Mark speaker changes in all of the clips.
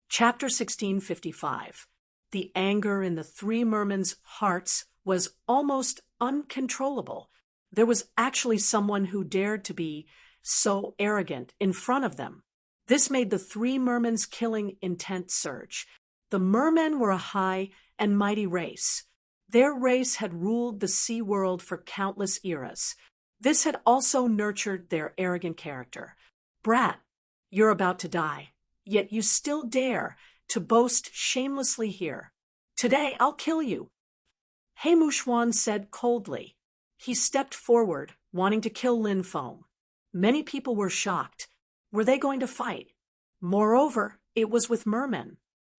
Speaker 1: Chapter 1655. The anger in the three mermen's hearts was almost uncontrollable. There was actually someone who dared to be so arrogant in front of them. This made the three mermen's killing intent surge. The mermen were a high and mighty race. Their race had ruled the sea world for countless eras. This had also nurtured their arrogant character. Brat, you're about to die, yet you still dare to boast shamelessly here. Today I'll kill you. He said coldly. He stepped forward, wanting to kill Lin Feng. Many people were shocked. Were they going to fight? Moreover, it was with mermen.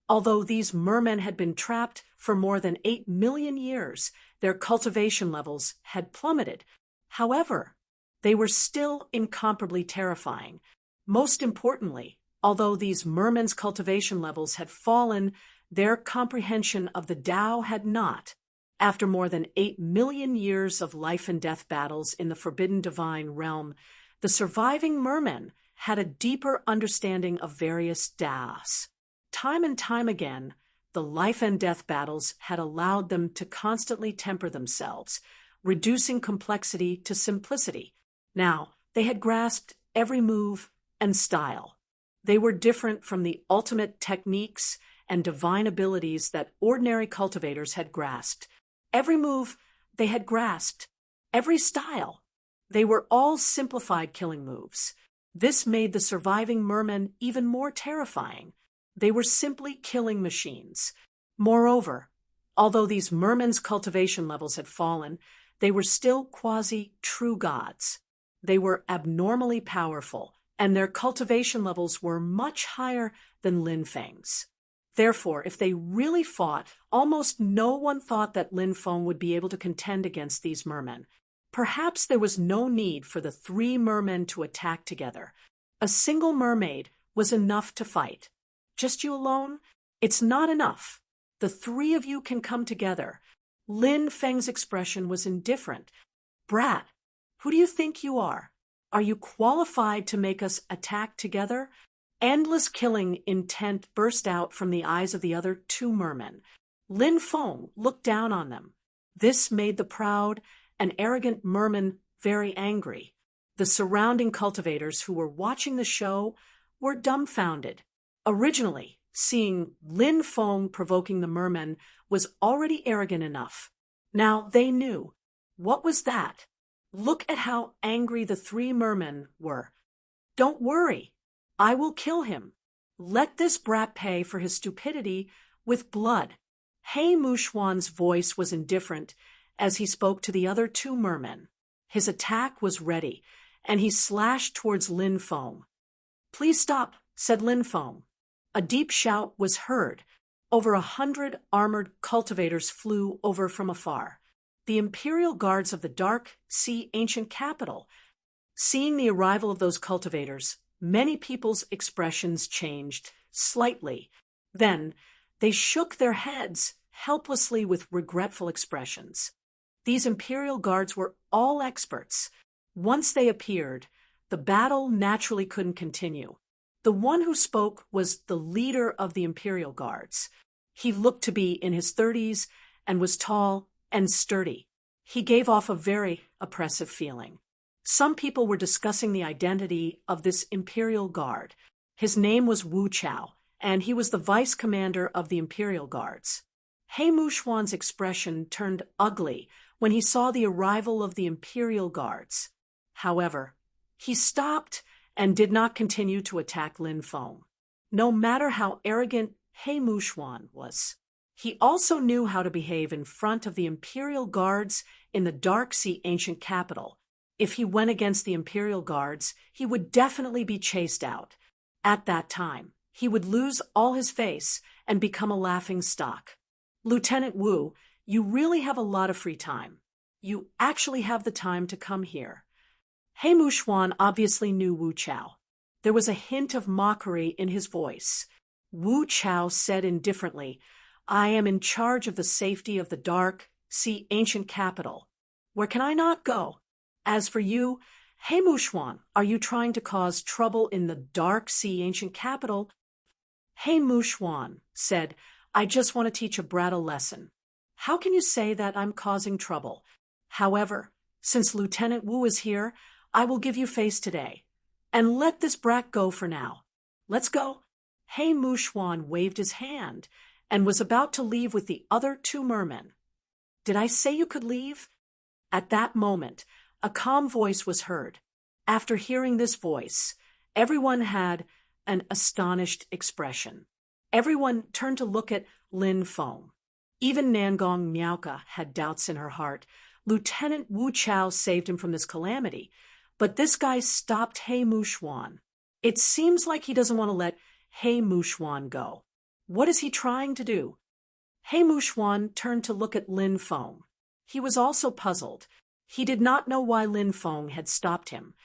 Speaker 1: Although these mermen had been trapped for more than 8 million years, their cultivation levels had plummeted. However, they were still incomparably terrifying. Most importantly, although these mermen's cultivation levels had fallen, their comprehension of the Tao had not. After more than 8 million years of life and death battles in the forbidden divine realm, the surviving mermen had a deeper understanding of various Taos. Time and time again, the life and death battles had allowed them to constantly temper themselves, reducing complexity to simplicity. Now, they had grasped every move and style. They were different from the ultimate techniques and divine abilities that ordinary cultivators had grasped. Every move they had grasped, every style. They were all simplified killing moves. This made the surviving mermen even more terrifying. They were simply killing machines. Moreover, although these mermen's cultivation levels had fallen, they were still quasi-true gods. They were abnormally powerful, and their cultivation levels were much higher than Lin Feng's. Therefore, if they really fought, almost no one thought that Lin Feng would be able to contend against these mermen. Perhaps there was no need for the three mermen to attack together. A single mermaid was enough to fight. Just you alone? It's not enough. The three of you can come together. Lin Feng's expression was indifferent. Brat, who do you think you are? Are you qualified to make us attack together? Endless killing intent burst out from the eyes of the other two mermen. Lin Feng looked down on them. This made the proud and arrogant merman very angry. The surrounding cultivators who were watching the show were dumbfounded. Originally, seeing Lin Feng provoking the mermen was already arrogant enough. Now they knew. What was that? Look at how angry the three mermen were. Don't worry. I will kill him. Let this brat pay for his stupidity with blood. He Muxuan's voice was indifferent as he spoke to the other two mermen. His attack was ready, and he slashed towards Lin Feng. Please stop, said Lin Feng. A deep shout was heard. Over 100 armored cultivators flew over from afar. The imperial guards of the Dark Sea ancient capital. Seeing the arrival of those cultivators, many people's expressions changed slightly. Then, they shook their heads helplessly with regretful expressions. These imperial guards were all experts. Once they appeared, the battle naturally couldn't continue. The one who spoke was the leader of the imperial guards. He looked to be in his 30s and was tall and sturdy. He gave off a very oppressive feeling. Some people were discussing the identity of this imperial guard. His name was Wu Chao, and he was the vice commander of the imperial guards. He Muxuan's expression turned ugly when he saw the arrival of the imperial guards. However, he stopped and did not continue to attack Lin Feng. No matter how arrogant He Muxuan was, he also knew how to behave in front of the imperial guards in the Dark Sea ancient capital. If he went against the imperial guards, he would definitely be chased out. At that time, he would lose all his face and become a laughing stock. Lieutenant Wu, you really have a lot of free time. You actually have the time to come here. He Muxuan obviously knew Wu Chao. There was a hint of mockery in his voice. Wu Chao said indifferently, I am in charge of the safety of the Dark Sea ancient capital. Where can I not go? As for you, He Muxuan, are you trying to cause trouble in the Dark Sea ancient capital? Hey Mushwan said, I just want to teach a brat a lesson. How can you say that I'm causing trouble? However, since Lieutenant Wu is here, I will give you face today. And let this brat go for now. Let's go. Hey Mushwan waved his hand and was about to leave with the other two mermen. Did I say you could leave? At that moment, a calm voice was heard. After hearing this voice, everyone had an astonished expression. Everyone turned to look at Lin Feng. Even Nangong Miaoka had doubts in her heart. Lieutenant Wu Chao saved him from this calamity, but this guy stopped He Mushwan. It seems like he doesn't want to let He Mushwan go. What is he trying to do? He Mushwan turned to look at Lin Feng. He was also puzzled. He did not know why Lin Feng had stopped him.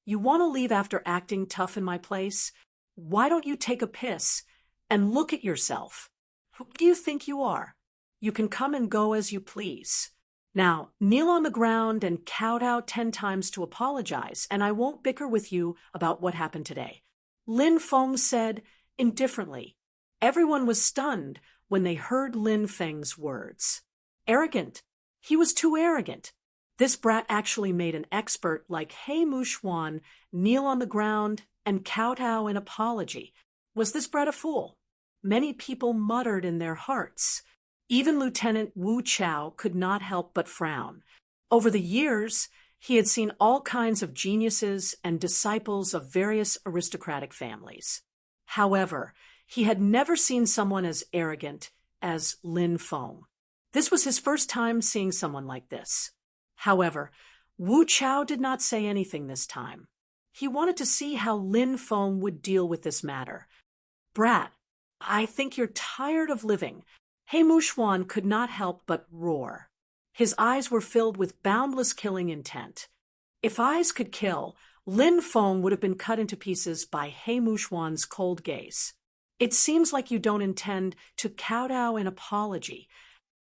Speaker 1: You want to leave after acting tough in my place? Why don't you take a piss and look at yourself? Who do you think you are? You can come and go as you please. Now, kneel on the ground and kowtow 10 times to apologize, and I won't bicker with you about what happened today. Lin Feng said indifferently. Everyone was stunned when they heard Lin Feng's words. Arrogant. He was too arrogant. This brat actually made an expert like He Mushwan kneel on the ground and kowtow in apology. Was this brat a fool? Many people muttered in their hearts. Even Lieutenant Wu Chao could not help but frown. Over the years, he had seen all kinds of geniuses and disciples of various aristocratic families. However, he had never seen someone as arrogant as Lin Feng. This was his first time seeing someone like this. However, Wu Chao did not say anything this time. He wanted to see how Lin Feng would deal with this matter. Brat, I think you're tired of living. He Mushwan could not help but roar. His eyes were filled with boundless killing intent. If eyes could kill, Lin Feng would have been cut into pieces by He Mushwan's cold gaze. It seems like you don't intend to kowtow in apology.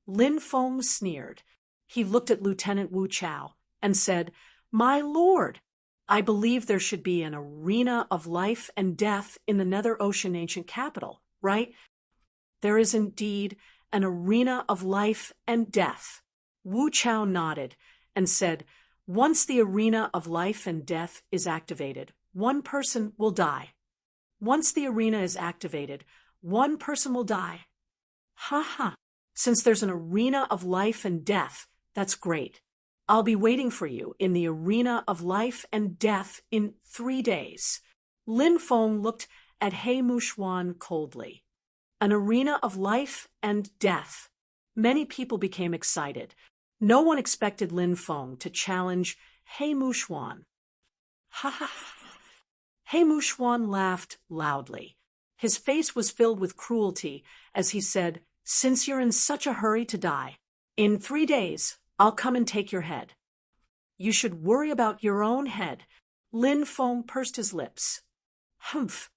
Speaker 1: Lin Feng sneered. He looked at Lieutenant Wu Chao and said, My lord, I believe there should be an arena of life and death in the Nether Ocean ancient capital, right? There is indeed an arena of life and death. Wu Chao nodded and said, Once the arena of life and death is activated, one person will die. Once the arena is activated, one person will die. Ha ha. Since there's an arena of life and death, that's great. I'll be waiting for you in the arena of life and death in 3 days. Lin Feng looked at He Mushwan coldly. An arena of life and death. Many people became excited. No one expected Lin Feng to challenge He Mushwan. Ha ha ha. He Mushwan laughed loudly. His face was filled with cruelty as he said, Since you're in such a hurry to die, in 3 days, I'll come and take your head. You should worry about your own head. Lin Feng pursed his lips. Humph.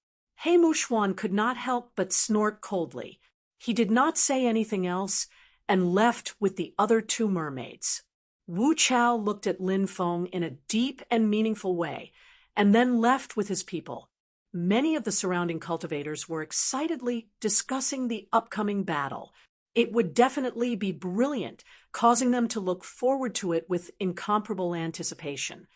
Speaker 1: He Mushwan could not help but snort coldly. He did not say anything else and left with the other 2 mermaids. Wu Chao looked at Lin Feng in a deep and meaningful way and then left with his people. Many of the surrounding cultivators were excitedly discussing the upcoming battle. It would definitely be brilliant, causing them to look forward to it with incomparable anticipation.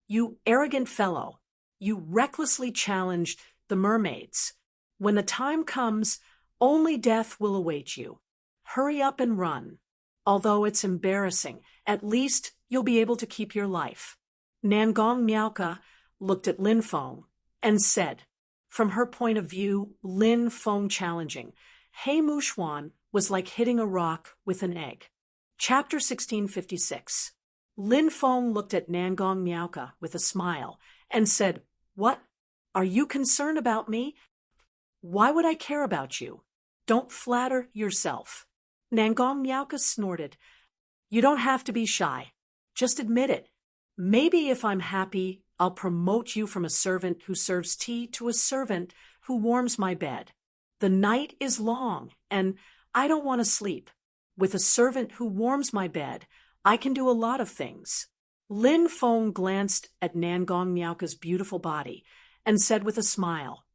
Speaker 1: You arrogant fellow, you recklessly challenged the mermaids. When the time comes, only death will await you. Hurry up and run. Although it's embarrassing, at least you'll be able to keep your life. Nangong Miaoka looked at Lin Feng and said, from her point of view, Lin Feng challenging He Mushwan was like hitting a rock with an egg. Chapter 1656. Lin Feng looked at Nangong Miaoka with a smile and said, What? Are you concerned about me? Why would I care about you? Don't flatter yourself. Nangong Miaoka snorted. You don't have to be shy. Just admit it. Maybe if I'm happy, I'll promote you from a servant who serves tea to a servant who warms my bed. The night is long, and I don't want to sleep. With a servant who warms my bed, I can do a lot of things. Lin Feng glanced at Nangong Miaoka's beautiful body and said with a smile,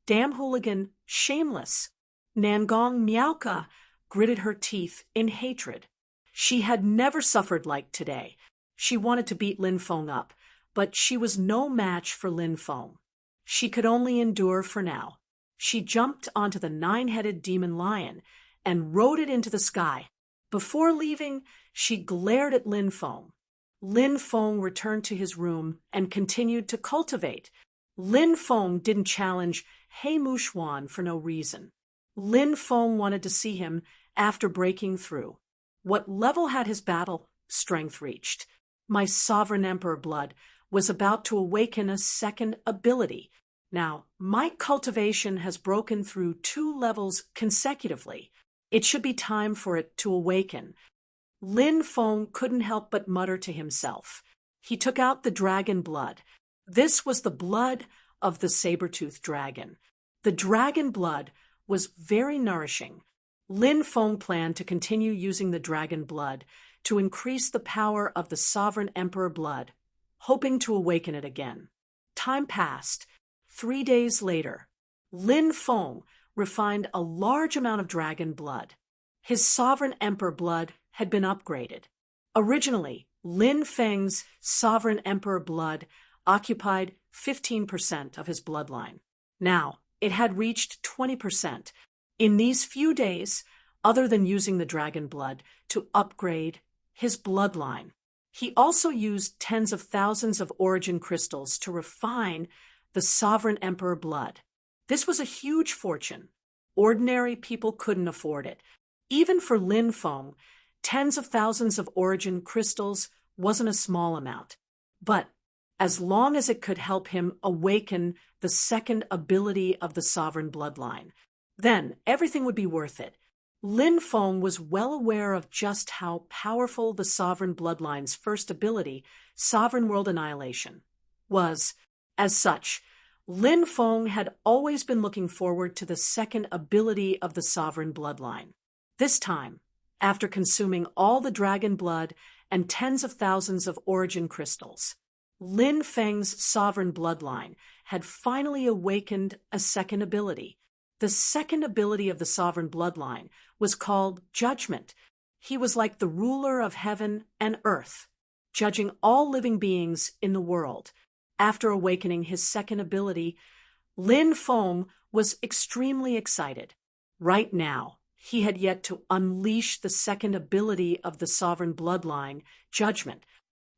Speaker 1: Damn hooligan, shameless. Nangong Miaoka gritted her teeth in hatred. She had never suffered like today. She wanted to beat Lin Feng up, but she was no match for Lin Feng. She could only endure for now. She jumped onto the 9-headed demon lion and rode it into the sky. Before leaving, she glared at Lin Feng. Lin Feng returned to his room and continued to cultivate. Lin Feng didn't challenge He Mushuan for no reason. Lin Feng wanted to see him after breaking through. What level had his battle strength reached? My sovereign emperor blood was about to awaken a second ability. Now, my cultivation has broken through 2 levels consecutively. It should be time for it to awaken. Lin Feng couldn't help but mutter to himself. He took out the dragon blood. This was the blood of the saber-toothed dragon. The dragon blood was very nourishing. Lin Feng planned to continue using the dragon blood to increase the power of the sovereign emperor blood, hoping to awaken it again. Time passed. 3 days later, Lin Feng refined a large amount of dragon blood. His sovereign emperor blood had been upgraded. Originally, Lin Feng's sovereign emperor blood occupied 15% of his bloodline. Now, it had reached 20%. In these few days, other than using the dragon blood to upgrade his bloodline, he also used tens of thousands of origin crystals to refine the sovereign emperor blood. This was a huge fortune. Ordinary people couldn't afford it. Even for Lin Feng, tens of thousands of origin crystals wasn't a small amount. But as long as it could help him awaken the second ability of the sovereign bloodline, then everything would be worth it. Lin Feng was well aware of just how powerful the sovereign bloodline's first ability, Sovereign World Annihilation, was. As such, Lin Feng had always been looking forward to the second ability of the sovereign bloodline. This time, after consuming all the dragon blood and tens of thousands of origin crystals, Lin Feng's sovereign bloodline had finally awakened a second ability. The second ability of the sovereign bloodline was called Judgment. He was like the ruler of heaven and earth, judging all living beings in the world. After awakening his second ability, Lin Feng was extremely excited. Right now, he had yet to unleash the second ability of the sovereign bloodline, Judgment.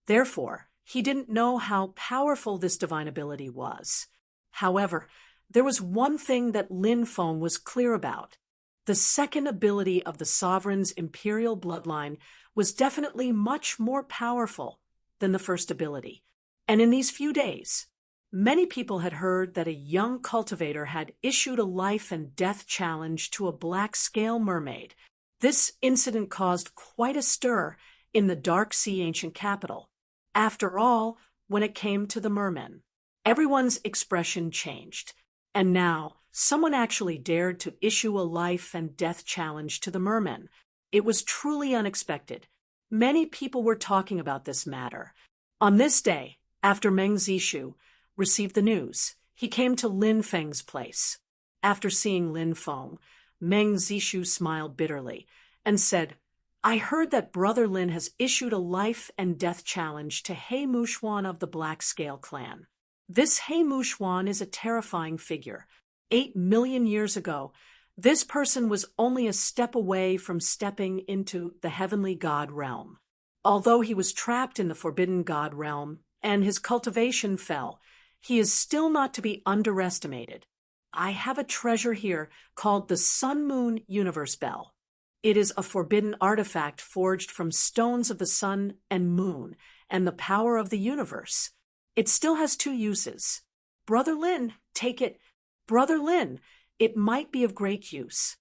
Speaker 1: Therefore, he didn't know how powerful this divine ability was. However, there was one thing that Lin Feng was clear about. The second ability of the sovereign's imperial bloodline was definitely much more powerful than the first ability. And in these few days, many people had heard that a young cultivator had issued a life and death challenge to a black scale mermaid. This incident caused quite a stir in the Dark Sea ancient capital. After all, when it came to the mermen, everyone's expression changed. And now, someone actually dared to issue a life and death challenge to the mermen. It was truly unexpected. Many people were talking about this matter. On this day, after Meng Zishu received the news, he came to Lin Feng's place. After seeing Lin Feng, Meng Zishu smiled bitterly and said, "I heard that Brother Lin has issued a life and death challenge to He Mushuan of the Black Scale clan. This He Mushuan is a terrifying figure. 8 million years ago, this person was only a step away from stepping into the heavenly god realm. Although he was trapped in the forbidden god realm and his cultivation fell, he is still not to be underestimated. I have a treasure here called the Sun-Moon Universe Bell. It is a forbidden artifact forged from stones of the sun and moon and the power of the universe. It still has 2 uses. Brother Lin, take it. Brother Lin, it might be of great use."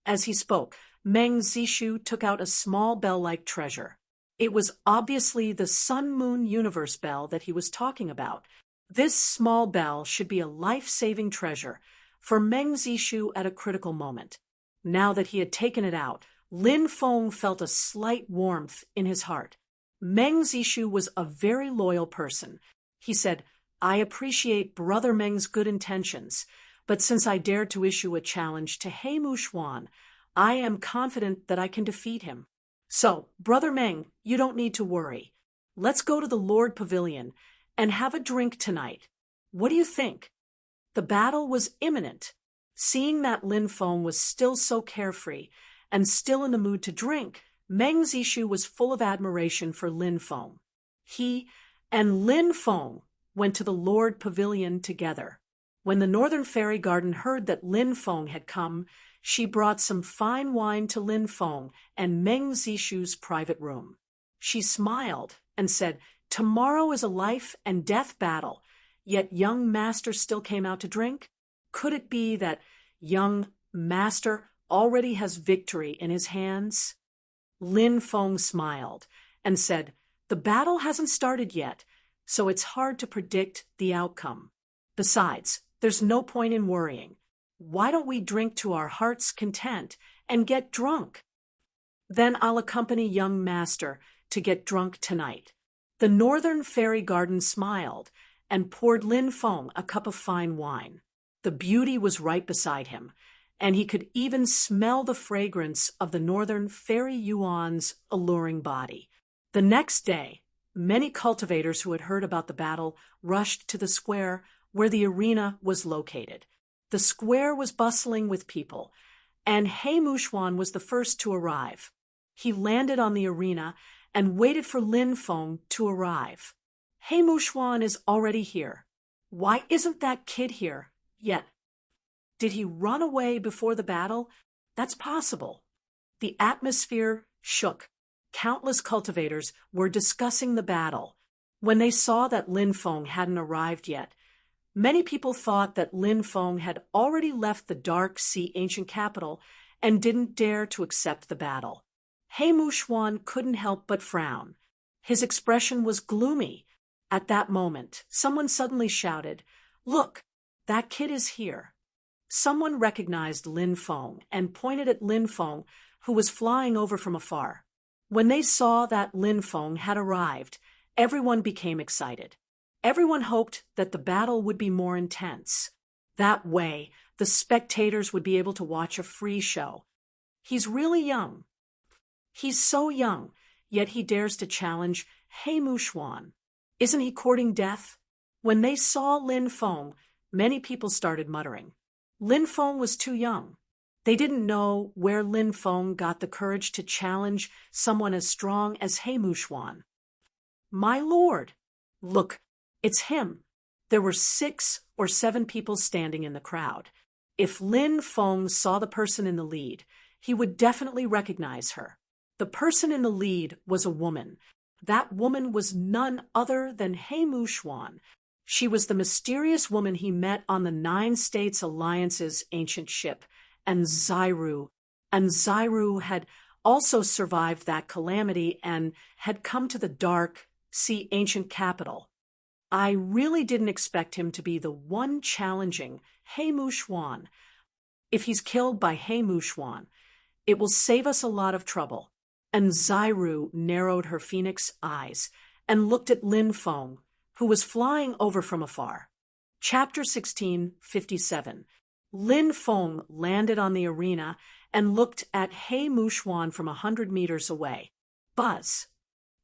Speaker 1: As he spoke, Meng Zishu took out a small bell-like treasure. It was obviously the Sun-Moon Universe Bell that he was talking about. This small bell should be a life-saving treasure for Meng Zishu at a critical moment. Now that he had taken it out, Lin Feng felt a slight warmth in his heart. Meng Zishu was a very loyal person. He said, "I appreciate Brother Meng's good intentions, But since I dared to issue a challenge to He Muxuan, I am confident that I can defeat him. So, Brother Meng, you don't need to worry. Let's go to the Lord Pavilion and have a drink tonight. What do you think?" The battle was imminent. Seeing that Lin Feng was still so carefree and still in the mood to drink, Meng Zishu was full of admiration for Lin Feng. He and Lin Feng went to the Lord Pavilion together. When the Northern Fairy Garden heard that Lin Feng had come, she brought some fine wine to Lin Feng and Meng Zishu's private room. She smiled and said, "Tomorrow is a life and death battle, yet young master still came out to drink? Could it be that young master already has victory in his hands?" Lin Feng smiled and said, "The battle hasn't started yet, so it's hard to predict the outcome. Besides, there's no point in worrying. Why don't we drink to our heart's content and get drunk? Then I'll accompany young master to get drunk tonight." The Northern Fairy Garden smiled and poured Lin Feng a cup of fine wine. The beauty was right beside him, and he could even smell the fragrance of the Northern Fairy Yuan's alluring body. The next day, many cultivators who had heard about the battle rushed to the square where the arena was located. The square was bustling with people, and He Muxuan was the first to arrive. He landed on the arena and waited for Lin Feng to arrive. "He Muxuan is already here. Why isn't that kid here yet? Did he run away before the battle? That's possible." The atmosphere shook. Countless cultivators were discussing the battle. When they saw that Lin Feng hadn't arrived yet, many people thought that Lin Feng had already left the Dark Sea ancient capital and didn't dare to accept the battle. He Muxuan couldn't help but frown. His expression was gloomy. At that moment, someone suddenly shouted, "Look, that kid is here." Someone recognized Lin Feng and pointed at Lin Feng, who was flying over from afar. When they saw that Lin Feng had arrived, everyone became excited. Everyone hoped that the battle would be more intense. That way, the spectators would be able to watch a free show. He's really young. He's so young, yet he dares to challenge He Muxuan. Isn't he courting death? When they saw Lin Feng, many people started muttering. Lin Feng was too young. They didn't know where Lin Feng got the courage to challenge someone as strong as He Muxuan. "My lord! Look, it's him." There were 6 or 7 people standing in the crowd. If Lin Feng saw the person in the lead, he would definitely recognize her. The person in the lead was a woman. That woman was none other than He Muxuan. She was the mysterious woman he met on the 9 States Alliance's ancient ship, and Zairu had also survived that calamity and had come to the Dark Sea ancient capital. I really didn't expect him to be the one challenging He Muxuan. If he's killed by He Muxuan, it will save us a lot of trouble. And Zairu narrowed her phoenix eyes and looked at Lin Feng, who was flying over from afar. Chapter 1657. Lin Feng landed on the arena and looked at He Muxuan from 100 meters away. Buzz!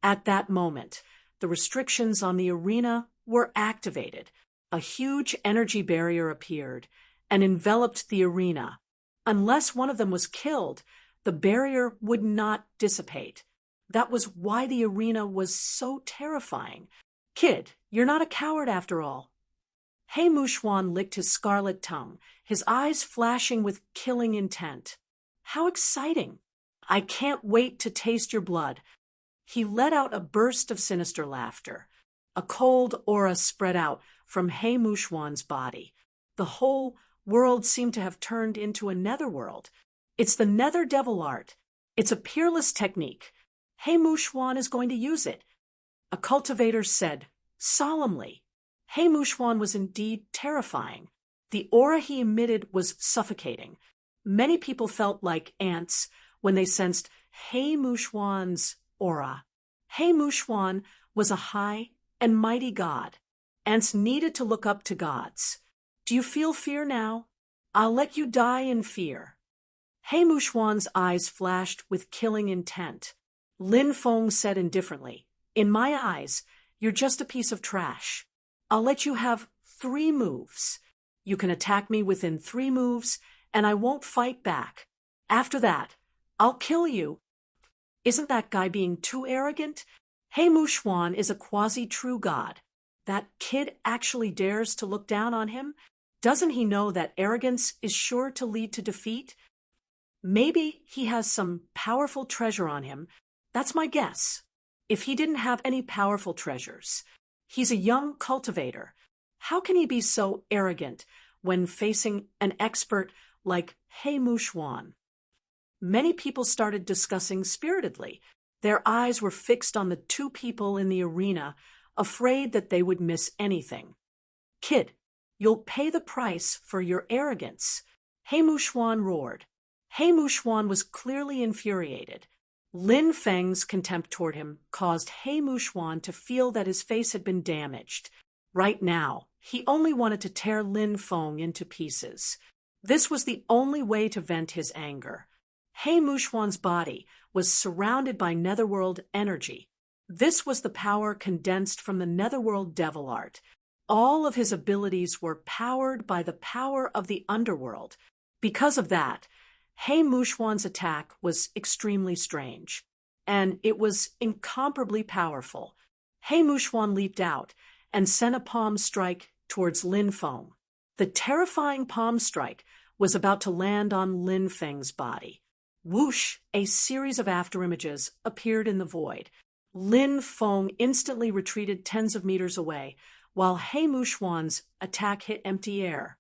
Speaker 1: At that moment, the restrictions on the arena were activated. A huge energy barrier appeared and enveloped the arena. Unless one of them was killed, the barrier would not dissipate. That was why the arena was so terrifying. "Kid, you're not a coward after all." He Muxuan licked his scarlet tongue, his eyes flashing with killing intent. "How exciting! I can't wait to taste your blood." He let out a burst of sinister laughter. A cold aura spread out from He Muxuan's body. The whole world seemed to have turned into a netherworld. It's the nether devil art. It's a peerless technique. He Muxuan is going to use it. A cultivator said, solemnly. He Muxuan was indeed terrifying. The aura he emitted was suffocating. Many people felt like ants when they sensed He Muxuan's aura. He Muxuan was a high and mighty god. Ants needed to look up to gods. Do you feel fear now? I'll let you die in fear. He Muxuan's eyes flashed with killing intent. Lin Feng said indifferently, in my eyes, you're just a piece of trash. I'll let you have 3 moves. You can attack me within 3 moves, and I won't fight back. After that, I'll kill you. Isn't that guy being too arrogant? He Muxuan is a quasi-true god. That kid actually dares to look down on him? Doesn't he know that arrogance is sure to lead to defeat? Maybe he has some powerful treasure on him. That's my guess. If he didn't have any powerful treasures, he's a young cultivator. How can he be so arrogant when facing an expert like He Muxuan? Many people started discussing spiritedly. Their eyes were fixed on the 2 people in the arena, afraid that they would miss anything. Kid, you'll pay the price for your arrogance. He Muxuan roared. He Muxuan was clearly infuriated. Lin Feng's contempt toward him caused He Muxuan to feel that his face had been damaged. Right now, he only wanted to tear Lin Feng into pieces. This was the only way to vent his anger. He Muxuan's body was surrounded by netherworld energy. This was the power condensed from the netherworld devil art. All of his abilities were powered by the power of the underworld. Because of that, He Muxuan's attack was extremely strange, and it was incomparably powerful. He Muxuan leaped out and sent a palm strike towards Lin Feng. The terrifying palm strike was about to land on Lin Feng's body. Whoosh! A series of afterimages appeared in the void. Lin Feng instantly retreated tens of meters away, while He Muxuan's attack hit empty air.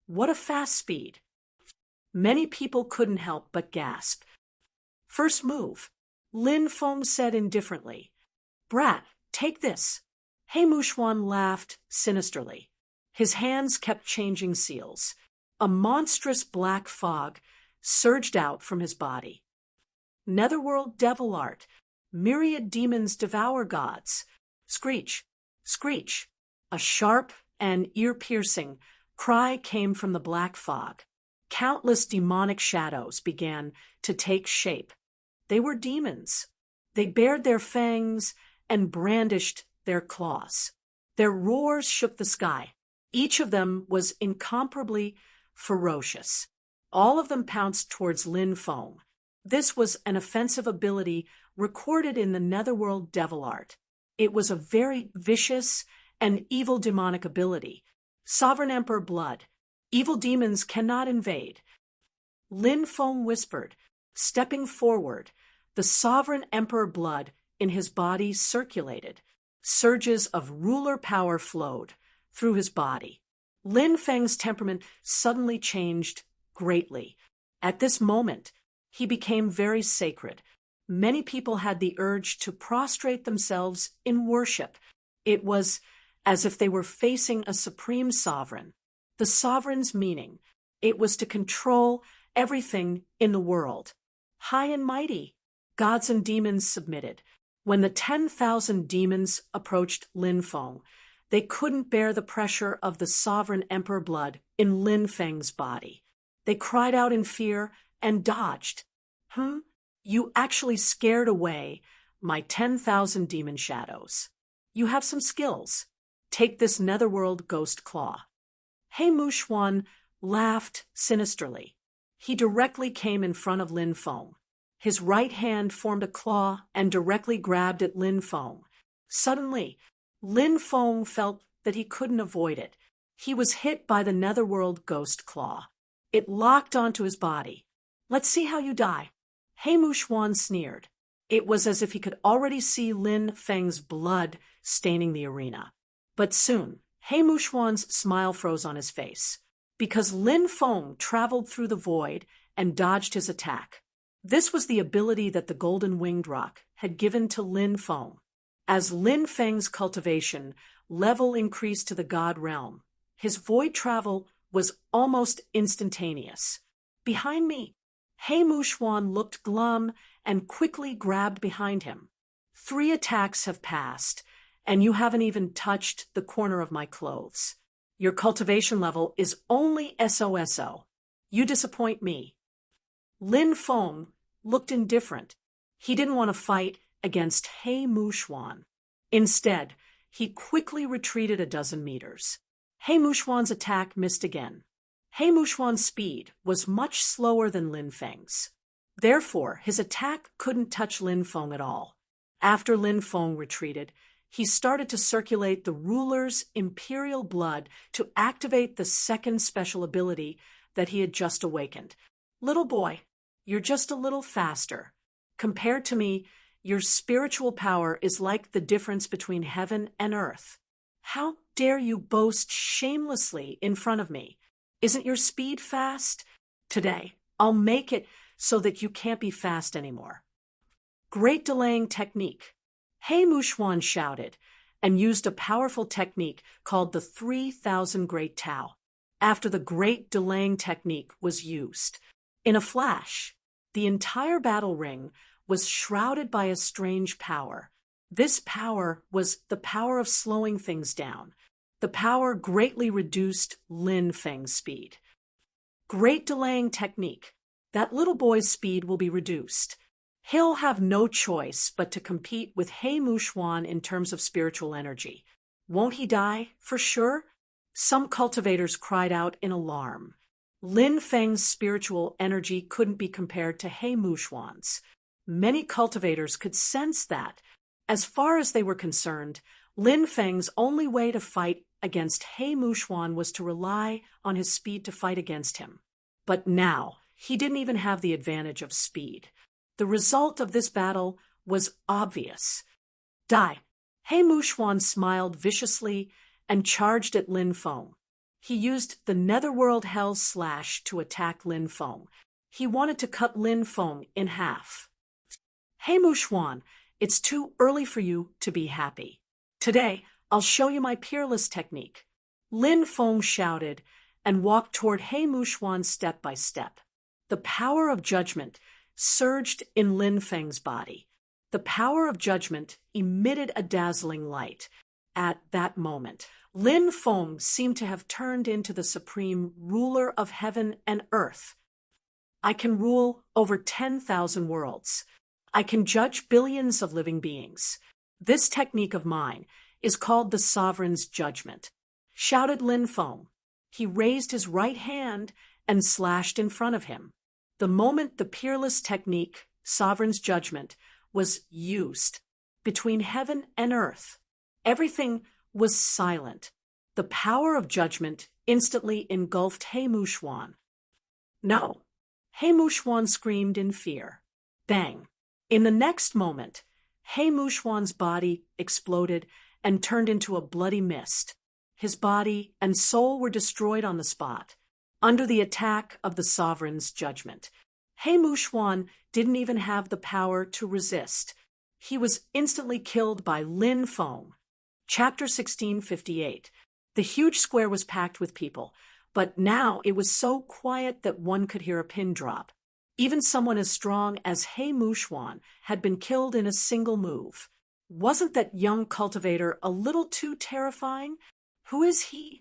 Speaker 1: What a fast speed! Many people couldn't help but gasp. First move, Lin Feng said indifferently. Brat, take this. He Muxuan laughed sinisterly. His hands kept changing seals. A monstrous black fog surged out from his body. Netherworld devil art. Myriad demons devour gods. Screech, screech. A sharp and ear-piercing cry came from the black fog. Countless demonic shadows began to take shape. They were demons. They bared their fangs and brandished their claws. Their roars shook the sky. Each of them was incomparably ferocious. All of them pounced towards Lin Feng. This was an offensive ability recorded in the netherworld devil art. It was a very vicious and evil demonic ability. Sovereign Emperor blood. Evil demons cannot invade. Lin Feng whispered, stepping forward. The Sovereign Emperor blood in his body circulated. Surges of ruler power flowed through his body. Lin Feng's temperament suddenly changed greatly. At this moment, he became very sacred. Many people had the urge to prostrate themselves in worship. It was as if they were facing a supreme sovereign. The sovereign's meaning, it was to control everything in the world. High and mighty, gods and demons submitted. When the 10,000 demons approached Lin Feng, they couldn't bear the pressure of the sovereign emperor blood in Lin Feng's body. They cried out in fear and dodged. You actually scared away my 10,000 demon shadows. You have some skills. Take this netherworld ghost claw. He Muxuan laughed sinisterly. He directly came in front of Lin Feng. His right hand formed a claw and directly grabbed at Lin Feng. Suddenly, Lin Feng felt that he couldn't avoid it. He was hit by the netherworld ghost claw. It locked onto his body. Let's see how you die. He Muxuan sneered. It was as if he could already see Lin Feng's blood staining the arena. But soon, He Muxuan's smile froze on his face, because Lin Feng traveled through the void and dodged his attack. This was the ability that the Golden Winged Rock had given to Lin Feng. As Lin Feng's cultivation level increased to the god realm, his void travel was almost instantaneous. Behind me, He Muxuan looked glum and quickly grabbed behind him. 3 attacks have passed, and you haven't even touched the corner of my clothes. Your cultivation level is only SOSO. You disappoint me. Lin Feng looked indifferent. He didn't want to fight against He Muxuan. Instead, he quickly retreated a dozen meters. He Muxuan's attack missed again. He Muxuan's speed was much slower than Lin Feng's. Therefore, his attack couldn't touch Lin Feng at all. After Lin Feng retreated, he started to circulate the ruler's imperial blood to activate the second special ability that he had just awakened. Little boy, you're just a little faster. Compared to me, your spiritual power is like the difference between heaven and earth. How dare you boast shamelessly in front of me? Isn't your speed fast? Today, I'll make it so that you can't be fast anymore. Great delaying technique. He Muxuan shouted and used a powerful technique called the 3,000 Great Tao. After the great delaying technique was used, in a flash, the entire battle ring was shrouded by a strange power. This power was the power of slowing things down. The power greatly reduced Lin Feng's speed. Great delaying technique. That little boy's speed will be reduced. He'll have no choice but to compete with He Muxuan in terms of spiritual energy. Won't he die, for sure? Some cultivators cried out in alarm. Lin Feng's spiritual energy couldn't be compared to He Muxuan's. Many cultivators could sense that. As far as they were concerned, Lin Feng's only way to fight against He Muxuan was to rely on his speed to fight against him. But now, he didn't even have the advantage of speed. The result of this battle was obvious. Die! He Muxuan smiled viciously and charged at Lin Feng. He used the Netherworld Hell Slash to attack Lin Feng. He wanted to cut Lin Feng in half. He Muxuan, it's too early for you to be happy. Today, I'll show you my peerless technique. Lin Feng shouted and walked toward He Muxuan step by step. The power of judgment surged in Lin Feng's body. The power of judgment emitted a dazzling light. At that moment, Lin Feng seemed to have turned into the supreme ruler of heaven and earth. I can rule over 10,000 worlds. I can judge billions of living beings. This technique of mine is called the Sovereign's Judgment, shouted Lin Feng. He raised his right hand and slashed in front of him. The moment the peerless technique, Sovereign's Judgment, was used, between heaven and earth, everything was silent. The power of judgment instantly engulfed He Muxuan. No! He Muxuan screamed in fear. Bang! In the next moment, He Muxuan's body exploded and turned into a bloody mist. His body and soul were destroyed on the spot, under the attack of the Sovereign's Judgment. He Muxuan didn't even have the power to resist. He was instantly killed by Lin Feng. Chapter 1658. The huge square was packed with people, but now it was so quiet that one could hear a pin drop. Even someone as strong as He Muxuan had been killed in a single move. Wasn't that young cultivator a little too terrifying? Who is he?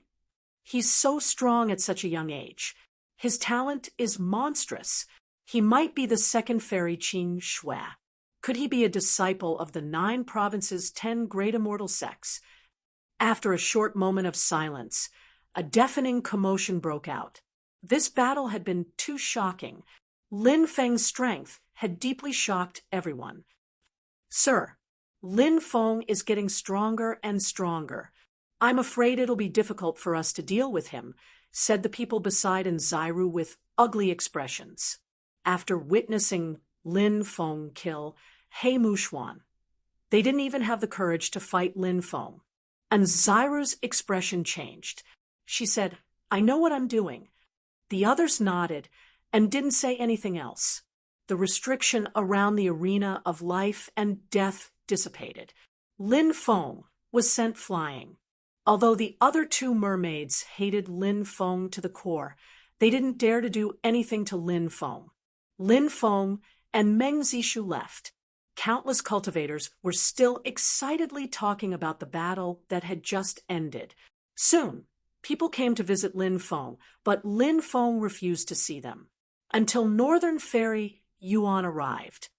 Speaker 1: He's so strong at such a young age. His talent is monstrous. He might be the second fairy Qin Shui. Could he be a disciple of the 9 provinces' 10 great immortal sects? After a short moment of silence, a deafening commotion broke out. This battle had been too shocking. Lin Feng's strength had deeply shocked everyone. Sir, Lin Feng is getting stronger and stronger. I'm afraid it'll be difficult for us to deal with him, said the people beside Nziru with ugly expressions. After witnessing Lin Feng kill He Muxuan, they didn't even have the courage to fight Lin Feng. Nziru's expression changed. She said, I know what I'm doing. The others nodded and didn't say anything else. The restriction around the arena of life and death dissipated. Lin Feng was sent flying. Although the other 2 mermaids hated Lin Feng to the core, they didn't dare to do anything to Lin Feng. Lin Feng and Meng Zishu left. Countless cultivators were still excitedly talking about the battle that had just ended. Soon, People came to visit Lin Feng, but Lin Feng refused to see them. Until Northern Fairy Yuan arrived.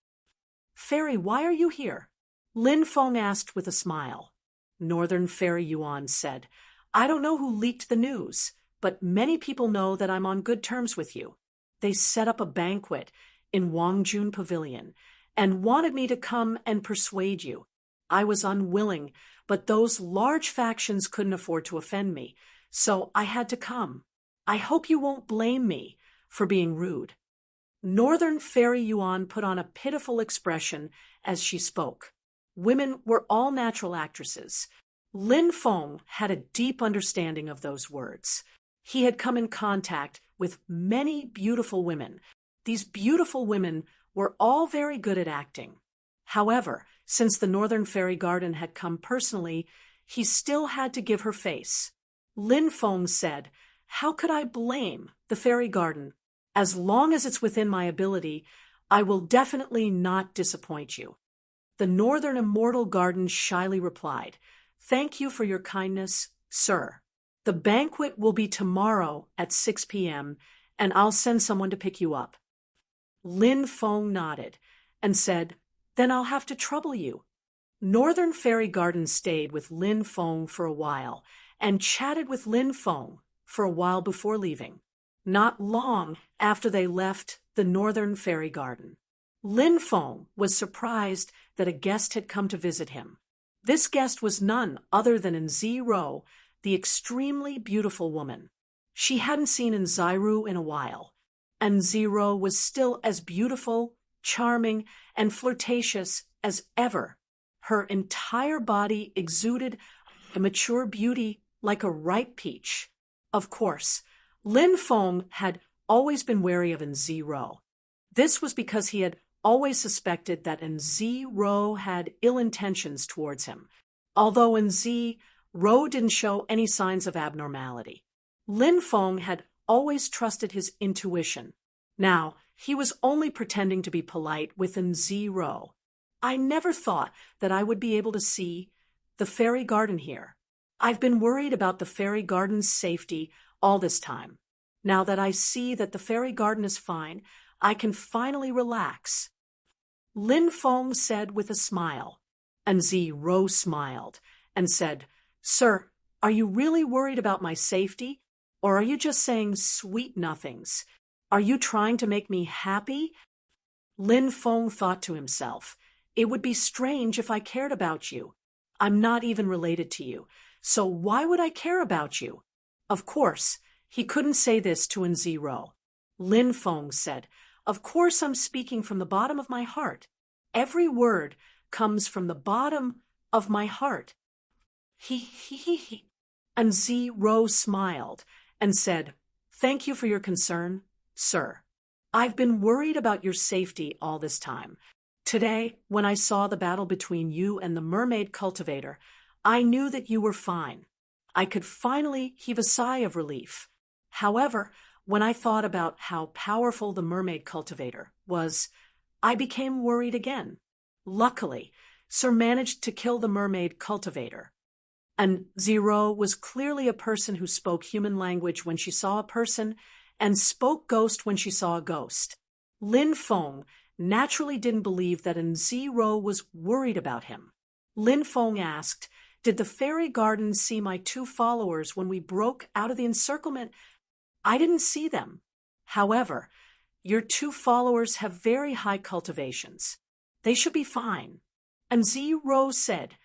Speaker 1: "Fairy, why are you here?" Lin Feng asked with a smile. Northern Fairy Yuan said, "I don't know who leaked the news, but many people know that I'm on good terms with you. They set up a banquet in Wangjun Pavilion and wanted me to come and persuade you. I was unwilling, but those large factions couldn't afford to offend me, so I had to come. I hope you won't blame me for being rude." Northern Fairy Yuan put on a pitiful expression as she spoke. Women were all natural actresses. Lin Feng had a deep understanding of those words. He had come in contact with many beautiful women. These beautiful women were all very good at acting. However, since the Northern Fairy Garden had come personally, he still had to give her face. Lin Feng said, "How could I blame the Fairy Garden? As long as it's within my ability, I will definitely not disappoint you." The Northern Immortal Garden shyly replied, "Thank you for your kindness, sir. The banquet will be tomorrow at 6 p.m., and I'll send someone to pick you up." Lin Feng nodded and said, "Then I'll have to trouble you." Northern Fairy Garden stayed with Lin Feng for a while and chatted with Lin Feng for a while before leaving. Not long after they left the Northern Fairy Garden, Lin Feng was surprised that a guest had come to visit him. This guest was none other than Nziro, the extremely beautiful woman. She hadn't seen Nziru in a while, and Nziro was still as beautiful, charming, and flirtatious as ever. Her entire body exuded a mature beauty like a ripe peach. Of course, Lin Feng had always been wary of Nziro. This was because he had always suspected that had ill intentions towards him, although Nziro didn't show any signs of abnormality. Lin Feng had always trusted his intuition. Now, he was only pretending to be polite with Nziro. "I never thought that I would be able to see the fairy garden here. I've been worried about the fairy garden's safety all this time. Now that I see that the fairy garden is fine, I can finally relax," Lin Feng said with a smile. Nziro smiled and said, "Sir, are you really worried about my safety, or are you just saying sweet nothings? Are you trying to make me happy?" Lin Feng thought to himself, "It would be strange if I cared about you. I'm not even related to you, so why would I care about you?" Of course, he couldn't say this to Nziro. Lin Feng said, "Of course I'm speaking from the bottom of my heart. Every word comes from the bottom of my heart." He. Nziro smiled and said, "Thank you for your concern, sir. I've been worried about your safety all this time. Today, when I saw the battle between you and the mermaid cultivator, I knew that you were fine. I could finally heave a sigh of relief. However, when I thought about how powerful the mermaid cultivator was, I became worried again. Luckily, Sir managed to kill the mermaid cultivator." And Nziro was clearly a person who spoke human language when she saw a person and spoke ghost when she saw a ghost. Lin Feng naturally didn't believe that Nziro was worried about him. Lin Feng asked, "Did the fairy garden see my 2 followers when we broke out of the encirclement?" "I didn't see them. However, your 2 followers have very high cultivations. They should be fine." Nziro said,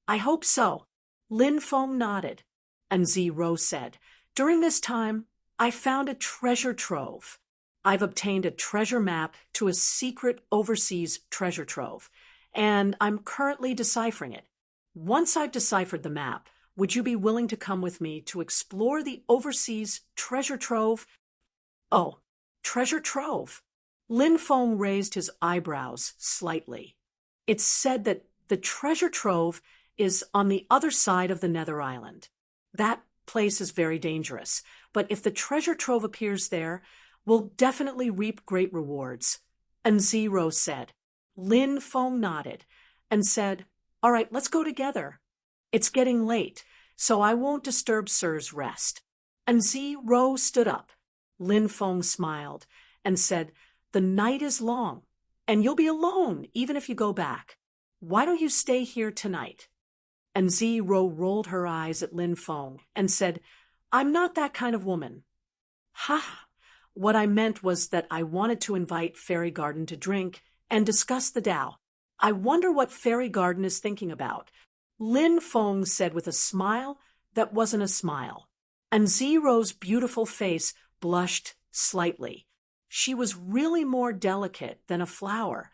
Speaker 1: "I hope so." Lin Feng nodded. Nziro said, "During this time, I found a treasure trove. I've obtained a treasure map to a secret overseas treasure trove, and I'm currently deciphering it. Once I've deciphered the map, would you be willing to come with me to explore the overseas treasure trove?" "Oh, treasure trove." Lin Feng raised his eyebrows slightly. "It's said that the treasure trove is on the other side of the Nether Island. That place is very dangerous, but if the treasure trove appears there, we'll definitely reap great rewards," Nziro said. Lin Feng nodded and said, "All right, let's go together. It's getting late, so I won't disturb Sir's rest." And Zi Ro stood up. Lin Feng smiled and said, "The night is long, and you'll be alone even if you go back. Why don't you stay here tonight?" And Zi Ro rolled her eyes at Lin Feng and said, "I'm not that kind of woman." "Ha! What I meant was that I wanted to invite Fairy Garden to drink and discuss the Tao. I wonder what Fairy Garden is thinking about," Lin Feng said with a smile that wasn't a smile. And Zero's beautiful face blushed slightly. She was really more delicate than a flower.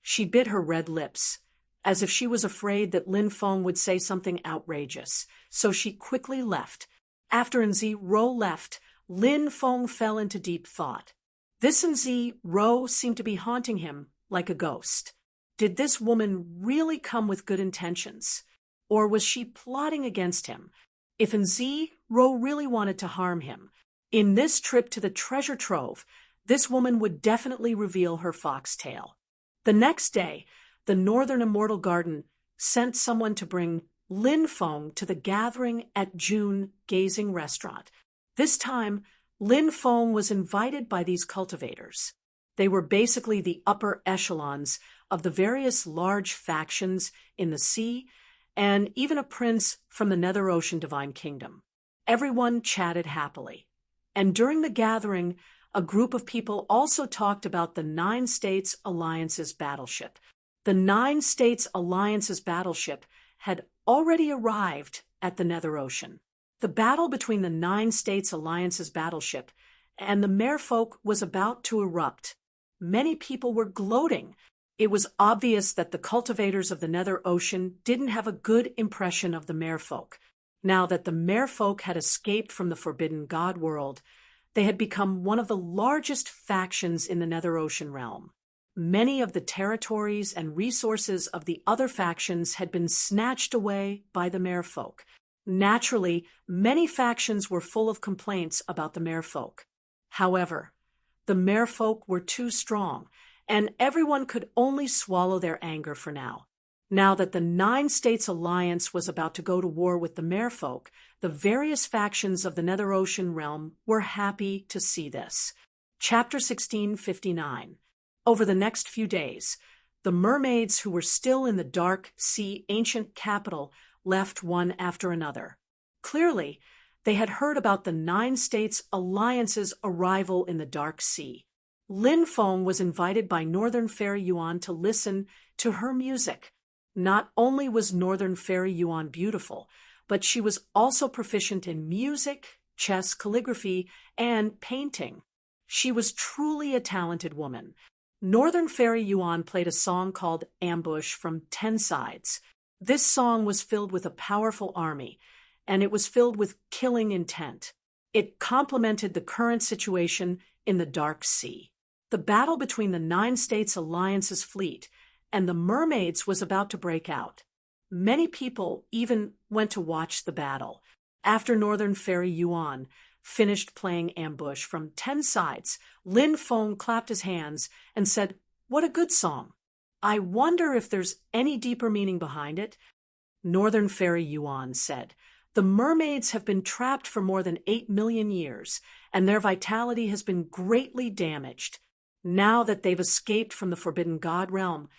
Speaker 1: She bit her red lips, as if she was afraid that Lin Feng would say something outrageous, so she quickly left. After Nzi Ro left, Lin Feng fell into deep thought. This Nzi Ro seemed to be haunting him like a ghost. Did this woman really come with good intentions? Or was she plotting against him? If Nzi Ro really wanted to harm him, in this trip to the treasure trove, this woman would definitely reveal her foxtail. The next day, the Northern Immortal Garden sent someone to bring Lin Feng to the gathering at June Gazing Restaurant. This time, Lin Feng was invited by these cultivators. They were basically the upper echelons of the various large factions in the sea, and even a prince from the Nether Ocean Divine Kingdom. Everyone chatted happily. And during the gathering, a group of people also talked about the 9 States Alliance's battleship. The 9 States Alliance's battleship had already arrived at the Nether Ocean. The battle between the 9 States Alliance's battleship and the merfolk was about to erupt. Many people were gloating. It was obvious that the cultivators of the Nether Ocean didn't have a good impression of the merfolk. Now that the merfolk had escaped from the Forbidden God world, they had become one of the largest factions in the Nether Ocean realm. Many of the territories and resources of the other factions had been snatched away by the merfolk. Naturally, many factions were full of complaints about the merfolk. However, the merfolk were too strong, and everyone could only swallow their anger for now. Now that the 9 States Alliance was about to go to war with the merfolk, the various factions of the Nether Ocean realm were happy to see this. Chapter 1659. Over the next few days, the mermaids who were still in the Dark Sea ancient capital left one after another. Clearly, they had heard about the 9 States Alliance's arrival in the Dark Sea. Lin Feng was invited by Northern Fairy Yuan to listen to her music. Not only was Northern Fairy Yuan beautiful, but she was also proficient in music, chess, calligraphy, and painting. She was truly a talented woman. Northern Fairy Yuan played a song called Ambush from 10 Sides. This song was filled with a powerful army, and it was filled with killing intent. It complemented the current situation in the Dark Sea. The battle between the 9 States Alliance's fleet and the mermaids was about to break out. Many people even went to watch the battle. After Northern Fairy Yuan finished playing Ambush from 10 Sides, Lin Feng clapped his hands and said, "What a good song. I wonder if there's any deeper meaning behind it." Northern Fairy Yuan said, "The mermaids have been trapped for more than 8 million years, and their vitality has been greatly damaged. Now that they've escaped from the Forbidden God realm,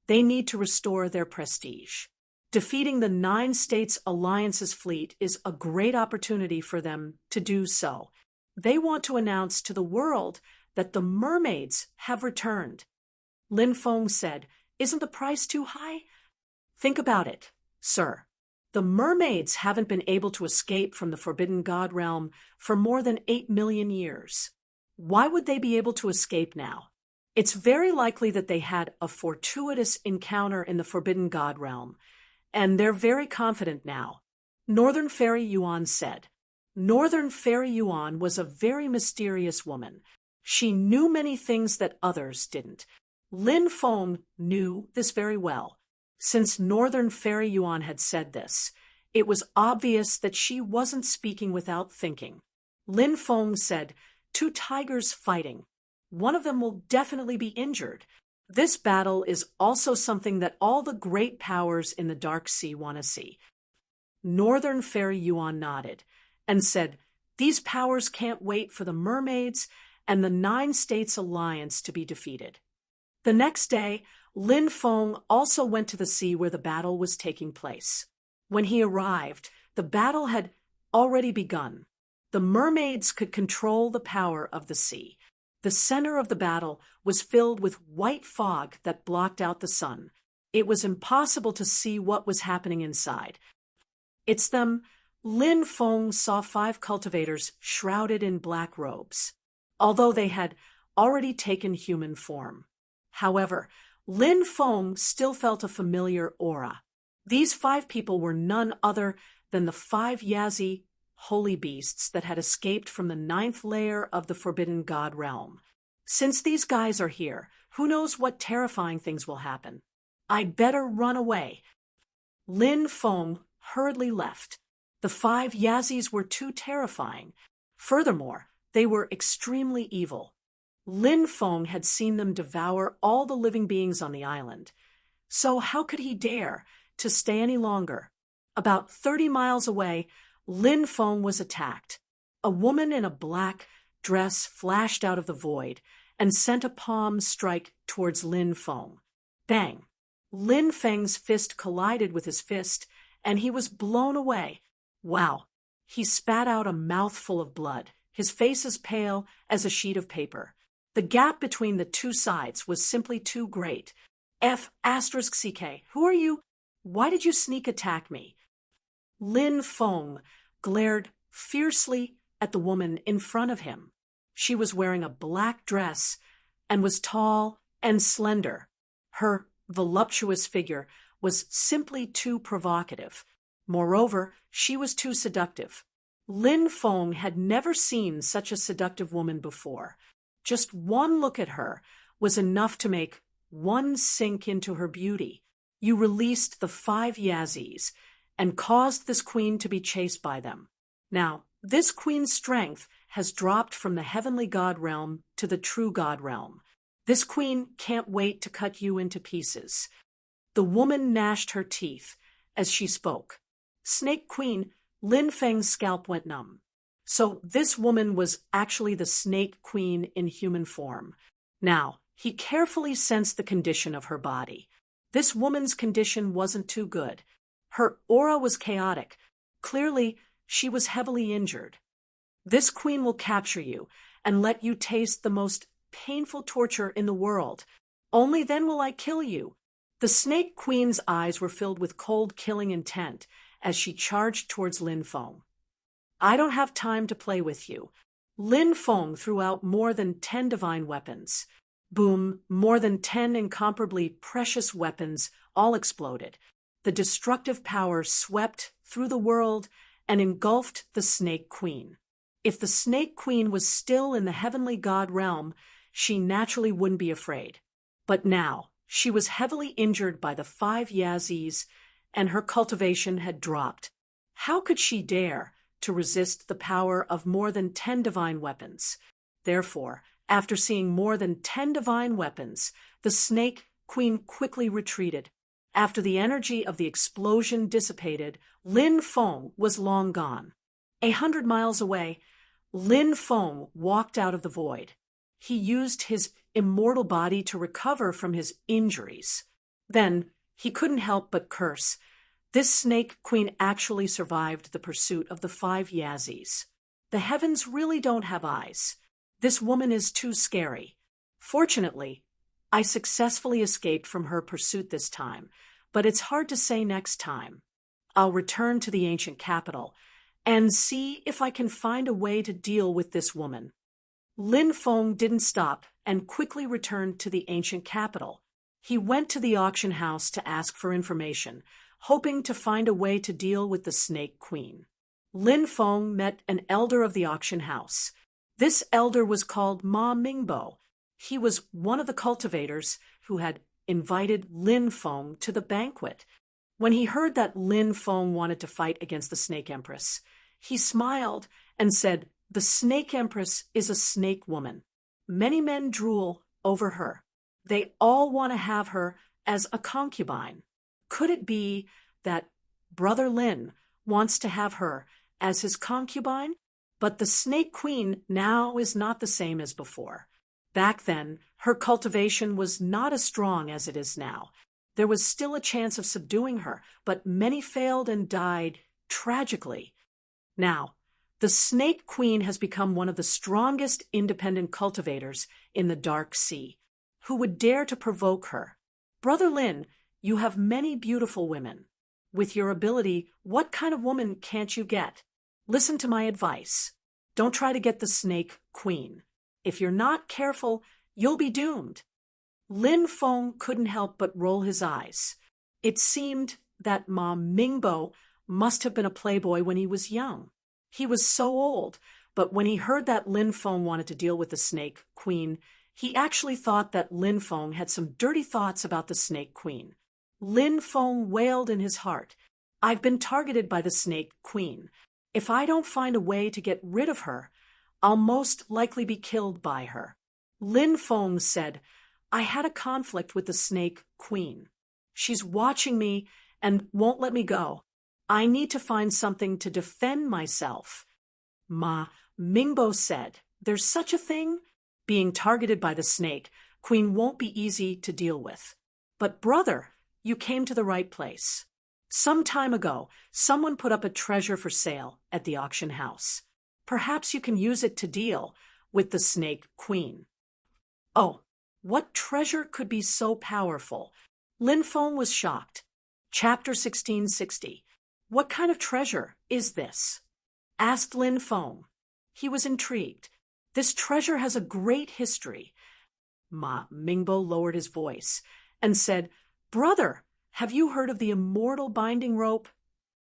Speaker 1: they need to restore their prestige. Defeating the 9 States Alliance's fleet is a great opportunity for them to do so. They want to announce to the world that the mermaids have returned." Lin Feng said, "Isn't the price too high?" "Think about it, sir. The mermaids haven't been able to escape from the Forbidden God realm for more than 8 million years. Why would they be able to escape now? It's very likely that they had a fortuitous encounter in the Forbidden God realm, and they're very confident now," Northern Fairy Yuan said. Northern Fairy Yuan was a very mysterious woman. She knew many things that others didn't. Lin Feng knew this very well. Since Northern Fairy Yuan had said this, it was obvious that she wasn't speaking without thinking. Lin Feng said, "2 tigers fighting. One of them will definitely be injured. This battle is also something that all the great powers in the Dark Sea want to see." Northern Fairy Yuan nodded and said, "These powers can't wait for the mermaids and the Nine States Alliance to be defeated." The next day, Lin Feng also went to the sea where the battle was taking place. When he arrived, the battle had already begun. The mermaids could control the power of the sea. The center of the battle was filled with white fog that blocked out the sun. It was impossible to see what was happening inside. "It's them." Lin Feng saw 5 cultivators shrouded in black robes, although they had already taken human form. However, Lin Feng still felt a familiar aura. These 5 people were none other than the 5 Yazi holy beasts that had escaped from the 9th layer of the Forbidden God realm. Since these guys are here, who knows what terrifying things will happen? I'd better run away. Lin Feng hurriedly left. The 5 Yazis were too terrifying. Furthermore, they were extremely evil. Lin Feng had seen them devour all the living beings on the island. So how could he dare to stay any longer? About 30 miles away, Lin Feng was attacked. A woman in a black dress flashed out of the void and sent a palm strike towards Lin Feng. Bang! Lin Feng's fist collided with his fist, and he was blown away. Wow! He spat out a mouthful of blood, his face as pale as a sheet of paper. The gap between the two sides was simply too great. F***CK, who are you? Why did you sneak attack me? Lin Feng glared fiercely at the woman in front of him. She was wearing a black dress and was tall and slender. Her voluptuous figure was simply too provocative. Moreover, she was too seductive. Lin Feng had never seen such a seductive woman before. Just one look at her was enough to make one sink into her beauty. You released the 5 Yazis and caused this queen to be chased by them. Now, this queen's strength has dropped from the heavenly god realm to the true god realm. This queen can't wait to cut you into pieces. The woman gnashed her teeth as she spoke. Snake Queen, Lin Feng's scalp went numb. So this woman was actually the Snake Queen in human form. Now, he carefully sensed the condition of her body. This woman's condition wasn't too good. Her aura was chaotic. Clearly, she was heavily injured. This queen will capture you and let you taste the most painful torture in the world. Only then will I kill you. The Snake Queen's eyes were filled with cold, killing intent as she charged towards Lin Feng. I don't have time to play with you. Lin Feng threw out more than 10 divine weapons. Boom, more than 10 incomparably precious weapons all exploded. The destructive power swept through the world and engulfed the Snake Queen. If the Snake Queen was still in the heavenly god realm, she naturally wouldn't be afraid. But now, she was heavily injured by the 5 Yazis, and her cultivation had dropped. How could she dare to resist the power of more than 10 divine weapons? Therefore, after seeing more than 10 divine weapons, the Snake Queen quickly retreated. After the energy of the explosion dissipated, Lin Feng was long gone. 100 miles away, Lin Feng walked out of the void. He used his immortal body to recover from his injuries. Then, he couldn't help but curse. This Snake Queen actually survived the pursuit of the 5 Yazis. The heavens really don't have eyes. This woman is too scary. Fortunately, I successfully escaped from her pursuit this time, but it's hard to say next time. I'll return to the ancient capital and see if I can find a way to deal with this woman. Lin Feng didn't stop and quickly returned to the ancient capital. He went to the auction house to ask for information, hoping to find a way to deal with the Snake Queen. Lin Feng met an elder of the auction house. This elder was called Ma Mingbo. He was one of the cultivators who had invited Lin Feng to the banquet. When he heard that Lin Feng wanted to fight against the Snake Empress, he smiled and said, "The Snake Empress is a snake woman. Many men drool over her. They all want to have her as a concubine. Could it be that Brother Lin wants to have her as his concubine, but the Snake Queen now is not the same as before. Back then, her cultivation was not as strong as it is now. There was still a chance of subduing her, but many failed and died tragically. Now, the Snake Queen has become one of the strongest independent cultivators in the Dark Sea. Who would dare to provoke her? Brother Lin, you have many beautiful women. With your ability, what kind of woman can't you get? Listen to my advice. Don't try to get the Snake Queen. If you're not careful, you'll be doomed. Lin Feng couldn't help but roll his eyes. It seemed that Ma Mingbo must have been a playboy when he was young. He was so old, but when he heard that Lin Feng wanted to deal with the Snake Queen, he actually thought that Lin Feng had some dirty thoughts about the Snake Queen. Lin Feng wailed in his heart, "I've been targeted by the Snake Queen. If I don't find a way to get rid of her, I'll most likely be killed by her." Lin Feng said, "I had a conflict with the Snake Queen. She's watching me and won't let me go. I need to find something to defend myself." Ma Mingbo said, "There's such a thing? Being targeted by the Snake Queen won't be easy to deal with. But brother, you came to the right place. Some time ago, someone put up a treasure for sale at the auction house. Perhaps you can use it to deal with the Snake Queen." Oh, what treasure could be so powerful? Lin Feng was shocked. Chapter 1660. What kind of treasure is this? Asked Lin Feng. He was intrigued. This treasure has a great history. Ma Mingbo lowered his voice and said, "Brother, have you heard of the immortal binding rope?"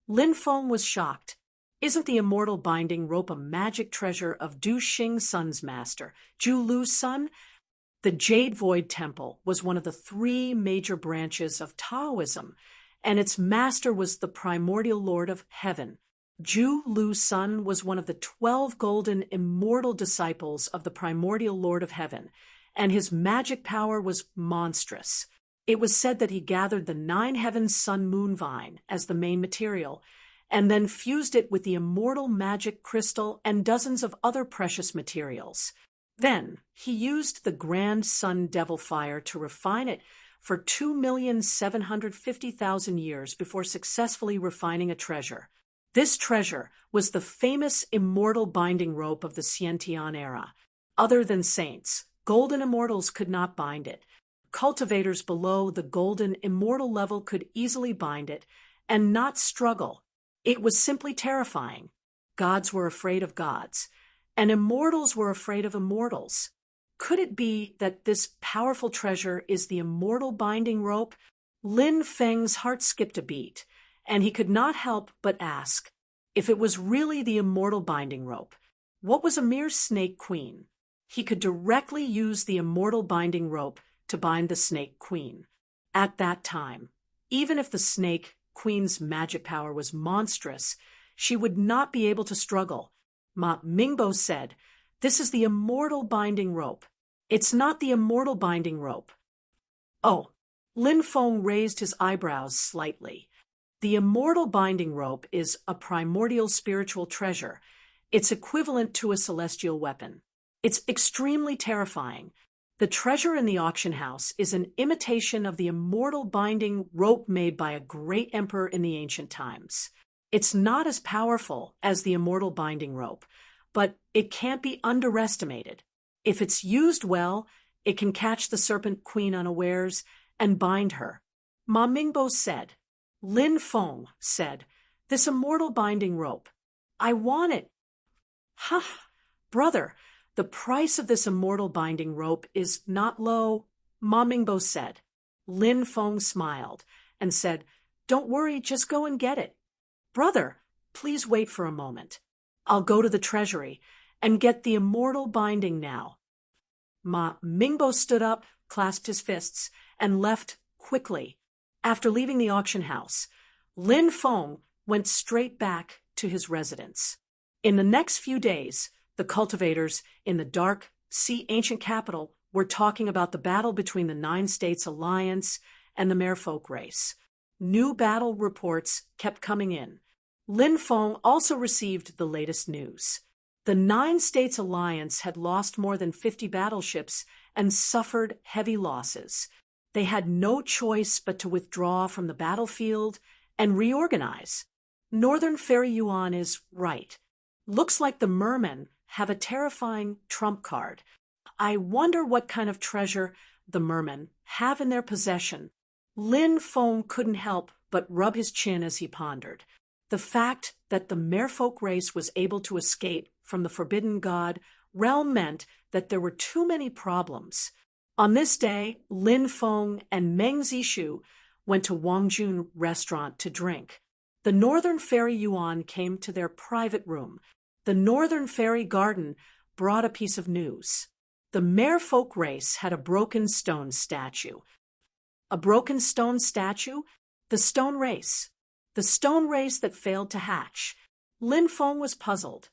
Speaker 1: Lin Feng was shocked. Isn't the immortal binding rope a magic treasure of Du Xing Sun's master, Zhu Lu's son? The Jade Void Temple was one of the 3 major branches of Taoism, and its master was the primordial lord of heaven. Zhu Lu's son was one of the 12 golden immortal disciples of the primordial lord of heaven, and his magic power was monstrous. It was said that he gathered the 9 heavens sun-moon vine as the main material, and then fused it with the immortal magic crystal and dozens of other precious materials. Then he used the grand sun devil fire to refine it for 2,750,000 years before successfully refining a treasure. This treasure was the famous immortal binding rope of the Xiantian era. Other than saints, golden immortals could not bind it. Cultivators below the golden immortal level could easily bind it and not struggle. It was simply terrifying. Gods were afraid of gods, and immortals were afraid of immortals. Could it be that this powerful treasure is the immortal binding rope? Lin Feng's heart skipped a beat, and he could not help but ask, if it was really the immortal binding rope, what was a mere Snake Queen? He could directly use the immortal binding rope to bind the Snake Queen. At that time, even if the Snake Queen's magic power was monstrous, she would not be able to struggle. Ma Mingbo said, "This is the immortal binding rope. It's not the immortal binding rope." Oh, Lin Feng raised his eyebrows slightly. The immortal binding rope is a primordial spiritual treasure. It's equivalent to a celestial weapon. It's extremely terrifying. The treasure in the auction house is an imitation of the immortal binding rope made by a great emperor in the ancient times. It's not as powerful as the immortal binding rope, but it can't be underestimated. If it's used well, it can catch the Serpent Queen unawares and bind her. Ma Mingbo said. Lin Feng said, "This immortal binding rope. I want it." "Ha, brother, the price of this immortal binding rope is not low," Ma Mingbo said. Lin Feng smiled and said, "Don't worry, just go and get it." "Brother, please wait for a moment. I'll go to the treasury and get the immortal binding now." Ma Mingbo stood up, clasped his fists, and left quickly. After leaving the auction house, Lin Feng went straight back to his residence. In the next few days, the cultivators in the Dark Sea ancient capital were talking about the battle between the 9 States Alliance and the Merfolk race. New battle reports kept coming in. Lin Feng also received the latest news. The Nine States Alliance had lost more than 50 battleships and suffered heavy losses. They had no choice but to withdraw from the battlefield and reorganize. Northern Fairy Yuan is right. Looks like the mermen have a terrifying trump card. I wonder what kind of treasure the mermen have in their possession. Lin Feng couldn't help but rub his chin as he pondered. The fact that the merfolk race was able to escape from the Forbidden God realm meant that there were too many problems. On this day, Lin Feng and Meng Zishu went to Wang Jun restaurant to drink. The Northern Fairy Yuan came to their private room. The Northern Fairy Garden brought a piece of news. The merfolk race had a broken stone statue. A broken stone statue? The stone race. The stone race that failed to hatch. Lin Feng was puzzled.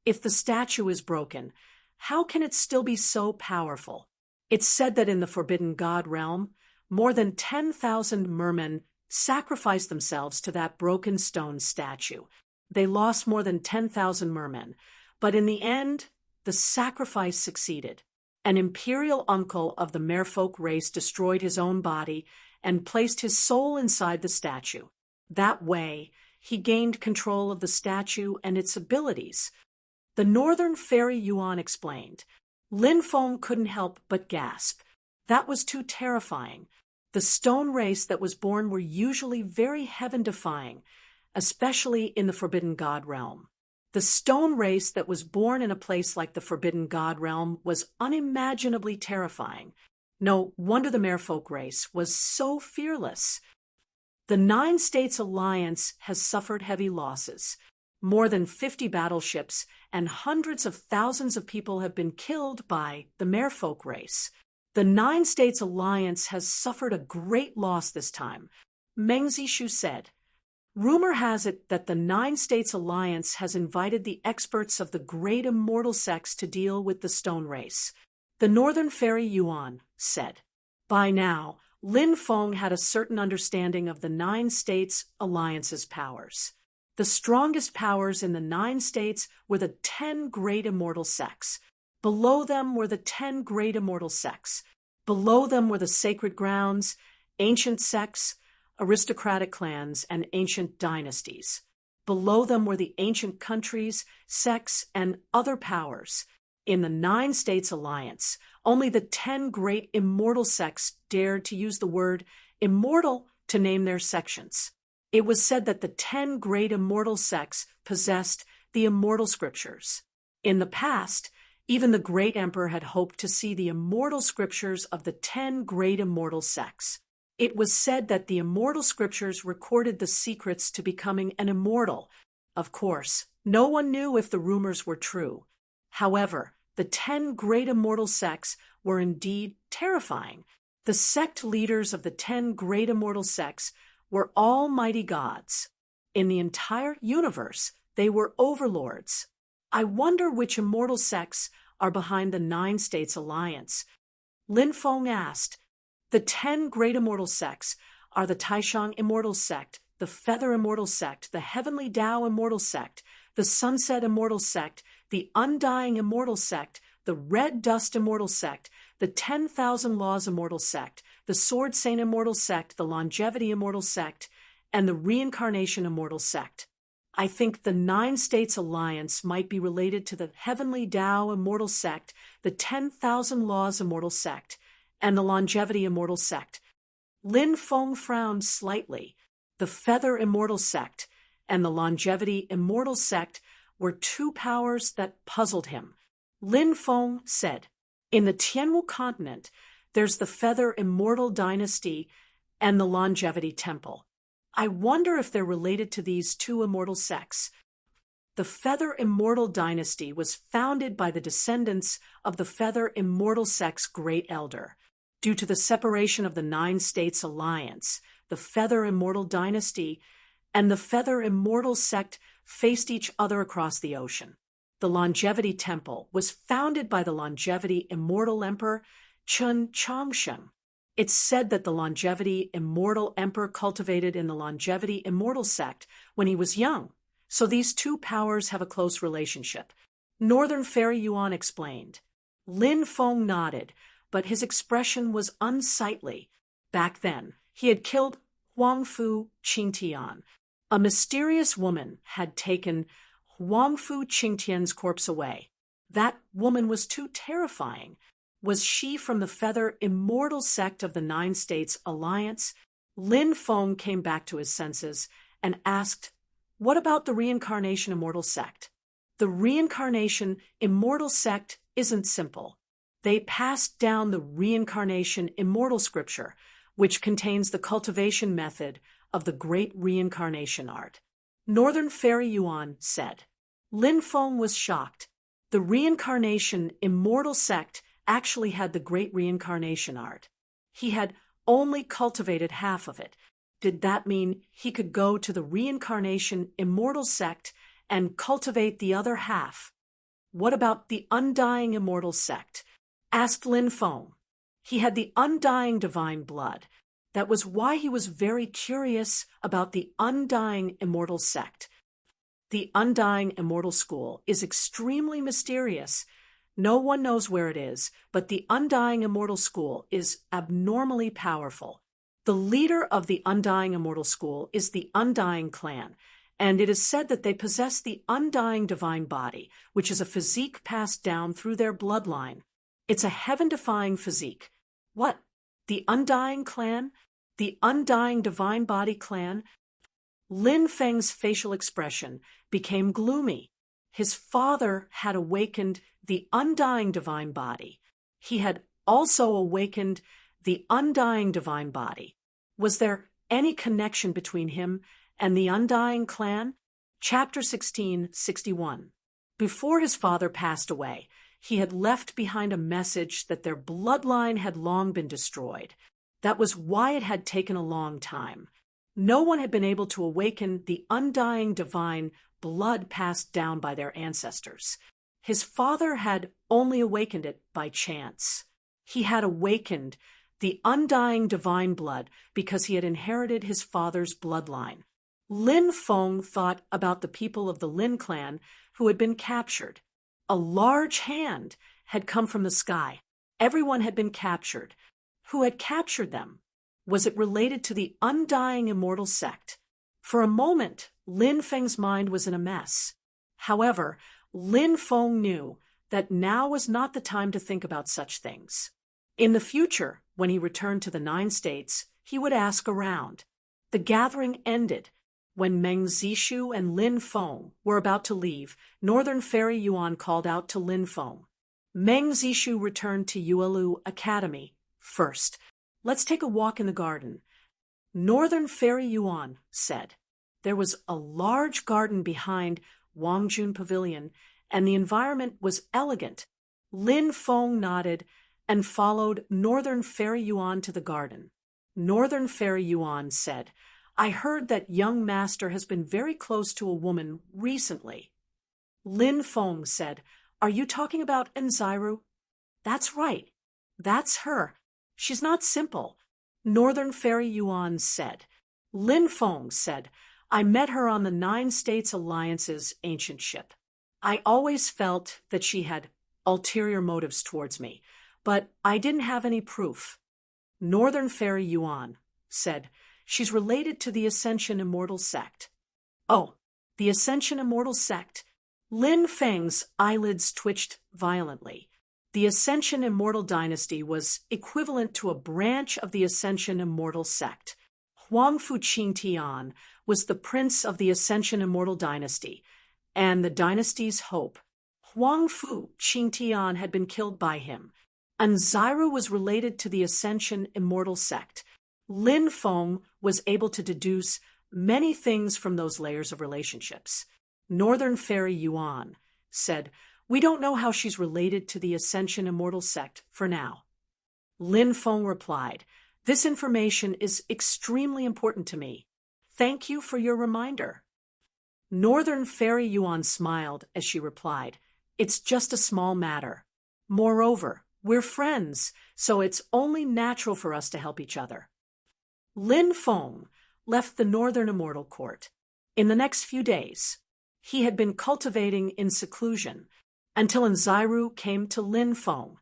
Speaker 1: If the statue is broken, how can it still be so powerful? It's said that in the Forbidden God realm, more than 10,000 mermen sacrificed themselves to that broken stone statue. They lost more than 10,000 mermen, but in the end, the sacrifice succeeded. An imperial uncle of the merfolk race destroyed his own body and placed his soul inside the statue. That way, he gained control of the statue and its abilities. The Northern Fairy Yuan explained. Lin Feng couldn't help but gasp. That was too terrifying. The stone race that was born were usually very heaven-defying, especially in the Forbidden God realm. The stone race that was born in a place like the Forbidden God realm was unimaginably terrifying. No wonder the merfolk race was so fearless. The Nine States Alliance has suffered heavy losses. More than 50 battleships and hundreds of thousands of people have been killed by the merfolk race. The Nine States Alliance has suffered a great loss this time, Meng Zishu said. Rumor has it that the Nine States Alliance has invited the experts of the great immortal sects to deal with the stone race. The Northern Fairy Yuan said. By now, Lin Feng had a certain understanding of the Nine States Alliance's powers. The strongest powers in the Nine States were the 10 great immortal sects. Below them were the 10 great immortal sects. Below them were the sacred grounds, ancient sects, aristocratic clans, and ancient dynasties. Below them were the ancient countries, sects, and other powers. In the Nine States Alliance, only the 10 great immortal sects dared to use the word immortal to name their sections. It was said that the 10 great immortal sects possessed the immortal scriptures. In the past, even the great emperor had hoped to see the immortal scriptures of the 10 great immortal sects. It was said that the immortal scriptures recorded the secrets to becoming an immortal. Of course, no one knew if the rumors were true. However, the 10 great immortal sects were indeed terrifying. The sect leaders of the 10 great immortal sects were almighty gods. In the entire universe, they were overlords. I wonder which immortal sects are behind the Nine States Alliance. Lin Feng asked. The 10 great immortal sects are the Taishang Immortal Sect, the Feather Immortal Sect, the Heavenly Tao Immortal Sect, the Sunset Immortal Sect, the Undying Immortal Sect, the Red Dust Immortal Sect, the 10,000 Laws Immortal Sect, the Sword Saint Immortal Sect, the Longevity Immortal Sect, and the Reincarnation Immortal Sect. I think the Nine States Alliance might be related to the Heavenly Tao Immortal Sect, the 10,000 Laws Immortal Sect, and the Longevity Immortal Sect. Lin Feng frowned slightly. The Feather Immortal Sect and the Longevity Immortal Sect were two powers that puzzled him. Lin Feng said, in the Tianwu continent, there's the Feather Immortal Dynasty and the Longevity Temple. I wonder if they're related to these two immortal sects. The Feather Immortal Dynasty was founded by the descendants of the Feather Immortal Sect's great elder. Due to the separation of the Nine States Alliance, the Feather Immortal Dynasty and the Feather Immortal Sect faced each other across the ocean. The Longevity Temple was founded by the Longevity Immortal Emperor Chun Chongsheng. It's said that the Longevity Immortal Emperor cultivated in the Longevity Immortal Sect when he was young. So these two powers have a close relationship. Northern Fairy Yuan explained. Lin Feng nodded, but his expression was unsightly. Back then, he had killed Huangfu Qingtian. A mysterious woman had taken Huangfu Qingtian's corpse away. That woman was too terrifying. Was she from the Feather Immortal sect of the Nine States Alliance? Lin Feng came back to his senses and asked, "What about the Reincarnation Immortal sect?" The Reincarnation Immortal sect isn't simple. They passed down the Reincarnation Immortal scripture, which contains the cultivation method of the great reincarnation art. Northern Fairy Yuan said. Lin Feng was shocked. The Reincarnation Immortal sect actually had the great reincarnation art. He had only cultivated half of it. Did that mean he could go to the Reincarnation Immortal sect and cultivate the other half? What about the Undying Immortal sect? Asked Lin Feng. He had the undying divine blood. That was why he was very curious about the Undying Immortal sect. The Undying Immortal School is extremely mysterious. No one knows where it is, but the Undying Immortal School is abnormally powerful. The leader of the Undying Immortal School is the Undying Clan, and it is said that they possess the Undying Divine Body, which is a physique passed down through their bloodline. It's a heaven-defying physique. What? The Undying Clan? The Undying Divine Body Clan? Lin Feng's facial expression became gloomy. His father had awakened the Undying Divine Body. He had also awakened the Undying Divine Body. Was there any connection between him and the Undying Clan? Chapter 1661. Before his father passed away, he had left behind a message that their bloodline had long been destroyed. That was why it had taken a long time. No one had been able to awaken the undying divine blood passed down by their ancestors. His father had only awakened it by chance. He had awakened the undying divine blood because he had inherited his father's bloodline. Lin Feng thought about the people of the Lin clan who had been captured. A large hand had come from the sky. Everyone had been captured. Who had captured them? Was it related to the Undying Immortal sect? For a moment, Lin Feng's mind was in a mess. However, Lin Feng knew that now was not the time to think about such things. In the future, when he returned to the 9 states, he would ask around. The gathering ended. When Meng Zishu and Lin Feng were about to leave, Northern Fairy Yuan called out to Lin Feng. Meng Zishu returned to Yuelu Academy first. Let's take a walk in the garden. Northern Fairy Yuan said. There was a large garden behind Wangjun Pavilion, and the environment was elegant. Lin Feng nodded and followed Northern Fairy Yuan to the garden. Northern Fairy Yuan said, I heard that young master has been very close to a woman recently. Lin Feng said, Are you talking about Enziru? That's right. That's her. She's not simple. Northern Fairy Yuan said. Lin Feng said, I met her on the 9 States Alliance's ancient ship. I always felt that she had ulterior motives towards me, but I didn't have any proof. Northern Fairy Yuan said, She's related to the Ascension Immortal sect. Oh, the Ascension Immortal sect? Lin Feng's eyelids twitched violently. The Ascension Immortal dynasty was equivalent to a branch of the Ascension Immortal sect. Huangfu Qingtian was the prince of the Ascension Immortal dynasty, and the dynasty's hope. Huangfu Qingtian had been killed by him. Enziru was related to the Ascension Immortal sect. Lin Feng was able to deduce many things from those layers of relationships. Northern Fairy Yuan said, We don't know how she's related to the Ascension Immortal sect for now. Lin Feng replied, This information is extremely important to me. Thank you for your reminder. Northern Fairy Yuan smiled as she replied, It's just a small matter. Moreover, we're friends, so it's only natural for us to help each other. Lin Feng left the Northern Immortal Court. In the next few days, he had been cultivating in seclusion, until Nziru came to Lin Feng.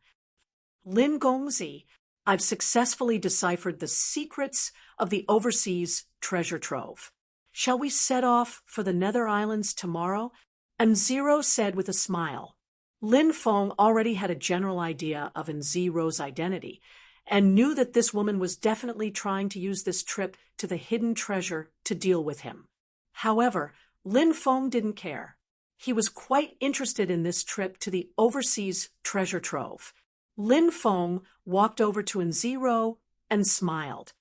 Speaker 1: Lin Gongzi, I've successfully deciphered the secrets of the overseas treasure trove. Shall we set off for the Nether Islands tomorrow? Nziru said with a smile. Lin Feng already had a general idea of Nziru's identity, and knew that this woman was definitely trying to use this trip to the hidden treasure to deal with him. However, Lin Feng didn't care. He was quite interested in this trip to the overseas treasure trove. Lin Feng walked over to Nziru and smiled.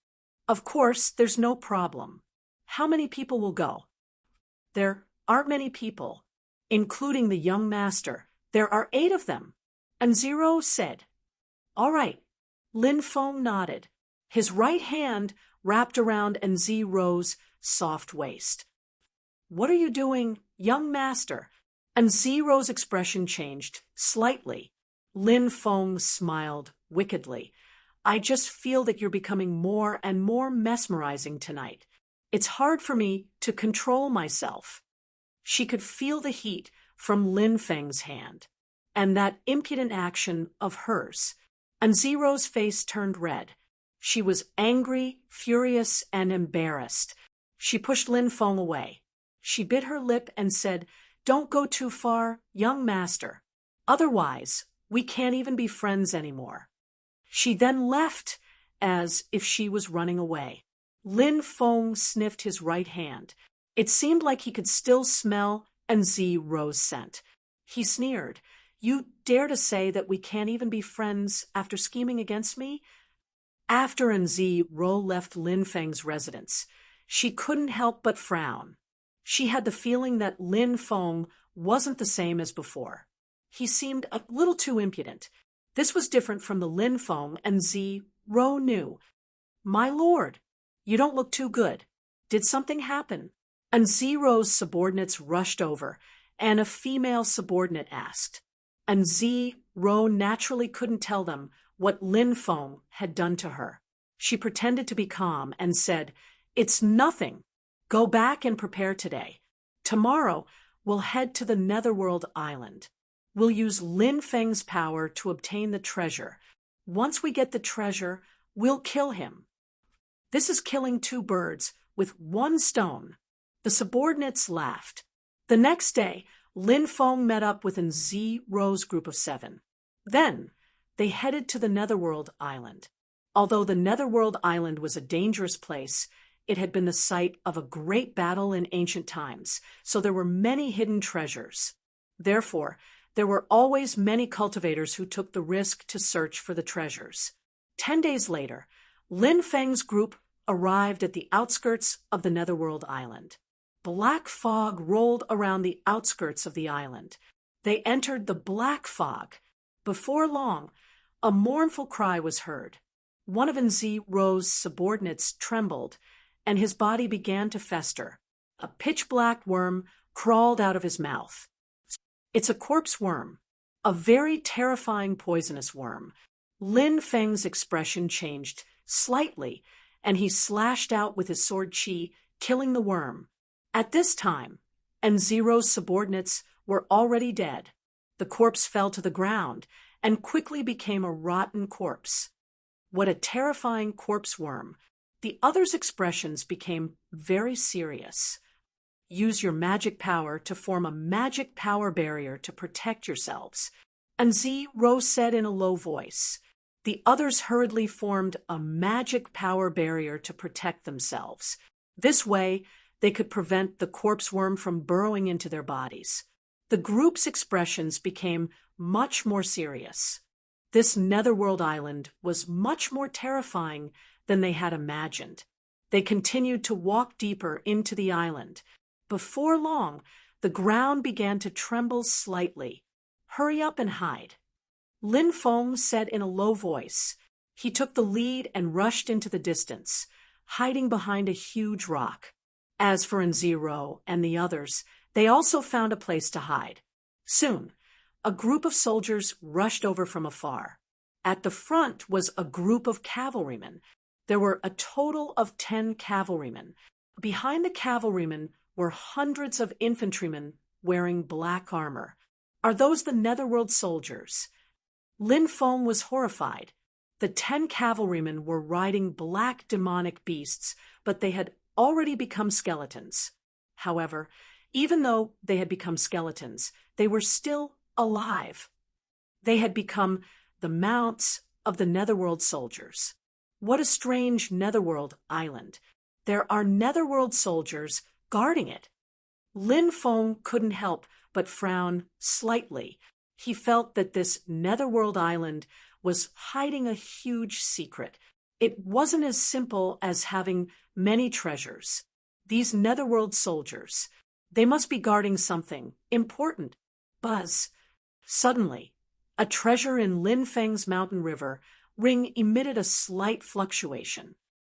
Speaker 1: Of course, there's no problem. How many people will go? There aren't many people, including the young master. There are 8 of them. Nziru said. All right. Lin Feng nodded. His right hand wrapped around Nziru's soft waist. What are you doing, young master? Nziru's expression changed slightly. Lin Feng smiled wickedly. I just feel that you're becoming more and more mesmerizing tonight. It's hard for me to control myself. She could feel the heat from Lin Feng's hand, and that impudent action of hers. Nziru's face turned red. She was angry, furious, and embarrassed. She pushed Lin Feng away. She bit her lip and said, "Don't go too far, young master. Otherwise, we can't even be friends anymore." She then left as if she was running away. Lin Feng sniffed his right hand. It seemed like he could still smell Nziru's scent. He sneered. "You dare to say that we can't even be friends after scheming against me?" After Nziru left Lin Feng's residence, she couldn't help but frown. She had the feeling that Lin Feng wasn't the same as before. He seemed a little too impudent. This was different from the Lin Feng Nziru knew. "My lord, you don't look too good. Did something happen?" Nziru's subordinates rushed over, and a female subordinate asked. Nziru naturally couldn't tell them what Lin Feng had done to her. She pretended to be calm and said, "It's nothing. Go back and prepare today. Tomorrow, we'll head to the Netherworld Island. We'll use Lin Feng's power to obtain the treasure. Once we get the treasure, we'll kill him. This is killing 2 birds with 1 stone." The subordinates laughed. The next day, Lin Feng met up with Nziru's group of 7. Then, they headed to the Netherworld Island. Although the Netherworld Island was a dangerous place, it had been the site of a great battle in ancient times, so there were many hidden treasures. Therefore, there were always many cultivators who took the risk to search for the treasures. 10 days later, Lin Feng's group arrived at the outskirts of the Netherworld Island. Black fog rolled around the outskirts of the island. They entered the black fog. Before long, a mournful cry was heard. One of Nziru's subordinates trembled, and his body began to fester. A pitch-black worm crawled out of his mouth. It's a corpse worm, a very terrifying poisonous worm. Lin Feng's expression changed slightly, and he slashed out with his sword Qi, killing the worm. At this time, Nziru's subordinates were already dead. The corpse fell to the ground and quickly became a rotten corpse. What a terrifying corpse worm. The others' expressions became very serious. Use your magic power to form a magic power barrier to protect yourselves. Nziru said in a low voice. The others hurriedly formed a magic power barrier to protect themselves. This way, they could prevent the corpse worm from burrowing into their bodies. The group's expressions became much more serious. This Netherworld Island was much more terrifying than they had imagined. They continued to walk deeper into the island. Before long, the ground began to tremble slightly. "Hurry up and hide." Lin Feng said in a low voice. He took the lead and rushed into the distance, hiding behind a huge rock. As for Nziru and the others, they also found a place to hide. Soon, a group of soldiers rushed over from afar. At the front was a group of cavalrymen. There were a total of 10 cavalrymen. Behind the cavalrymen were hundreds of infantrymen wearing black armor. Are those the Netherworld soldiers? Lin Feng was horrified. The 10 cavalrymen were riding black demonic beasts, but they had already become skeletons. However, even though they had become skeletons, they were still alive. They had become the mounts of the Netherworld soldiers. What a strange Netherworld island. There are Netherworld soldiers guarding it. Lin Feng couldn't help but frown slightly. He felt that this Netherworld island was hiding a huge secret. It wasn't as simple as having many treasures. These Netherworld soldiers, they must be guarding something important. Buzz. Suddenly, a treasure in Lin Feng's mountain river ring emitted a slight fluctuation.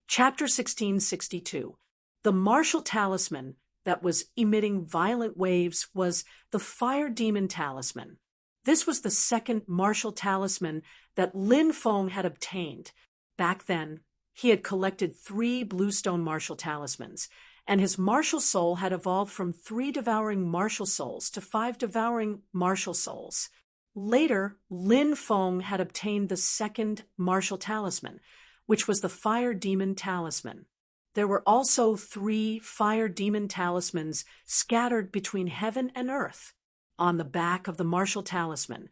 Speaker 1: Chapter 1662. The martial talisman that was emitting violent waves was the fire demon talisman. This was the second martial talisman that Lin Feng had obtained. Back then, he had collected 3 bluestone martial talismans, and his martial soul had evolved from 3 devouring martial souls to 5 devouring martial souls. Later, Lin Feng had obtained the second martial talisman, which was the fire demon talisman. There were also 3 fire demon talismans scattered between heaven and earth. On the back of the martial talisman,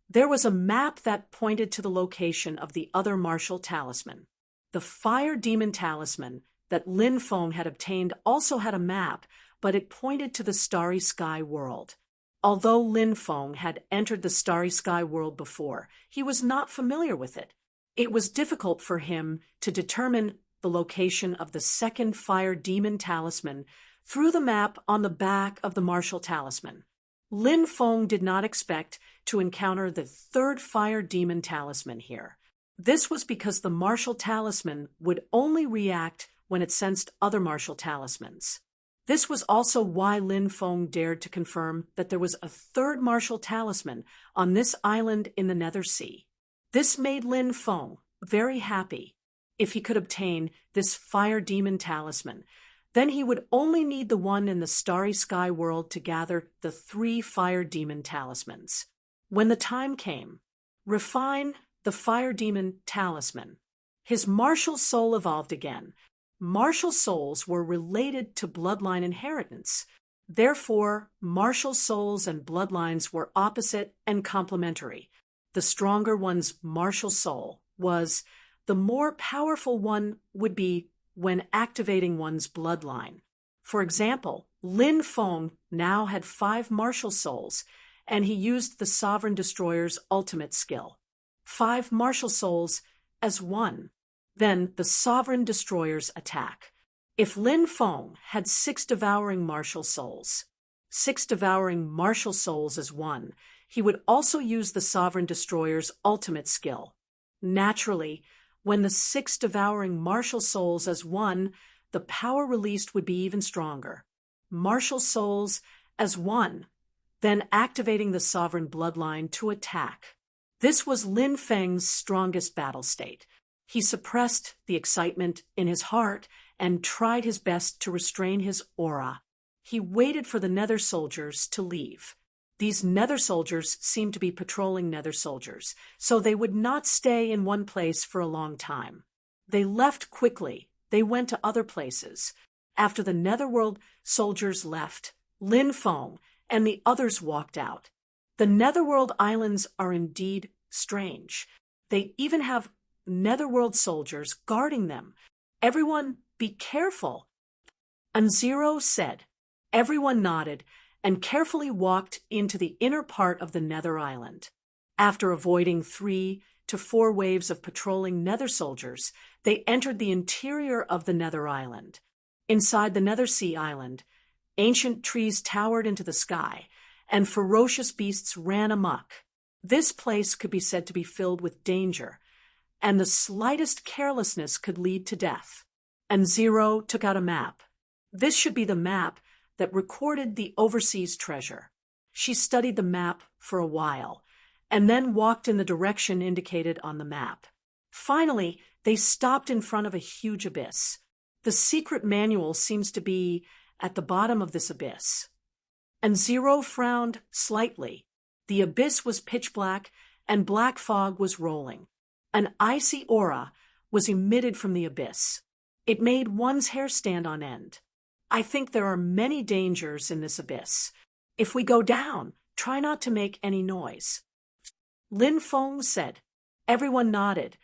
Speaker 1: there was a map that pointed to the location of the other martial talisman. The fire demon talisman that Lin Feng had obtained also had a map, but it pointed to the Starry Sky world. Although Lin Feng had entered the Starry Sky world before, he was not familiar with it. It was difficult for him to determine the location of the second fire demon talisman through the map on the back of the martial talisman. Lin Feng did not expect to encounter the third fire demon talisman here. This was because the martial talisman would only react when it sensed other martial talismans. This was also why Lin Feng dared to confirm that there was a third martial talisman on this island in the Nether Sea. This made Lin Feng very happy. If he could obtain this fire demon talisman, then he would only need the one in the Starry Sky world to gather the 3 fire demon talismans. When the time came, refine the fire demon talisman. His martial soul evolved again. Martial souls were related to bloodline inheritance. Therefore, martial souls and bloodlines were opposite and complementary. The stronger one's martial soul was, the more powerful one would be when activating one's bloodline. For example, Lin Feng now had 5 martial souls, and he used the Sovereign Destroyer's ultimate skill. 5 martial souls as one. Then the Sovereign Destroyer's attack. If Lin Feng had 6 devouring martial souls, 6 devouring martial souls as one, he would also use the Sovereign Destroyer's ultimate skill. Naturally, when the 6 devouring martial souls as one, the power released would be even stronger. Martial souls as one, then activating the sovereign bloodline to attack. This was Lin Feng's strongest battle state. He suppressed the excitement in his heart and tried his best to restrain his aura. He waited for the Nether soldiers to leave. These Nether soldiers seemed to be patrolling Nether soldiers, so they would not stay in one place for a long time. They left quickly. They went to other places. After the Netherworld soldiers left, Lin Feng and the others walked out. The Netherworld islands are indeed strange. They even have Netherworld soldiers guarding them. Everyone, be careful. Anziro said. Everyone nodded and carefully walked into the inner part of the Nether Island. After avoiding 3 to 4 waves of patrolling Nether soldiers, they entered the interior of the Nether Island. Inside the Nether Sea Island, ancient trees towered into the sky, and ferocious beasts ran amok. This place could be said to be filled with danger, and the slightest carelessness could lead to death. Anziro took out a map. This should be the map that recorded the overseas treasure. She studied the map for a while, and then walked in the direction indicated on the map. Finally, they stopped in front of a huge abyss. The secret manual seems to be at the bottom of this abyss. And Zero frowned slightly. The abyss was pitch black, and black fog was rolling. An icy aura was emitted from the abyss. It made one's hair stand on end. I think there are many dangers in this abyss. If we go down, try not to make any noise. Lin Feng said. Everyone nodded,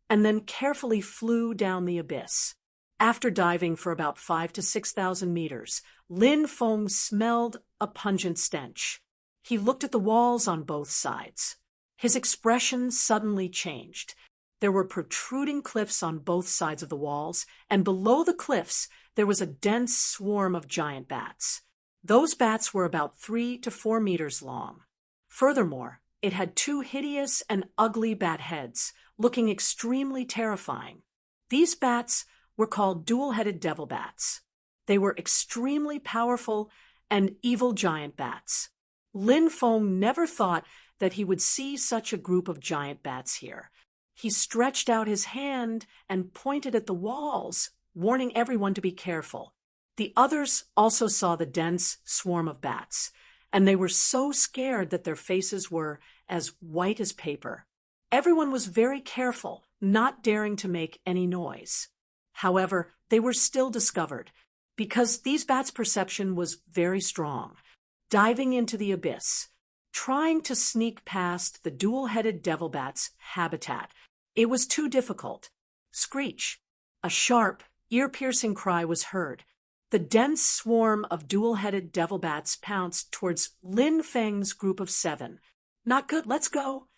Speaker 1: and then carefully flew down the abyss. After diving for about 5,000 to 6,000 meters, Lin Feng smelled a pungent stench. He looked at the walls on both sides. His expression suddenly changed. There were protruding cliffs on both sides of the walls, and below the cliffs there was a dense swarm of giant bats. Those bats were about 3 to 4 meters long. Furthermore, it had 2 hideous and ugly bat heads, looking extremely terrifying. These bats were called dual-headed devil bats. They were extremely powerful and evil giant bats. Lin Feng never thought that he would see such a group of giant bats here. He stretched out his hand and pointed at the walls, warning everyone to be careful. The others also saw the dense swarm of bats, and they were so scared that their faces were as white as paper. Everyone was very careful, not daring to make any noise. However, they were still discovered, because these bats' perception was very strong. Diving into the abyss, trying to sneak past the dual-headed devil bat's habitat, it was too difficult. Screech! A sharp, ear-piercing cry was heard. The dense swarm of dual-headed devil bats pounced towards Lin Feng's group of 7. Not good, let's go!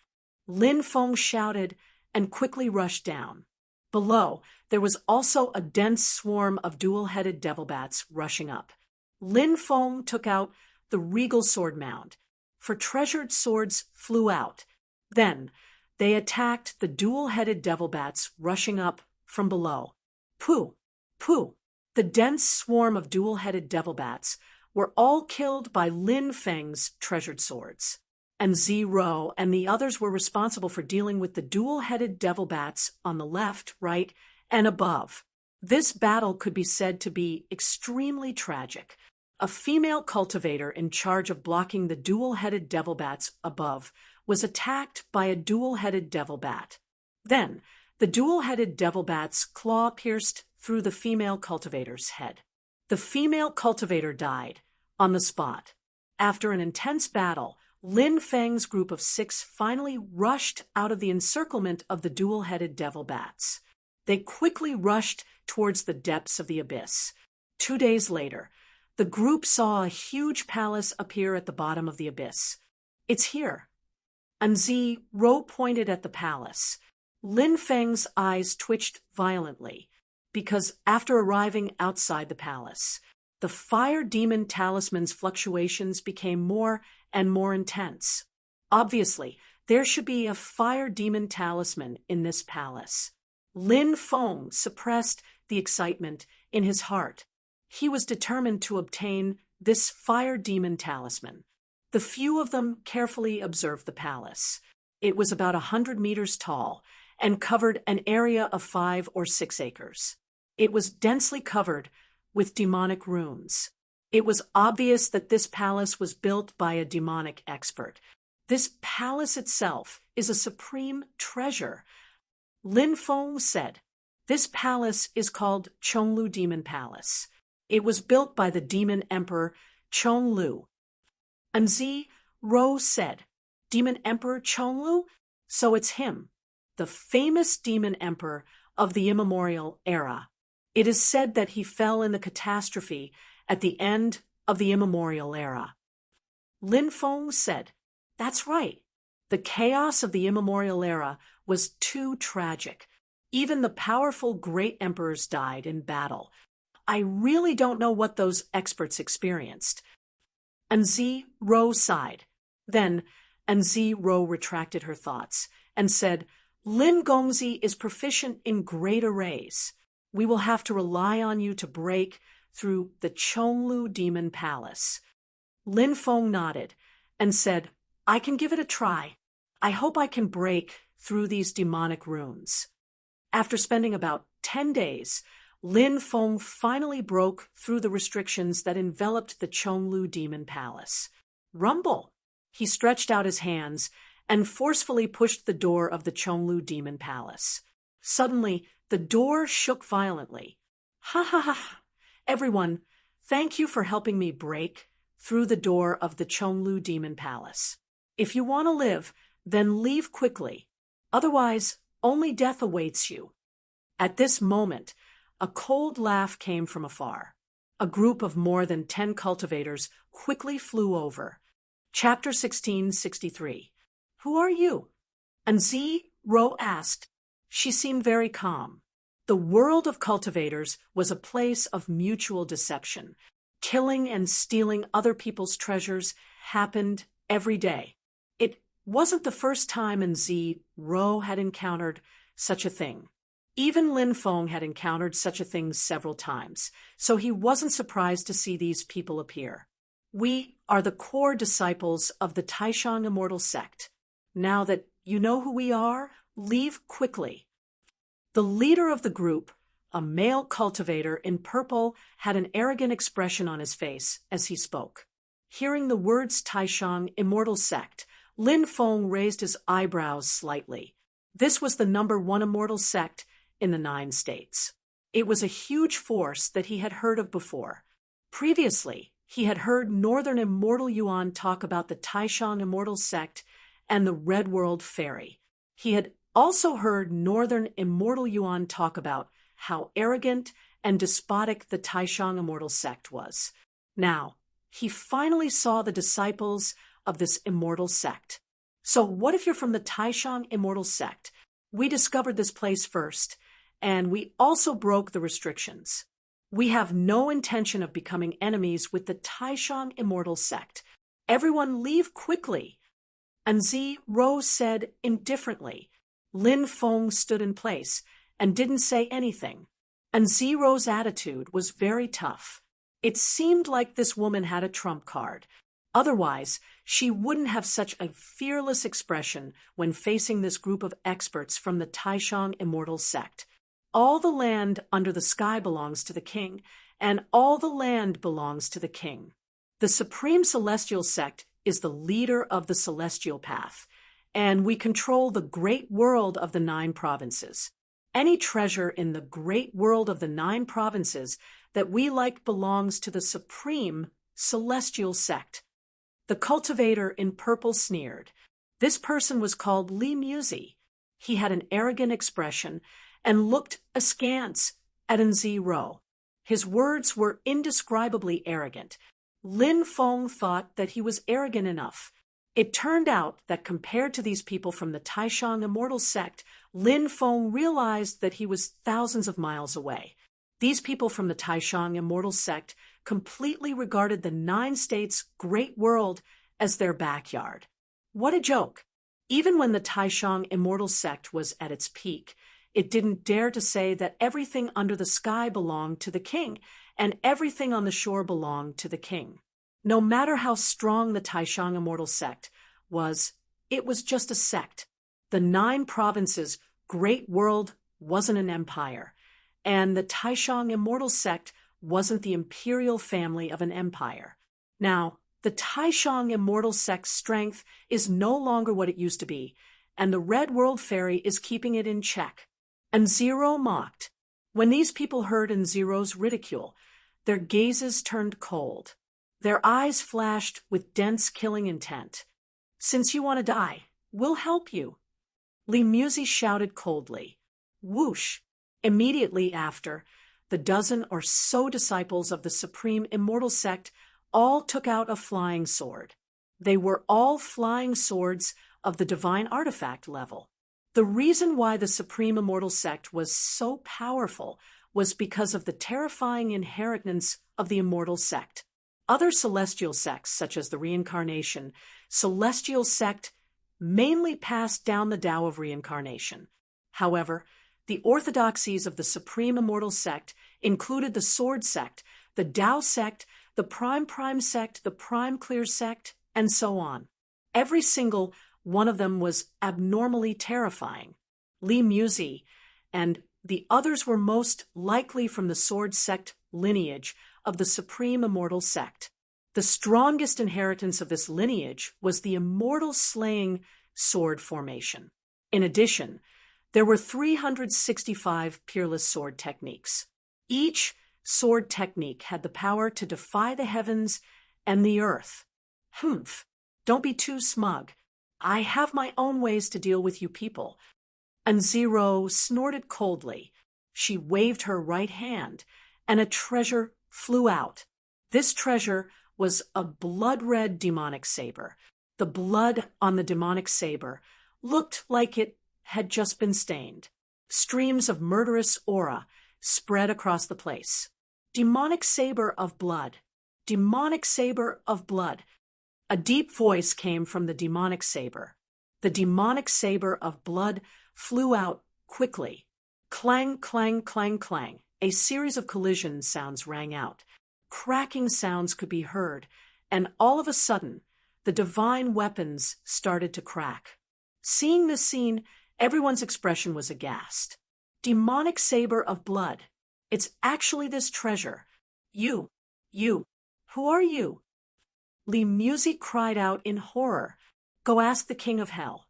Speaker 1: Lin Feng shouted and quickly rushed down. Below, there was also a dense swarm of dual-headed devil bats rushing up. Lin Feng took out the regal sword mound, for treasured swords flew out. Then, they attacked the dual-headed devil bats rushing up from below. Pooh! Pooh! The dense swarm of dual-headed devil bats were all killed by Lin Feng's treasured swords. And Zero and the others were responsible for dealing with the dual-headed devil bats on the left, right, and above. This battle could be said to be extremely tragic. A female cultivator in charge of blocking the dual-headed devil bats above was attacked by a dual-headed devil bat. Then, the dual-headed devil bat's claw pierced through the female cultivator's head. The female cultivator died on the spot. After an intense battle, Lin Feng's group of 6 finally rushed out of the encirclement of the dual-headed devil bats. They quickly rushed towards the depths of the abyss. 2 days later, the group saw a huge palace appear at the bottom of the abyss. It's here. Anzi Ro pointed at the palace. Lin Feng's eyes twitched violently, because after arriving outside the palace, the fire demon talisman's fluctuations became more and more intense. Obviously, there should be a fire demon talisman in this palace. Lin Feng suppressed the excitement in his heart. He was determined to obtain this fire demon talisman. The few of them carefully observed the palace. It was about 100 meters tall and covered an area of 5 or 6 acres. It was densely covered with demonic runes. It was obvious that this palace was built by a demonic expert. This palace itself is a supreme treasure. Lin Feng said, "This palace is called Chonglu Demon Palace. It was built by the demon emperor Chonglu." Anzi Ro said, "Demon Emperor Chonglu? So it's him, the famous demon emperor of the immemorial era. It is said that he fell in the catastrophe at the end of the immemorial era." Lin Feng said, "That's right. The chaos of the immemorial era was too tragic. Even the powerful great emperors died in battle. I really don't know what those experts experienced." Anzi Ro sighed. Then Anzi Ro retracted her thoughts and said, "Lin Gongzi is proficient in great arrays. We will have to rely on you to break through the Chonglu Demon Palace." Lin Feng nodded and said, "I can give it a try. I hope I can break through these demonic runes." After spending about 10 days, Lin Feng finally broke through the restrictions that enveloped the Chonglu Demon Palace. Rumble! He stretched out his hands and forcefully pushed the door of the Chonglu Demon Palace. Suddenly, the door shook violently. Ha ha ha! Everyone, thank you for helping me break through the door of the Chonglu Demon Palace. If you want to live, then leave quickly. Otherwise, only death awaits you. At this moment, a cold laugh came from afar. A group of more than 10 cultivators quickly flew over. Chapter 1663. Who are you? Anzi Ro asked. She seemed very calm. The world of cultivators was a place of mutual deception. Killing and stealing other people's treasures happened every day. It wasn't the first time Anzi Ro had encountered such a thing. Even Lin Feng had encountered such a thing several times, so he wasn't surprised to see these people appear. We are the core disciples of the Taishang Immortal Sect. Now that you know who we are, leave quickly. The leader of the group, a male cultivator in purple, had an arrogant expression on his face as he spoke. Hearing the words Taishang Immortal Sect, Lin Feng raised his eyebrows slightly. This was the #1 immortal sect in the 9 states. It was a huge force that he had heard of before. Previously, he had heard Northern Immortal Yuan talk about the Taishang Immortal Sect and the Red World Fairy. He had also heard Northern Immortal Yuan talk about how arrogant and despotic the Taishang Immortal Sect was. Now, he finally saw the disciples of this immortal sect. So what if you're from the Taishang Immortal Sect? We discovered this place first, and we also broke the restrictions. We have no intention of becoming enemies with the Taishang Immortal Sect. Everyone leave quickly. Anzi Ro said indifferently. Lin Feng stood in place and didn't say anything. Anzi Ro's attitude was very tough. It seemed like this woman had a trump card. Otherwise, she wouldn't have such a fearless expression when facing this group of experts from the Taishang Immortal Sect. All the land under the sky belongs to the king, and all the land belongs to the king. The Supreme Celestial Sect is the leader of the celestial path, and we control the great world of the 9 provinces. Any treasure in the great world of the 9 provinces that we like belongs to the Supreme Celestial Sect. The cultivator in purple sneered. This person was called Li Muzi. He had an arrogant expression and looked askance at Anzi Ro. His words were indescribably arrogant. Lin Feng thought that he was arrogant enough. It turned out that compared to these people from the Taishang Immortal Sect, Lin Feng realized that he was thousands of miles away. These people from the Taishang Immortal Sect completely regarded the 9 states' great world as their backyard. What a joke! Even when the Taishang Immortal Sect was at its peak, it didn't dare to say that everything under the sky belonged to the king, and everything on the shore belonged to the king. No matter how strong the Taishang Immortal Sect was, it was just a sect. The 9 provinces' great world wasn't an empire, and the Taishang Immortal Sect wasn't the imperial family of an empire. Now, the Taishang Immortal Sect's strength is no longer what it used to be, and the Red World Fairy is keeping it in check. Anzi Ro mocked. When these people heard Anzi Ro's ridicule, their gazes turned cold. Their eyes flashed with dense killing intent. Since you want to die, we'll help you. Li Muzi shouted coldly. Whoosh! Immediately after, the dozen or so disciples of the Supreme Immortal Sect all took out a flying sword. They were all flying swords of the divine artifact level. The reason why the Supreme Immortal Sect was so powerful was because of the terrifying inheritance of the Immortal Sect. Other celestial sects, such as the Reincarnation Celestial Sect, mainly passed down the Tao of Reincarnation. However, the orthodoxies of the Supreme Immortal Sect included the Sword Sect, the Tao Sect, the Prime Sect, the Prime Clear Sect, and so on. Every single one of them was abnormally terrifying. Li Muzi and The others were most likely from the sword sect lineage of the supreme immortal sect. The strongest inheritance of this lineage was the immortal slaying sword formation. In addition, there were 365 peerless sword techniques. Each sword technique had the power to defy the heavens and the earth. Humph, don't be too smug. I have my own ways to deal with you people. And Zero snorted coldly. She waved her right hand, and a treasure flew out. This treasure was a blood-red demonic saber. The blood on the demonic saber looked like it had just been stained. Streams of murderous aura spread across the place. Demonic saber of blood. Demonic saber of blood. A deep voice came from the demonic saber. The demonic saber of blood flew out quickly. Clang, clang, clang, clang. A series of collision sounds rang out. Cracking sounds could be heard, and all of a sudden, the divine weapons started to crack. Seeing this scene, everyone's expression was aghast. Demonic saber of blood. It's actually this treasure. You. Who are you? Lee Music cried out in horror. Go ask the king of hell.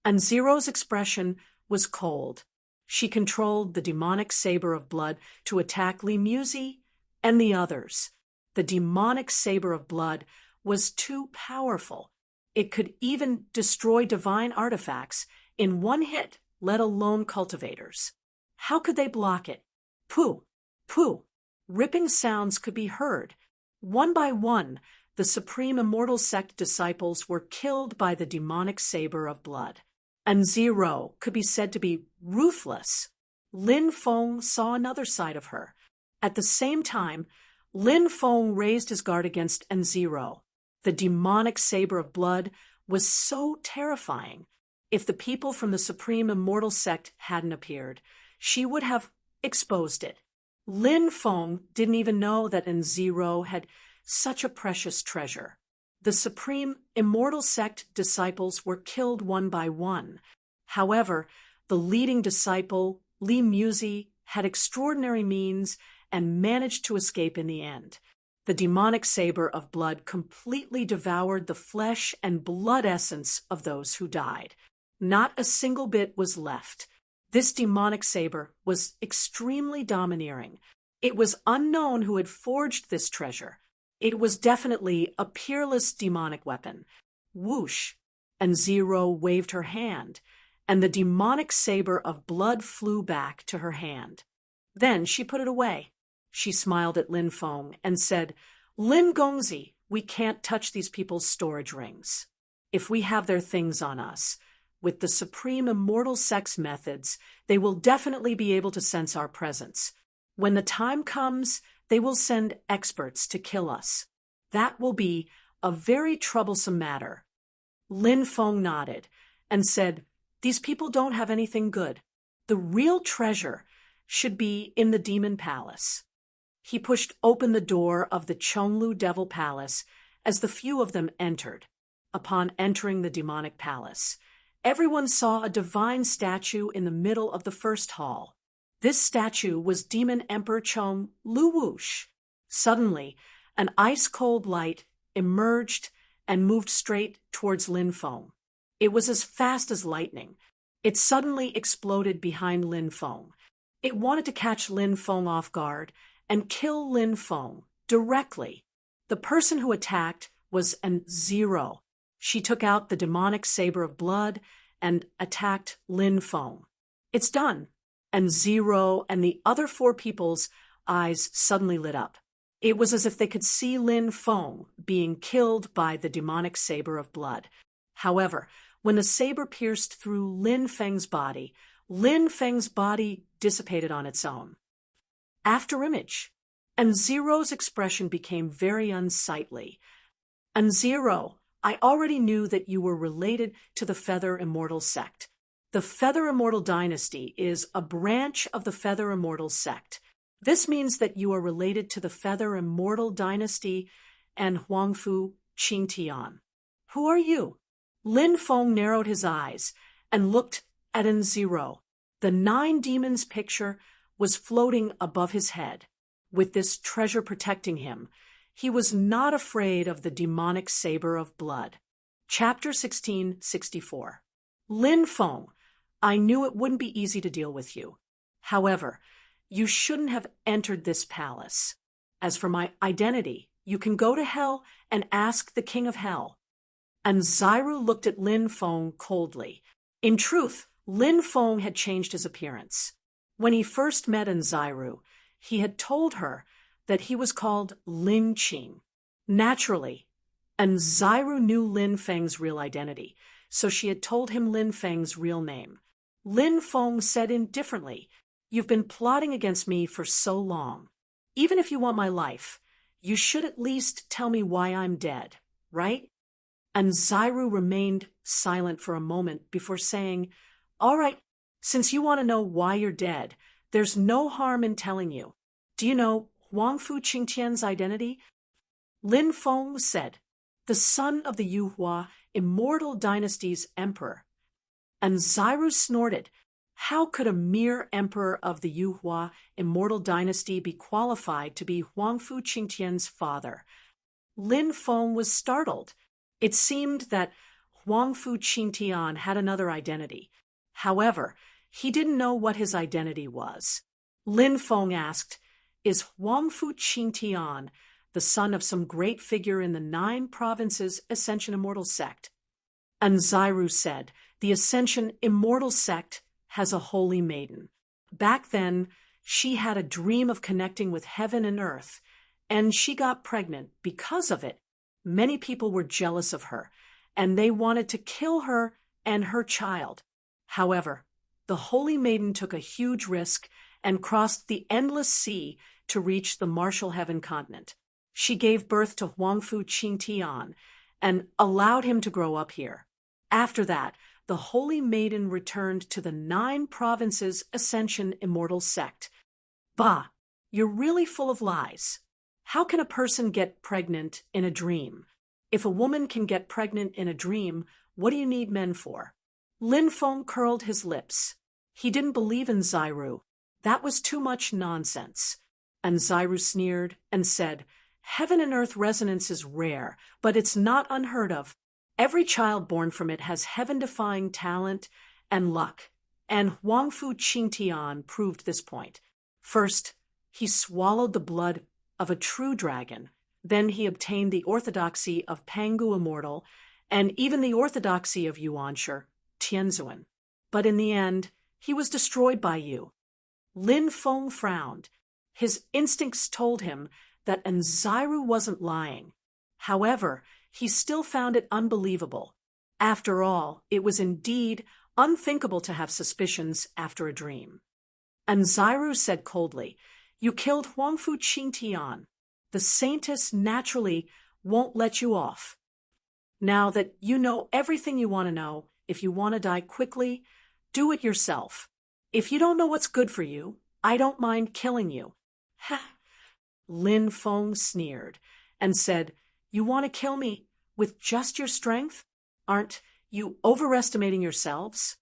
Speaker 1: And Zero's expression was cold. She controlled the demonic saber of blood to attack Lee Music and the others. The demonic saber of blood was too powerful. It could even destroy divine artifacts in one hit, let alone cultivators. How could they block it? Pooh, pooh. Ripping sounds could be heard. One by one, the supreme immortal sect disciples were killed by the demonic saber of blood. And Zero could be said to be ruthless. Lin Feng saw another side of her. At the same time, Lin Feng raised his guard against N0. The demonic saber of blood was so terrifying. If the people from the supreme immortal sect hadn't appeared, she would have exposed it. Lin Feng didn't even know that N0 had such a precious treasure. The supreme immortal sect disciples were killed one by one. However, the leading disciple, Lee Music, had extraordinary means and managed to escape in the end. The demonic saber of blood completely devoured the flesh and blood essence of those who died. Not a single bit was left. This demonic saber was extremely domineering. It was unknown who had forged this treasure. It was definitely a peerless demonic weapon. Whoosh! And Zero waved her hand, and the demonic saber of blood flew back to her hand. Then she put it away. She smiled at Lin Feng and said, Lin Gongzi, we can't touch these people's storage rings. If we have their things on us, with the supreme immortal sex methods, they will definitely be able to sense our presence. When the time comes, they will send experts to kill us. That will be a very troublesome matter. Lin Feng nodded and said, These people don't have anything good. The real treasure should be in the Demon Palace. He pushed open the door of the Chonglu Devil Palace as the few of them entered. Upon entering the demonic palace, everyone saw a divine statue in the middle of the first hall. This statue was Demon Emperor Chong Luwush. Suddenly, an ice-cold light emerged and moved straight towards Lin Feng. It was as fast as lightning. It suddenly exploded behind Lin Feng. It wanted to catch Lin Feng off guard and kill Lin Feng directly. The person who attacked was N0. She took out the demonic saber of blood and attacked Lin Feng. It's done. N0 and the other four people's eyes suddenly lit up. It was as if they could see Lin Feng being killed by the demonic saber of blood. However, when the saber pierced through Lin Feng's body dissipated on its own. After image, N0's expression became very unsightly. N0, I already knew that you were related to the Feather Immortal sect. The Feather Immortal dynasty is a branch of the Feather Immortal sect. This means that you are related to the Feather Immortal dynasty and Huangfu Qingtian. Who are you? Lin Feng narrowed his eyes and looked at N0. The 9 demons picture was floating above his head. With this treasure protecting him, he was not afraid of the demonic saber of blood. Chapter 1664. Lin Feng, I knew it wouldn't be easy to deal with you. However, you shouldn't have entered this palace. As for my identity, you can go to hell and ask the king of hell. And Xiru looked at Lin Feng coldly. In truth, Lin Feng had changed his appearance. When he first met Xiru, he had told her that he was called Lin Qing. Naturally, Xiru knew Lin Feng's real identity, so she had told him Lin Feng's real name. Lin Feng said indifferently, "You've been plotting against me for so long. Even if you want my life, you should at least tell me why I'm dead, right?" And Xiru remained silent for a moment before saying, "All right, since you want to know why you're dead, there's no harm in telling you. Do you know Huangfu Qingtian's identity?" Lin Feng said, "The son of the Yuhua immortal dynasty's emperor." And Xiru snorted. How could a mere emperor of the Yuhua immortal dynasty be qualified to be Huangfu Qingtian's father? Lin Feng was startled. It seemed that Huangfu Qingtian had another identity. However, he didn't know what his identity was. Lin Feng asked, "Is Huangfu Qingtian the son of some great figure in the 9 provinces Ascension Immortal sect?" And Xiru said, "The Ascension Immortal sect has a holy maiden. Back then, she had a dream of connecting with heaven and earth, and she got pregnant. Because of it, many people were jealous of her, and they wanted to kill her and her child. However, the holy maiden took a huge risk and crossed the endless sea to reach the martial heaven continent. She gave birth to Huangfu Qingtian and allowed him to grow up here. After that, the holy maiden returned to the 9 provinces Ascension Immortal sect." "Bah, you're really full of lies. How can a person get pregnant in a dream? If a woman can get pregnant in a dream, what do you need men for?" Lin Feng curled his lips. He didn't believe in Xiru. That was too much nonsense. And Xiru sneered and said, "Heaven and earth resonance is rare, but it's not unheard of. Every child born from it has heaven-defying talent and luck, and Huangfu Qingtian proved this point. First, he swallowed the blood of a true dragon. Then he obtained the orthodoxy of Pangu Immortal, and even the orthodoxy of Yuanshi, Tianzuan. But in the end, he was destroyed by you." Lin Feng frowned. His instincts told him that Xiru wasn't lying. However, he still found it unbelievable. After all, it was indeed unthinkable to have suspicions after a dream. And Xiru said coldly, "You killed Huangfu Qingtian. The saintess naturally won't let you off. Now that you know everything you want to know, if you want to die quickly, do it yourself. If you don't know what's good for you, I don't mind killing you." "Ha!" Lin Feng sneered and said, "You want to kill me with just your strength? Aren't you overestimating yourselves?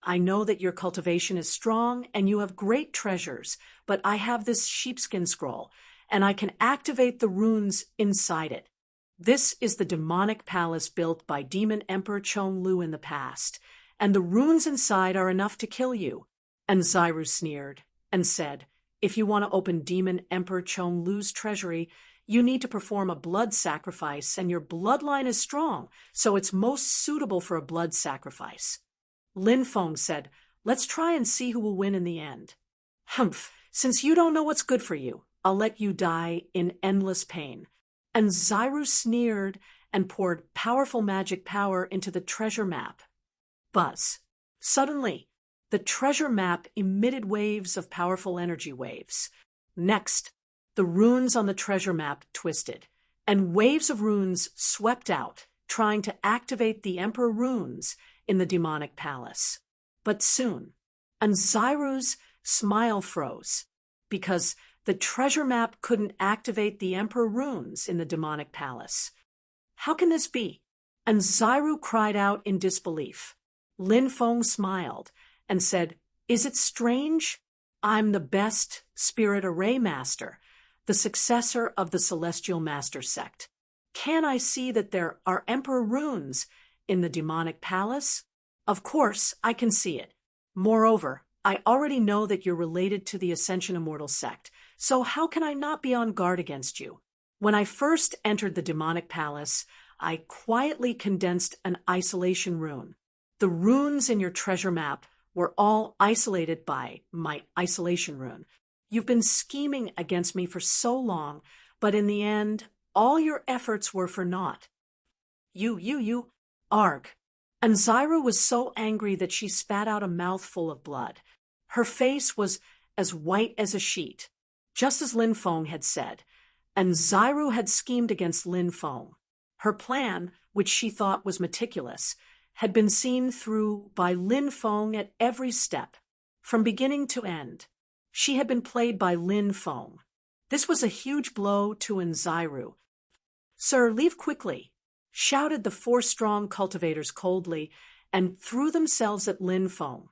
Speaker 1: I know that your cultivation is strong and you have great treasures, but I have this sheepskin scroll, and I can activate the runes inside it. This is the demonic palace built by Demon Emperor Chonglu in the past, and the runes inside are enough to kill you." And Xiru sneered and said, "If you want to open Demon Emperor Chonglu's treasury, you need to perform a blood sacrifice, and your bloodline is strong, so it's most suitable for a blood sacrifice." Lin Feng said, "Let's try and see who will win in the end." "Humph, since you don't know what's good for you, I'll let you die in endless pain." And Xiru sneered and poured powerful magic power into the treasure map. Buzz. Suddenly, the treasure map emitted waves of powerful energy waves. Next, the runes on the treasure map twisted, and waves of runes swept out, trying to activate the Emperor runes in the demonic palace. But soon, Xiru's smile froze, because the treasure map couldn't activate the Emperor runes in the demonic palace. "How can this be?" And Xiru cried out in disbelief. Lin Feng smiled and said, Is it strange? I'm the best spirit array master, the successor of the celestial master sect. Can I see that there are emperor runes in the demonic palace? Of course, I can see it. Moreover, I already know that you're related to the Ascension Immortal sect, so how can I not be on guard against you? When I first entered the demonic palace, I quietly condensed an isolation rune. The runes in your treasure map were all isolated by my isolation rune. You've been scheming against me for so long, but in the end, all your efforts were for naught. Arg. And Zyra was so angry that she spat out a mouthful of blood. Her face was as white as a sheet, just as Lin Feng had said, and Zyra had schemed against Lin Feng. Her plan, which she thought was meticulous, had been seen through by Lin Feng at every step, from beginning to end. She had been played by Lin Feng. This was a huge blow to Nziru. "Sir, leave quickly," shouted the 4 strong cultivators coldly, and threw themselves at Lin Feng.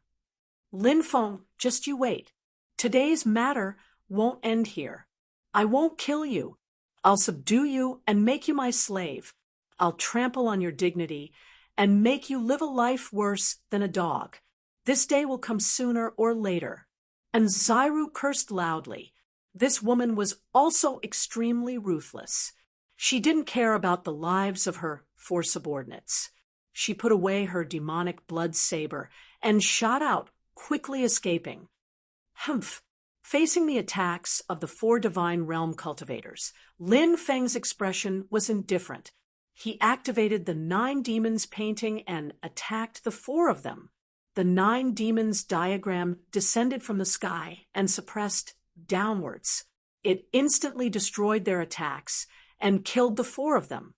Speaker 1: "Lin Feng, just you wait. Today's matter won't end here. I won't kill you. I'll subdue you and make you my slave. I'll trample on your dignity and make you live a life worse than a dog. This day will come sooner or later." And Zyru cursed loudly. This woman was also extremely ruthless. She didn't care about the lives of her 4 subordinates. She put away her demonic blood saber and shot out, quickly escaping. Humph! Facing the attacks of the 4 divine realm cultivators, Lin Feng's expression was indifferent. He activated the 9 demons painting and attacked the 4 of them. The 9 demons diagram descended from the sky and suppressed downwards. It instantly destroyed their attacks and killed the 4 of them.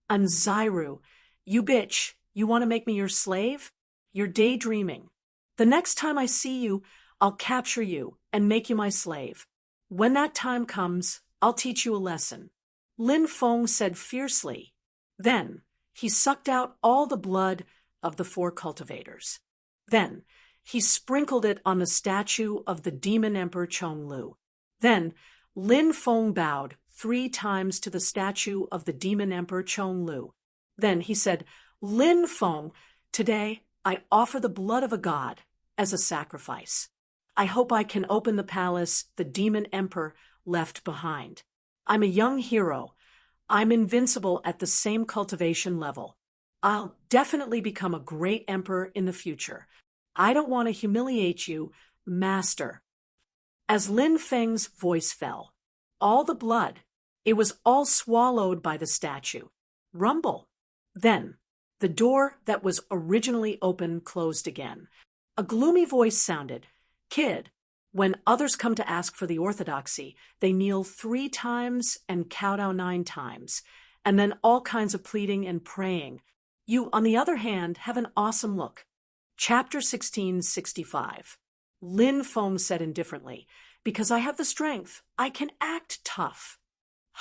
Speaker 1: And Zyru, you bitch, you want to make me your slave? You're daydreaming. The next time I see you, I'll capture you and make you my slave. When that time comes, I'll teach you a lesson." Lin Feng said fiercely. Then he sucked out all the blood of the 4 cultivators. Then he sprinkled it on the statue of the demon emperor Chonglu. Then Lin Feng bowed 3 times to the statue of the demon emperor Chonglu. Then he said, "Lin Feng, today I offer the blood of a god as a sacrifice. I hope I can open the palace the demon emperor left behind. I'm a young hero. I'm invincible at the same cultivation level. I'll definitely become a great emperor in the future. I don't want to humiliate you, master." As Lin Feng's voice fell, all the blood, it was all swallowed by the statue. Rumble. Then, the door that was originally open closed again. A gloomy voice sounded, "Kid, when others come to ask for the orthodoxy, they kneel 3 times and kowtow 9 times, and then all kinds of pleading and praying. You, on the other hand, have an awesome look." Chapter 1665. Lin Feng said indifferently, "Because I have the strength, I can act tough."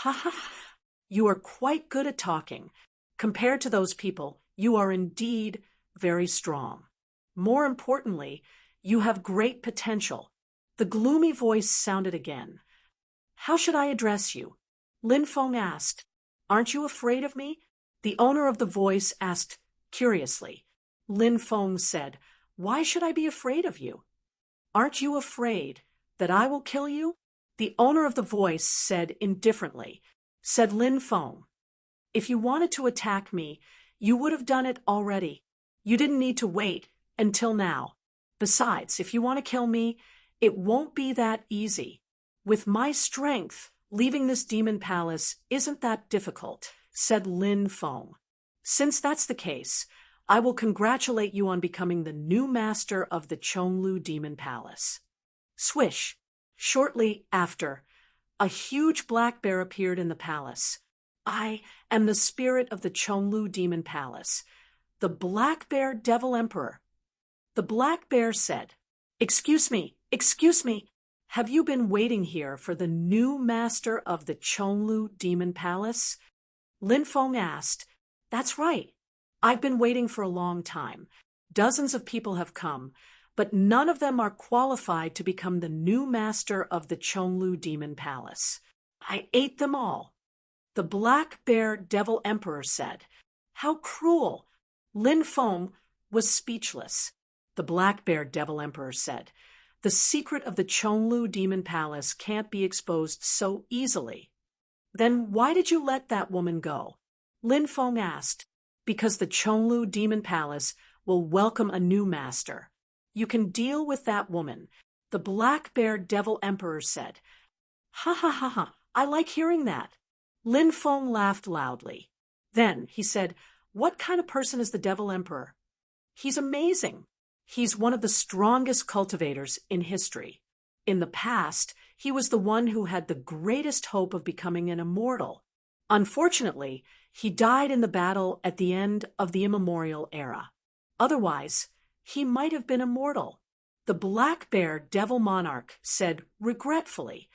Speaker 1: "Ha ha ha. You are quite good at talking. Compared to those people, you are indeed very strong. More importantly, you have great potential." The gloomy voice sounded again. "How should I address you?" Lin Feng asked. "Aren't you afraid of me?" The owner of the voice asked curiously. Lin Feng said, "Why should I be afraid of you?" "Aren't you afraid that I will kill you?" The owner of the voice said indifferently. Said Lin Feng, "If you wanted to attack me, you would have done it already. You didn't need to wait until now. Besides, if you want to kill me, it won't be that easy. With my strength, leaving this demon palace isn't that difficult," said Lin Feng. "Since that's the case, I will congratulate you on becoming the new master of the Chonglu Demon Palace." Swish! Shortly after, a huge black bear appeared in the palace. "I am the spirit of the Chonglu Demon Palace, the Black Bear Devil Emperor." The black bear said, excuse me, have you been waiting here for the new master of the Chonglu Demon Palace?" Lin Feng asked. "That's right. I've been waiting for a long time. Dozens of people have come, but none of them are qualified to become the new master of the Chonglu Demon Palace. I ate them all. The Black Bear Devil Emperor said. How cruel! Lin Feng was speechless. The Black Bear Devil Emperor said, the secret of the Chonglu Demon Palace can't be exposed so easily. Then why did you let that woman go? Lin Feng asked. Because the Chonglu Demon Palace will welcome a new master. You can deal with that woman, the Black Bear Devil Emperor said. Ha ha ha ha, I like hearing that. Lin Feng laughed loudly. Then he said, what kind of person is the Devil Emperor? He's amazing. He's one of the strongest cultivators in history. In the past, he was the one who had the greatest hope of becoming an immortal. Unfortunately, he died in the battle at the end of the immemorial era. Otherwise, he might have been immortal. The Black Bear Devil Monarch said regretfully,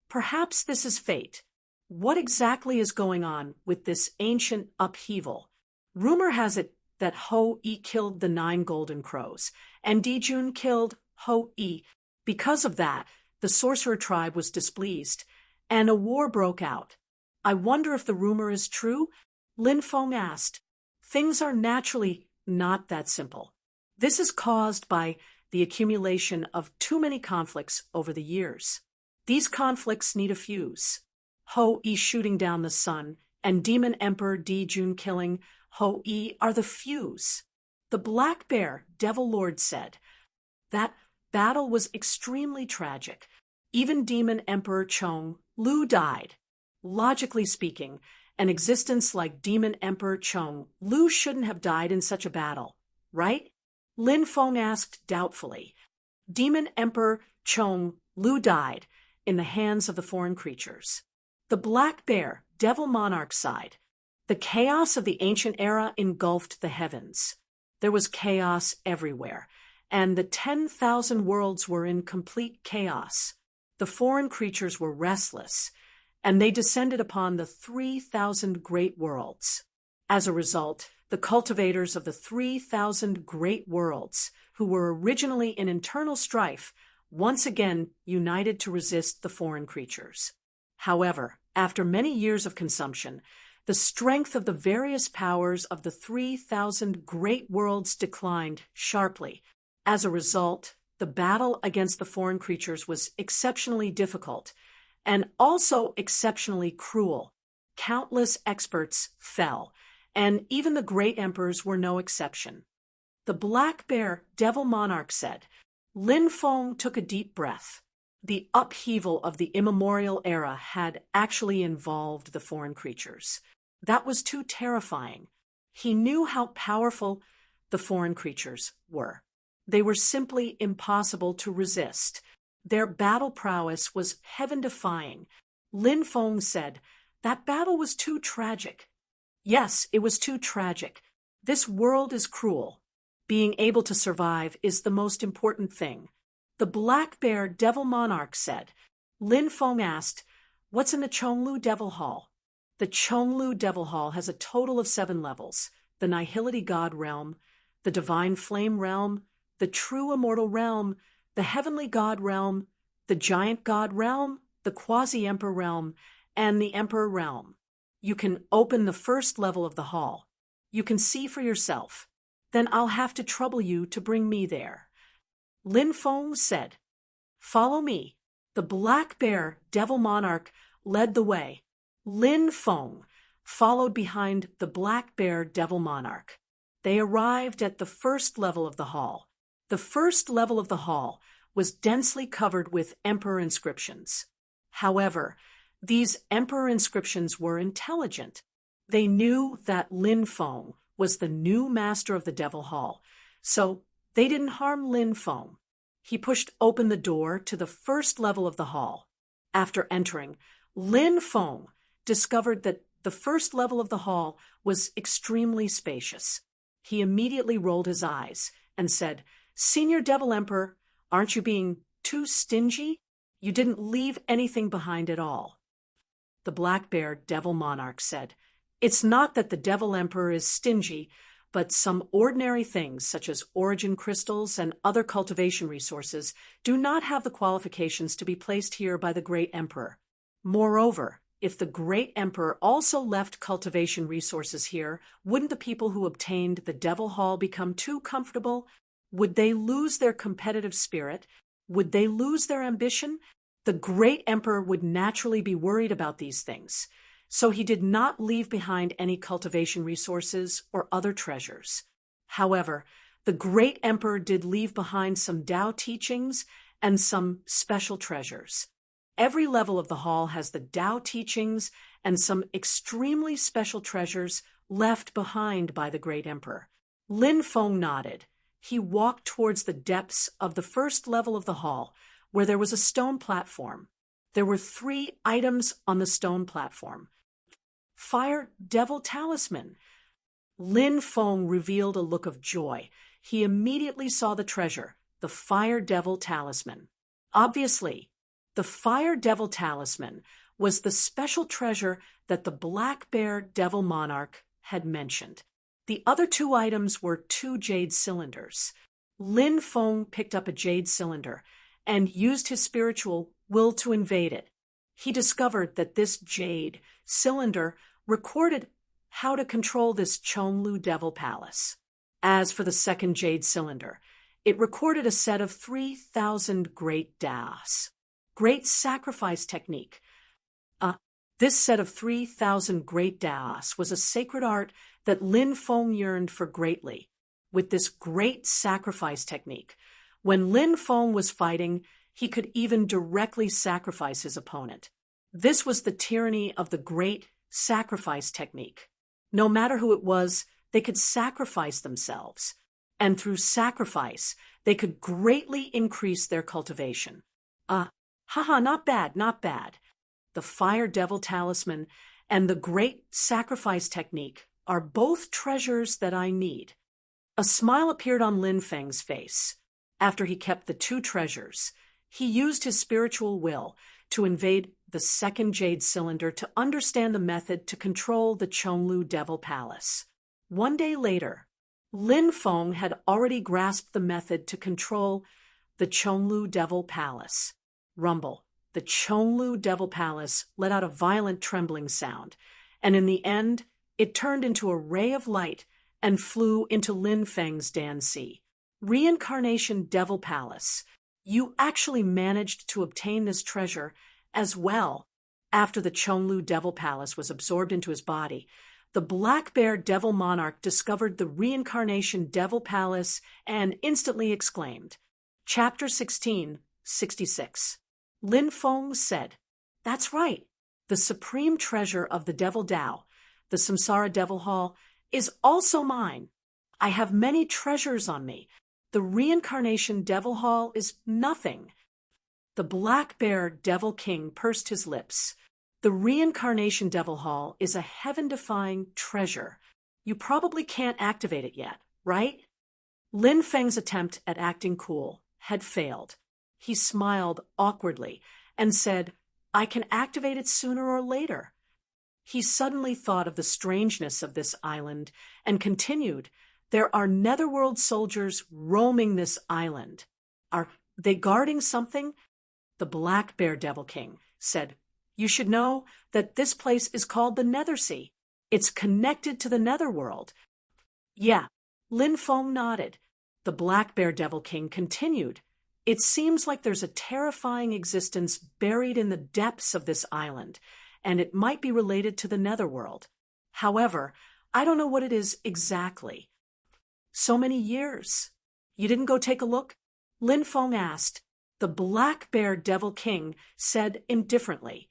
Speaker 1: perhaps this is fate. What exactly is going on with this ancient upheaval? Rumor has it that Ho-I killed the 9 golden crows, and Dijun killed Ho-I. Because of that, the sorcerer tribe was displeased, and a war broke out. I wonder if the rumor is true? Lin Feng asked. Things are naturally not that simple. This is caused by the accumulation of too many conflicts over the years. These conflicts need a fuse. Ho-I shooting down the sun and Demon Emperor Dijun killing Ho-I are the fuse. The Black Bear Devil Lord said, that battle was extremely tragic. Even Demon Emperor Chong Lu died. Logically speaking, an existence like Demon Emperor Chong Lu shouldn't have died in such a battle, right? Lin Feng asked doubtfully. Demon Emperor Chong Lu died in the hands of the foreign creatures. The Black Bear Devil Monarch sighed. The chaos of the ancient era engulfed the heavens. There was chaos everywhere, and the 10,000 worlds were in complete chaos. The foreign creatures were restless, and they descended upon the 3,000 great worlds. As a result, the cultivators of the 3,000 great worlds, who were originally in internal strife, once again united to resist the foreign creatures. However, after many years of consumption, the strength of the various powers of the 3,000 great worlds declined sharply. As a result, the battle against the foreign creatures was exceptionally difficult and also exceptionally cruel. Countless experts fell, and even the great emperors were no exception. The Black Bear Devil Monarch said. Lin Feng took a deep breath. The upheaval of the immemorial era had actually involved the foreign creatures. That was too terrifying. He knew how powerful the foreign creatures were. They were simply impossible to resist. Their battle prowess was heaven-defying. Lin Feng said, that battle was too tragic. Yes, it was too tragic. This world is cruel. Being able to survive is the most important thing. The Black Bear Devil Monarch said. Lin Feng asked, what's in the Chonglu Devil Hall? The Chonglu Devil Hall has a total of 7 levels. The Nihility God Realm, the Divine Flame Realm, the True Immortal Realm, the Heavenly God Realm, the Giant God Realm, the Quasi-Emperor Realm, and the Emperor Realm. You can open the first level of the hall. You can see for yourself. Then I'll have to trouble you to bring me there. Lin Feng said, follow me. The Black Bear Devil Monarch led the way. Lin Feng followed behind the Black Bear Devil Monarch. They arrived at the first level of the hall. The first level of the hall was densely covered with emperor inscriptions. However, these emperor inscriptions were intelligent. They knew that Lin Feng was the new master of the Devil Hall, so they didn't harm Lin Feng. He pushed open the door to the first level of the hall. After entering, Lin Feng discovered that the first level of the hall was extremely spacious. He immediately rolled his eyes and said, Senior Devil Emperor, aren't you being too stingy? You didn't leave anything behind at all. The Black Bear Devil Monarch said, it's not that the Devil Emperor is stingy, but some ordinary things, such as origin crystals and other cultivation resources, do not have the qualifications to be placed here by the great emperor. Moreover, if the great emperor also left cultivation resources here, wouldn't the people who obtained the Devil Hall become too comfortable? Would they lose their competitive spirit? Would they lose their ambition? The great emperor would naturally be worried about these things, so he did not leave behind any cultivation resources or other treasures. However, the great emperor did leave behind some Tao teachings and some special treasures. Every level of the hall has the Tao teachings and some extremely special treasures left behind by the great emperor. Lin Feng nodded. He walked towards the depths of the first level of the hall, where there was a stone platform. There were 3 items on the stone platform. Fire Devil Talisman. Lin Feng revealed a look of joy. He immediately saw the treasure, the Fire Devil Talisman. Obviously, the Fire Devil Talisman was the special treasure that the Black Bear Devil Monarch had mentioned. The other 2 items were 2 jade cylinders. Lin Feng picked up a jade cylinder and used his spiritual will to invade it. He discovered that this jade cylinder recorded how to control this Chonlu Devil Palace. As for the second jade cylinder, it recorded a set of 3,000 great das. Great sacrifice technique. This set of 3,000 great das was a sacred art that Lin Feng yearned for greatly. With this great sacrifice technique, when Lin Feng was fighting, he could even directly sacrifice his opponent. This was the tyranny of the great sacrifice technique. No matter who it was, they could sacrifice themselves, and through sacrifice, they could greatly increase their cultivation. Not bad, not bad. The Fire Devil Talisman and the Great Sacrifice Technique are both treasures that I need. A smile appeared on Lin Feng's face. After he kept the 2 treasures, he used his spiritual will to invade the second jade cylinder to understand the method to control the Chonlu Devil Palace. One day later, Lin Feng had already grasped the method to control the Chonlu Devil Palace. Rumble. The Chonlu Devil Palace let out a violent trembling sound, and in the end, it turned into a ray of light and flew into Lin Feng's Danxi. Reincarnation Devil Palace. You actually managed to obtain this treasure as well. After the Chonlu Devil Palace was absorbed into his body, the Black Bear Devil Monarch discovered the Reincarnation Devil Palace and instantly exclaimed. Chapter 16:66. Lin Feng said, "That's right. The supreme treasure of the Devil Tao, the Samsara Devil Hall, is also mine. I have many treasures on me. The Reincarnation Devil Hall is nothing." The Black Bear Devil King pursed his lips. The Reincarnation Devil Hall is a heaven-defying treasure. You probably can't activate it yet, right? Lin Feng's attempt at acting cool had failed. He smiled awkwardly and said, "I can activate it sooner or later." He suddenly thought of the strangeness of this island and continued, "There are netherworld soldiers roaming this island. Are they guarding something?" The Black Bear Devil King said, "You should know that this place is called the Nethersea. It's connected to the netherworld." "Yeah," Lin Feng nodded. The Black Bear Devil King continued, "It seems like there's a terrifying existence buried in the depths of this island, and it might be related to the netherworld. However, I don't know what it is exactly." "So many years. You didn't go take a look?" Lin Feng asked. The Black Bear Devil King said indifferently,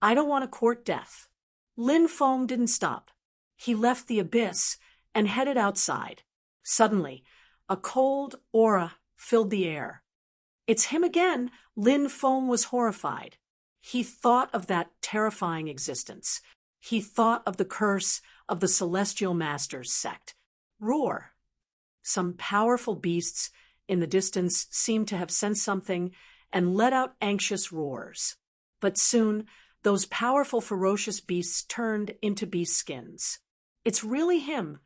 Speaker 1: "I don't want to court death." Lin Feng didn't stop. He left the abyss and headed outside. Suddenly, a cold aura filled the air. "It's him again!" Lin Feng was horrified. He thought of that terrifying existence. He thought of the curse of the Celestial Masters sect. Roar! Some powerful beasts in the distance seemed to have sensed something and let out anxious roars. But soon, those powerful, ferocious beasts turned into beast skins. "It's really him!"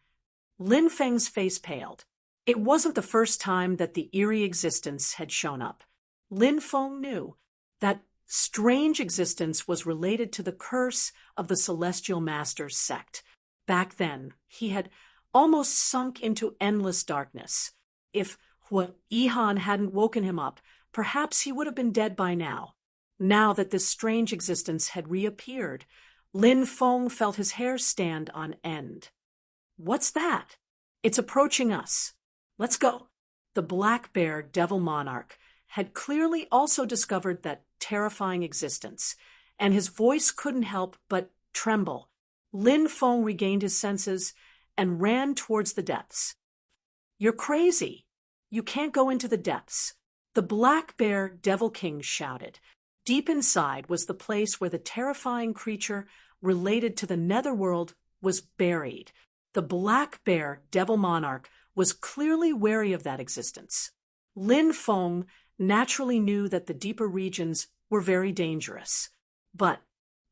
Speaker 1: Lin Feng's face paled. It wasn't the first time that the eerie existence had shown up. Lin Feng knew that strange existence was related to the curse of the Celestial Masters sect. Back then, he had almost sunk into endless darkness. If Hua Yihan hadn't woken him up, perhaps he would have been dead by now. Now that this strange existence had reappeared, Lin Feng felt his hair stand on end. What's that? It's approaching us. Let's go. The black bear devil monarch had clearly also discovered that terrifying existence, and his voice couldn't help but tremble. Lin Feng regained his senses and ran towards the depths. You're crazy. You can't go into the depths. The black bear devil king shouted. Deep inside was the place where the terrifying creature related to the netherworld was buried. The black bear devil monarch was clearly wary of that existence. Lin Feng naturally knew that the deeper regions were very dangerous. But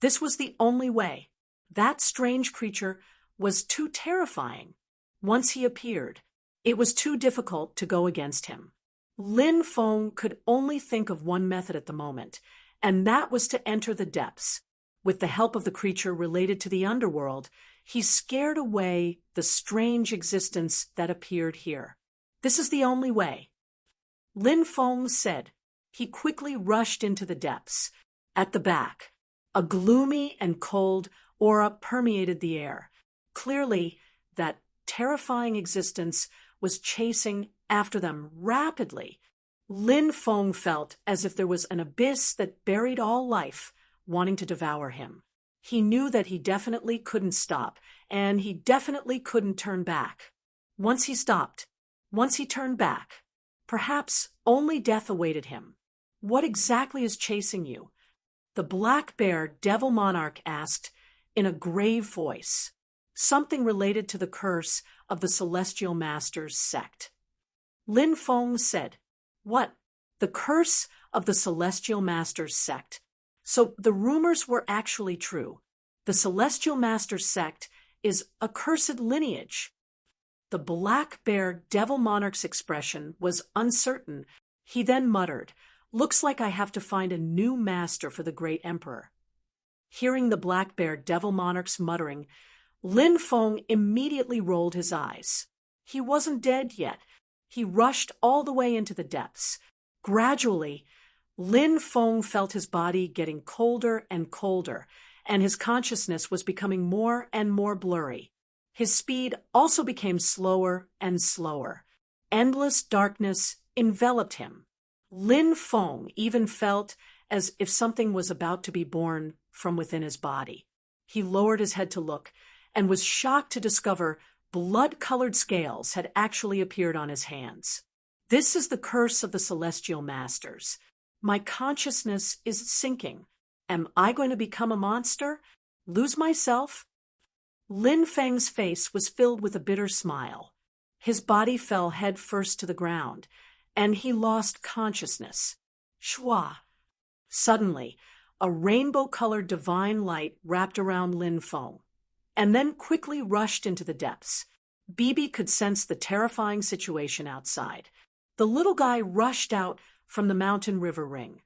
Speaker 1: this was the only way. That strange creature was too terrifying. Once he appeared, it was too difficult to go against him. Lin Feng could only think of one method at the moment, and that was to enter the depths. With the help of the creature related to the underworld, he scared away the strange existence that appeared here. This is the only way. Lin Feng said. He quickly rushed into the depths. At the back, a gloomy and cold aura permeated the air. Clearly, that terrifying existence was chasing after them rapidly. Lin Feng felt as if there was an abyss that buried all life, wanting to devour him. He knew that he definitely couldn't stop, and he definitely couldn't turn back. Once he stopped, once he turned back, perhaps only death awaited him. What exactly is chasing you? The black bear devil monarch asked in a grave voice. Something related to the curse of the Celestial Masters sect. Lin Feng said, What? The curse of the Celestial Masters sect. So the rumors were actually true. The Celestial Masters sect is a cursed lineage. The black bear devil monarch's expression was uncertain. He then muttered, Looks like I have to find a new master for the great emperor. Hearing the black bear devil monarch's muttering, Lin Feng immediately rolled his eyes. He wasn't dead yet. He rushed all the way into the depths. Gradually, Lin Feng felt his body getting colder and colder, and his consciousness was becoming more and more blurry. His speed also became slower and slower. Endless darkness enveloped him. Lin Feng even felt as if something was about to be born from within his body. He lowered his head to look, and was shocked to discover blood-colored scales had actually appeared on his hands. This is the curse of the Celestial Masters. My consciousness is sinking. Am I going to become a monster? Lose myself? Lin Feng's face was filled with a bitter smile. His body fell head first to the ground, and he lost consciousness. Shwa! Suddenly, a rainbow-colored divine light wrapped around Lin Feng, and then quickly rushed into the depths. Bibi could sense the terrifying situation outside. The little guy rushed out from the mountain river ring.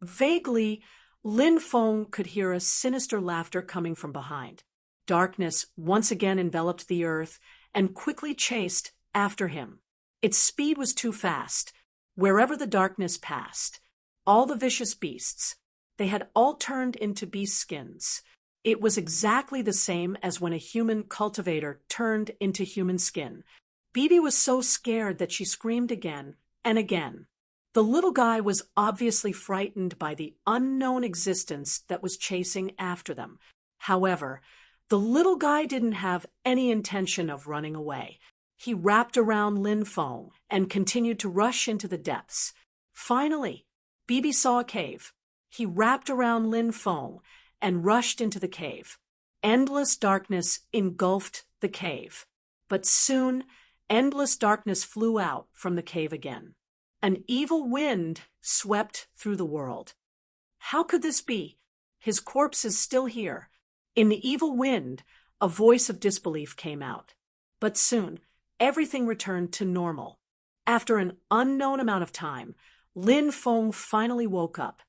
Speaker 1: Vaguely, Lin Feng could hear a sinister laughter coming from behind. Darkness once again enveloped the earth and quickly chased after him. Its speed was too fast. Wherever the darkness passed, all the vicious beasts, they had all turned into beast skins. It was exactly the same as when a human cultivator turned into human skin. Bibi was so scared that she screamed again and again. The little guy was obviously frightened by the unknown existence that was chasing after them. However, the little guy didn't have any intention of running away. He wrapped around Lin Feng and continued to rush into the depths. Finally, Bibi saw a cave. He wrapped around Lin Feng and rushed into the cave. Endless darkness engulfed the cave. But soon, endless darkness flew out from the cave again. An evil wind swept through the world. How could this be? His corpse is still here. In the evil wind, A voice of disbelief came out. But soon, everything returned to normal. After an unknown amount of time, Lin Feng finally woke up.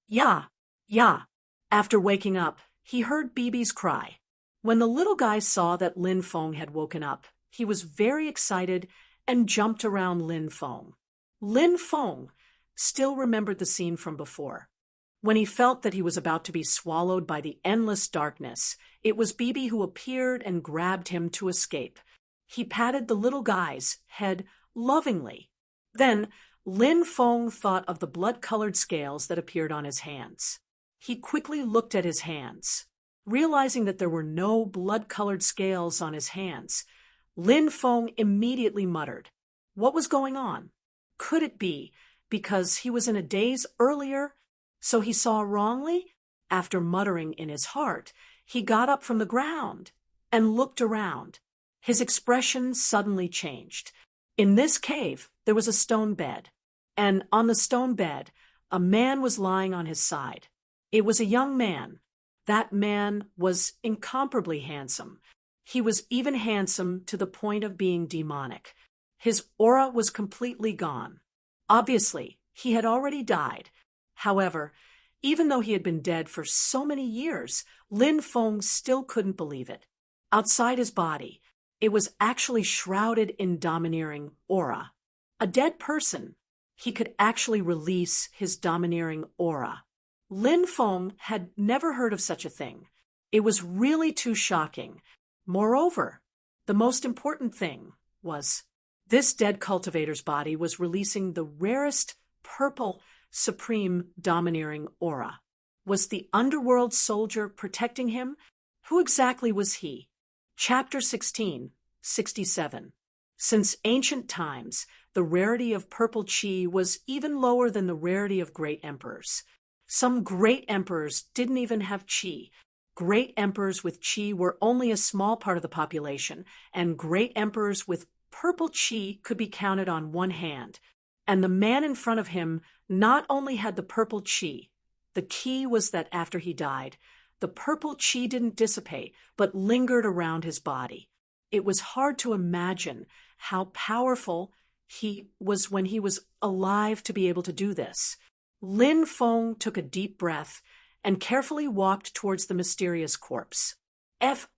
Speaker 1: "Ya, ya." After waking up, he heard Bibi's cry. When the little guy saw that Lin Feng had woken up, he was very excited and jumped around Lin Feng. Lin Feng still remembered the scene from before. When he felt that he was about to be swallowed by the endless darkness, it was Bibi who appeared and grabbed him to escape. He patted the little guy's head lovingly. Then Lin Feng thought of the blood-colored scales that appeared on his hands. He quickly looked at his hands. Realizing that there were no blood-colored scales on his hands, Lin Feng immediately muttered, "What was going on? Could it be because he was in a daze earlier, so he saw wrongly?" After muttering in his heart, he got up from the ground and looked around. His expression suddenly changed. In this cave, there was a stone bed, and on the stone bed, a man was lying on his side. It was a young man. That man was incomparably handsome. He was even handsome to the point of being demonic. His aura was completely gone. Obviously, he had already died. However, even though he had been dead for so many years, Lin Feng still couldn't believe it. Outside his body, it was actually shrouded in domineering aura. A dead person, he could actually release his domineering aura. Lin Feng had never heard of such a thing. It was really too shocking. Moreover, the most important thing was this dead cultivator's body was releasing the rarest purple supreme domineering aura. Was the underworld soldier protecting him? Who exactly was he? Chapter 16, 67. Since ancient times, the rarity of purple chi was even lower than the rarity of great emperors. Some great emperors didn't even have chi. Great emperors with chi were only a small part of the population, and great emperors with purple chi could be counted on one hand. And the man in front of him not only had the purple chi, the key was that after he died, the purple chi didn't dissipate, but lingered around his body. It was hard to imagine how powerful he was when he was alive to be able to do this. Lin Feng took a deep breath and carefully walked towards the mysterious corpse. "F***,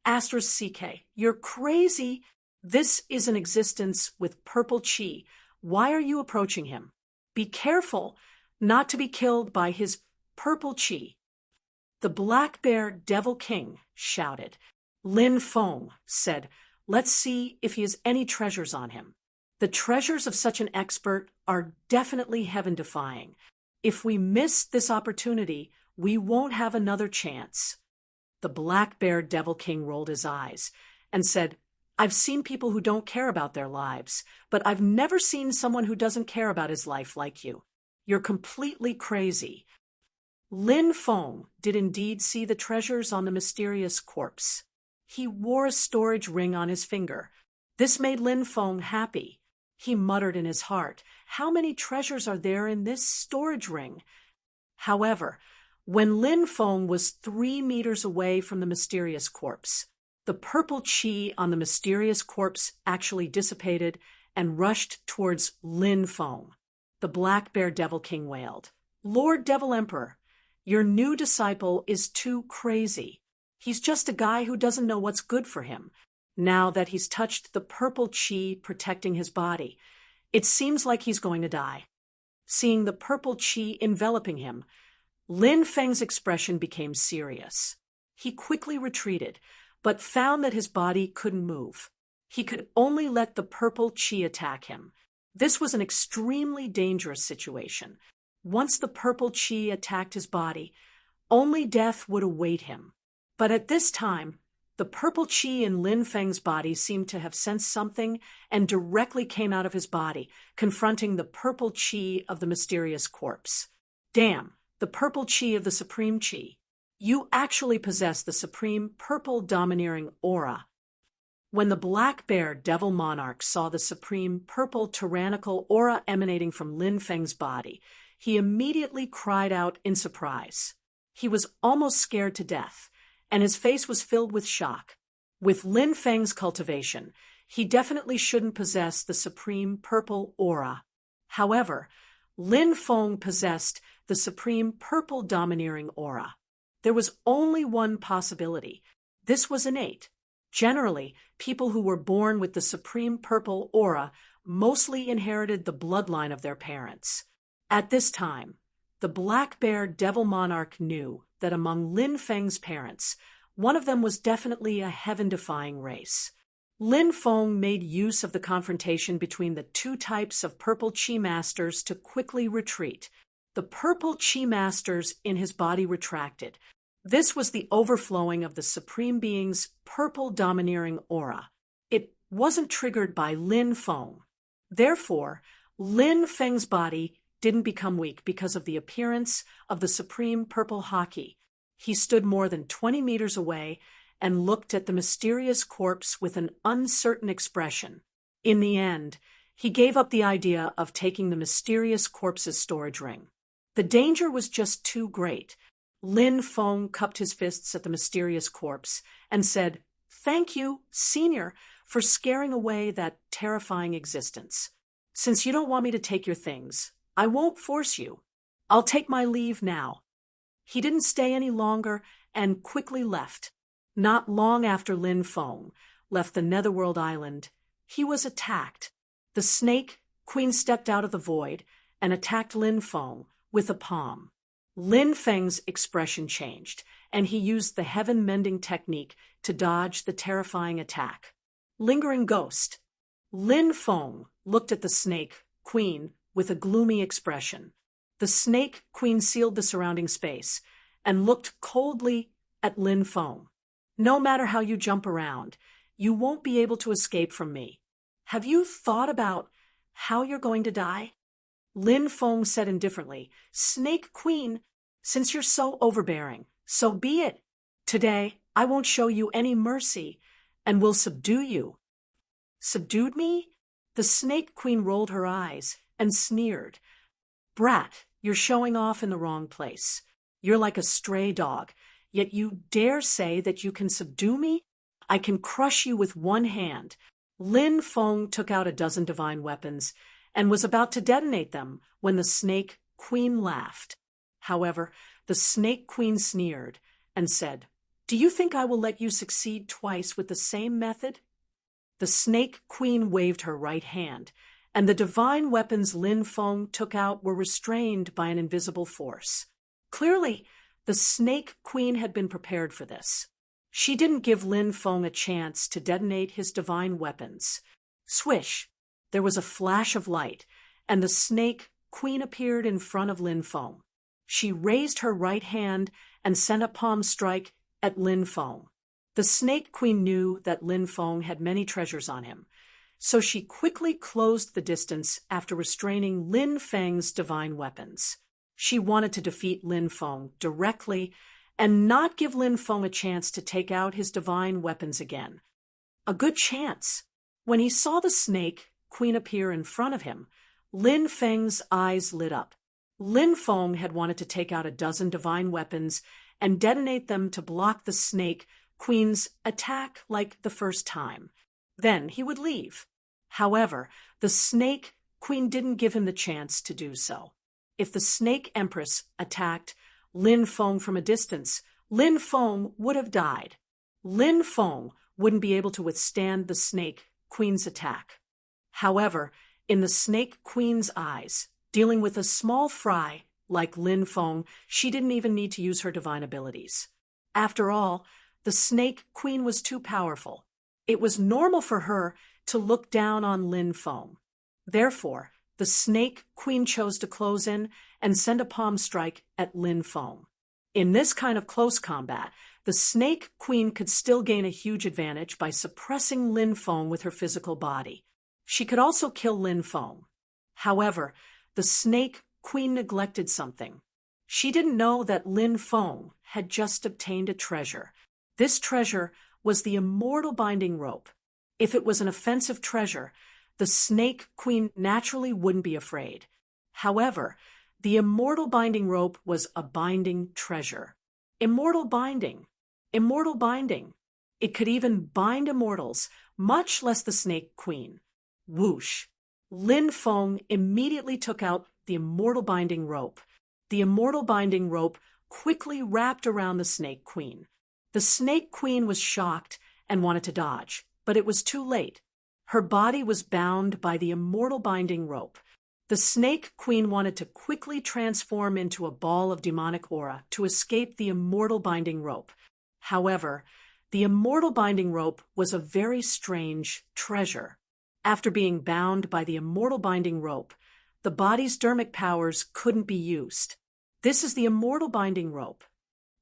Speaker 1: you're crazy. This is an existence with purple chi. Why are you approaching him? Be careful not to be killed by his purple chi." The Black Bear Devil King shouted. Lin Feng said, "Let's see if he has any treasures on him." The treasures of such an expert are definitely heaven-defying. If we miss this opportunity, we won't have another chance. The Black Bear Devil King rolled his eyes and said, "I've seen people who don't care about their lives, but I've never seen someone who doesn't care about his life like you. You're completely crazy." Lin Feng did indeed see the treasures on the mysterious corpse. He wore a storage ring on his finger. This made Lin Feng happy. He muttered in his heart, "How many treasures are there in this storage ring?" However, when Lin Feng was 3 meters away from the mysterious corpse, the purple chi on the mysterious corpse actually dissipated and rushed towards Lin Feng. The Black Bear Devil King wailed, "Lord Devil Emperor, your new disciple is too crazy. He's just a guy who doesn't know what's good for him. Now that he's touched the purple chi protecting his body, it seems like he's going to die." Seeing the purple chi enveloping him, Lin Feng's expression became serious. He quickly retreated, but found that his body couldn't move. He could only let the purple chi attack him. This was an extremely dangerous situation. Once the purple chi attacked his body, only death would await him. But at this time, the purple chi in Lin Feng's body seemed to have sensed something and directly came out of his body, confronting the purple chi of the mysterious corpse. "Damn, the purple chi of the supreme chi. You actually possess the supreme purple domineering aura." When the Black Bear Devil Monarch saw the supreme purple tyrannical aura emanating from Lin Feng's body, he immediately cried out in surprise. He was almost scared to death, and his face was filled with shock. With Lin Feng's cultivation, he definitely shouldn't possess the supreme purple aura. However, Lin Feng possessed the supreme purple domineering aura. There was only one possibility. This was innate. Generally, people who were born with the supreme purple aura mostly inherited the bloodline of their parents. At this time, the Black Bear Devil Monarch knew that among Lin Feng's parents, one of them was definitely a heaven-defying race. Lin Feng made use of the confrontation between the two types of purple Qi masters to quickly retreat. The purple Qi masters in his body retracted. This was the overflowing of the Supreme Being's purple domineering aura. It wasn't triggered by Lin Feng. Therefore, Lin Feng's body didn't become weak because of the appearance of the supreme purple haki. He stood more than 20 meters away and looked at the mysterious corpse with an uncertain expression. In the end, he gave up the idea of taking the mysterious corpse's storage ring. The danger was just too great. Lin Feng cupped his fists at the mysterious corpse and said, "Thank you, Senior, for scaring away that terrifying existence. Since you don't want me to take your things, I won't force you. I'll take my leave now." He didn't stay any longer and quickly left. Not long after Lin Feng left the Netherworld Island, he was attacked. The Snake Queen stepped out of the void and attacked Lin Feng with a palm. Lin Feng's expression changed, and he used the heaven-mending technique to dodge the terrifying attack. Lingering Ghost. Lin Feng looked at the Snake Queen with a gloomy expression. The Snake Queen sealed the surrounding space and looked coldly at Lin Feng. "No matter how you jump around, you won't be able to escape from me. Have you thought about how you're going to die?" Lin Feng said indifferently, "Snake Queen, since you're so overbearing, so be it. Today, I won't show you any mercy and will subdue you." "Subdued me?" The Snake Queen rolled her eyes and sneered. "Brat, you're showing off in the wrong place. You're like a stray dog, yet you dare say that you can subdue me? I can crush you with one hand." Lin Feng took out a dozen divine weapons and was about to detonate them when the Snake Queen laughed. However, the Snake Queen sneered and said, "Do you think I will let you succeed twice with the same method?" The Snake Queen waved her right hand, and the divine weapons Lin Feng took out were restrained by an invisible force. Clearly, the Snake Queen had been prepared for this. She didn't give Lin Feng a chance to detonate his divine weapons. Swish! There was a flash of light, and the Snake Queen appeared in front of Lin Feng. She raised her right hand and sent a palm strike at Lin Feng. The Snake Queen knew that Lin Feng had many treasures on him, so she quickly closed the distance after restraining Lin Feng's divine weapons. She wanted to defeat Lin Feng directly and not give Lin Feng a chance to take out his divine weapons again. A good chance. When he saw the Snake Queen appear in front of him, Lin Feng's eyes lit up. Lin Feng had wanted to take out a dozen divine weapons and detonate them to block the Snake Queen's attack like the first time. Then he would leave. However, the Snake Queen didn't give him the chance to do so. If the Snake Empress attacked Lin Feng from a distance, Lin Feng would have died. Lin Feng wouldn't be able to withstand the Snake Queen's attack. However, in the Snake Queen's eyes, dealing with a small fry like Lin Feng, she didn't even need to use her divine abilities. After all, the Snake Queen was too powerful. It was normal for her to look down on Lin Feng. Therefore, the Snake Queen chose to close in and send a palm strike at Lin Feng. In this kind of close combat, the Snake Queen could still gain a huge advantage by suppressing Lin Feng with her physical body. She could also kill Lin Feng. However, the Snake Queen neglected something. She didn't know that Lin Feng had just obtained a treasure. This treasure was the immortal binding rope. If it was an offensive treasure, the Snake Queen naturally wouldn't be afraid. However, the immortal binding rope was a binding treasure. Immortal binding. Immortal binding. It could even bind immortals, much less the Snake Queen. Whoosh! Lin Feng immediately took out the immortal binding rope. The immortal binding rope quickly wrapped around the Snake Queen. The Snake Queen was shocked and wanted to dodge, but it was too late. Her body was bound by the immortal binding rope. The Snake Queen wanted to quickly transform into a ball of demonic aura to escape the immortal binding rope. However, the immortal binding rope was a very strange treasure. After being bound by the immortal binding rope, the body's dermic powers couldn't be used. This is the immortal binding rope.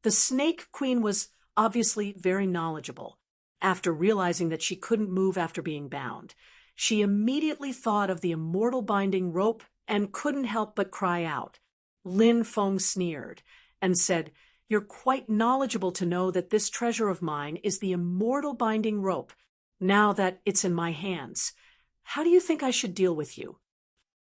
Speaker 1: The Snake Queen was obviously very knowledgeable. After realizing that she couldn't move after being bound, she immediately thought of the immortal binding rope and couldn't help but cry out. Lin Feng sneered and said, "You're quite knowledgeable to know that this treasure of mine is the immortal binding rope. Now that it's in my hands, how do you think I should deal with you?"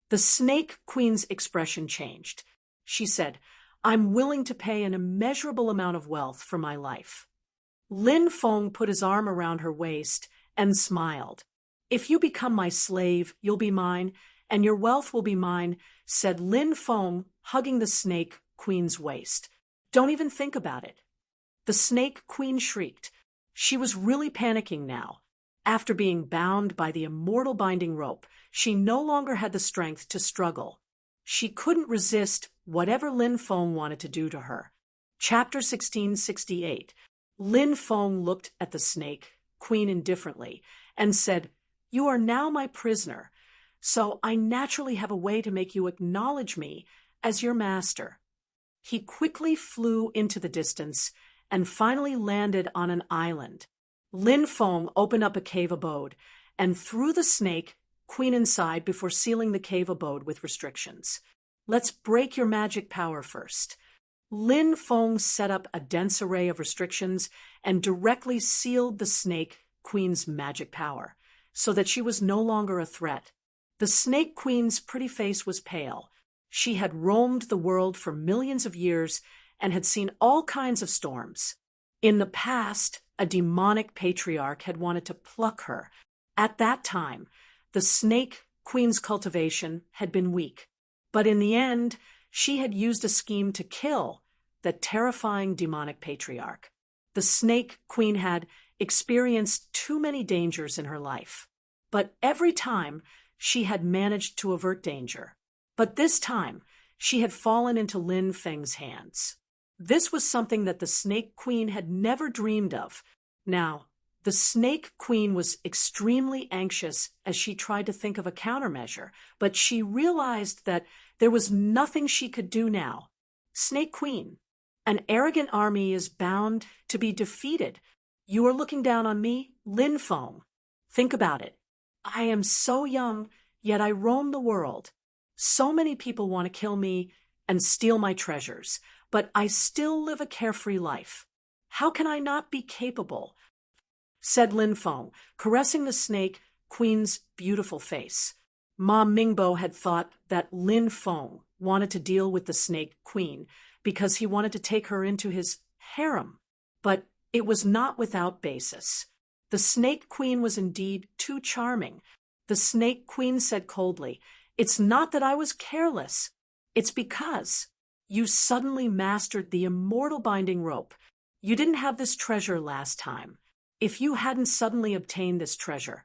Speaker 1: The Snake Queen's expression changed. She said, "I'm willing to pay an immeasurable amount of wealth for my life." Lin Feng put his arm around her waist and smiled. "If you become my slave, you'll be mine, and your wealth will be mine," said Lin Feng, hugging the Snake Queen's waist. "Don't even think about it." The Snake Queen shrieked. She was really panicking now. After being bound by the immortal binding rope, she no longer had the strength to struggle. She couldn't resist whatever Lin Feng wanted to do to her. Chapter 1668. Lin Feng looked at the Snake Queen indifferently and said, "You are now my prisoner, so I naturally have a way to make you acknowledge me as your master." He quickly flew into the distance and finally landed on an island. Lin Feng opened up a cave abode and threw the Snake Queen inside before sealing the cave abode with restrictions. "Let's break your magic power first." Lin Feng set up a dense array of restrictions and directly sealed the Snake Queen's magic power, so that she was no longer a threat. The Snake Queen's pretty face was pale. She had roamed the world for millions of years and had seen all kinds of storms. In the past, a demonic patriarch had wanted to pluck her. At that time, the Snake Queen's cultivation had been weak. But in the end, she had used a scheme to kill the terrifying demonic patriarch. The Snake Queen had experienced too many dangers in her life, but every time she had managed to avert danger. But this time, she had fallen into Lin Feng's hands. This was something that the Snake Queen had never dreamed of. Now, the Snake Queen was extremely anxious as she tried to think of a countermeasure, but she realized that there was nothing she could do now. "Snake Queen, an arrogant army is bound to be defeated. You are looking down on me, Lin Feng. Think about it. I am so young, yet I roam the world. So many people want to kill me and steal my treasures, but I still live a carefree life. How can I not be capable?" said Lin Feng, caressing the Snake Queen's beautiful face. Ma Mingbo had thought that Lin Feng wanted to deal with the Snake Queen because he wanted to take her into his harem, but it was not without basis. The Snake Queen was indeed too charming. The Snake Queen said coldly, "It's not that I was careless. It's because you suddenly mastered the immortal binding rope. You didn't have this treasure last time. If you hadn't suddenly obtained this treasure,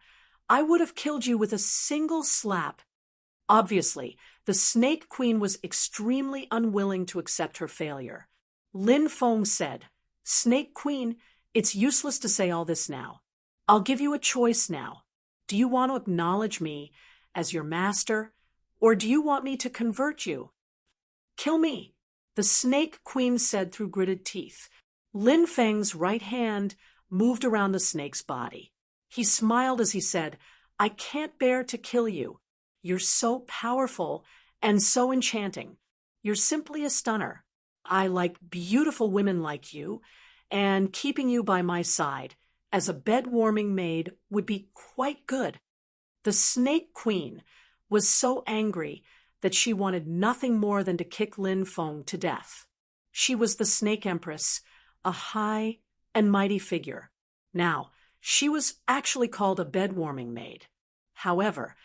Speaker 1: I would have killed you with a single slap." Obviously, the Snake Queen was extremely unwilling to accept her failure. Lin Feng said, "Snake Queen, it's useless to say all this now. I'll give you a choice now. Do you want to acknowledge me as your master, or do you want me to convert you?" "Kill me," the Snake Queen said through gritted teeth. Lin Feng's right hand moved around the snake's body. He smiled as he said, "I can't bear to kill you. You're so powerful and so enchanting. You're simply a stunner. I like beautiful women like you, and keeping you by my side as a bed-warming maid would be quite good." The Snake Queen was so angry that she wanted nothing more than to kick Lin Feng to death. She was the Snake Empress, a high and mighty figure. Now, she was actually called a bed-warming maid. However,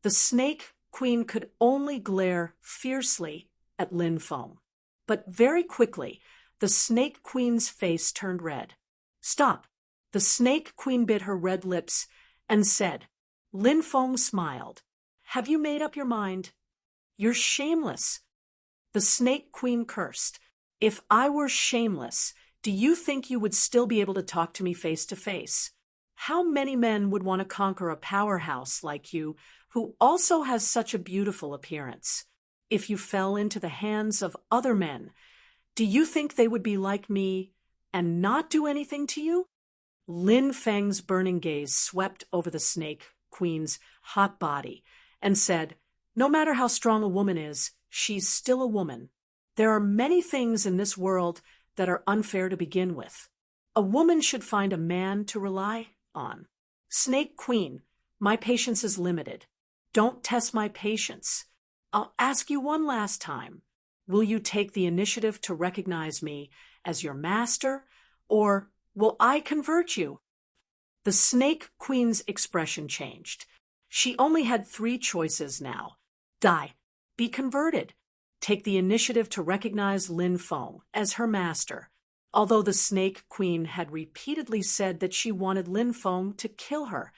Speaker 1: the Snake Queen could only glare fiercely at Lin Feng. But very quickly, the Snake Queen's face turned red. "Stop!" The Snake Queen bit her red lips and said. Lin Feng smiled. "Have you made up your mind? You're shameless." The Snake Queen cursed. "If I were shameless, do you think you would still be able to talk to me face to face? How many men would want to conquer a powerhouse like you, who also has such a beautiful appearance? If you fell into the hands of other men, do you think they would be like me and not do anything to you?" Lin Feng's burning gaze swept over the Snake Queen's hot body and said, "No matter how strong a woman is, she's still a woman. There are many things in this world that are unfair to begin with. A woman should find a man to rely on. Snake Queen, my patience is limited. Don't test my patience. I'll ask you one last time. Will you take the initiative to recognize me as your master, or will I convert you?" The Snake Queen's expression changed. She only had 3 choices now. Die, be converted, take the initiative to recognize Lin Feng as her master. Although the Snake Queen had repeatedly said that she wanted Lin Feng to kill her,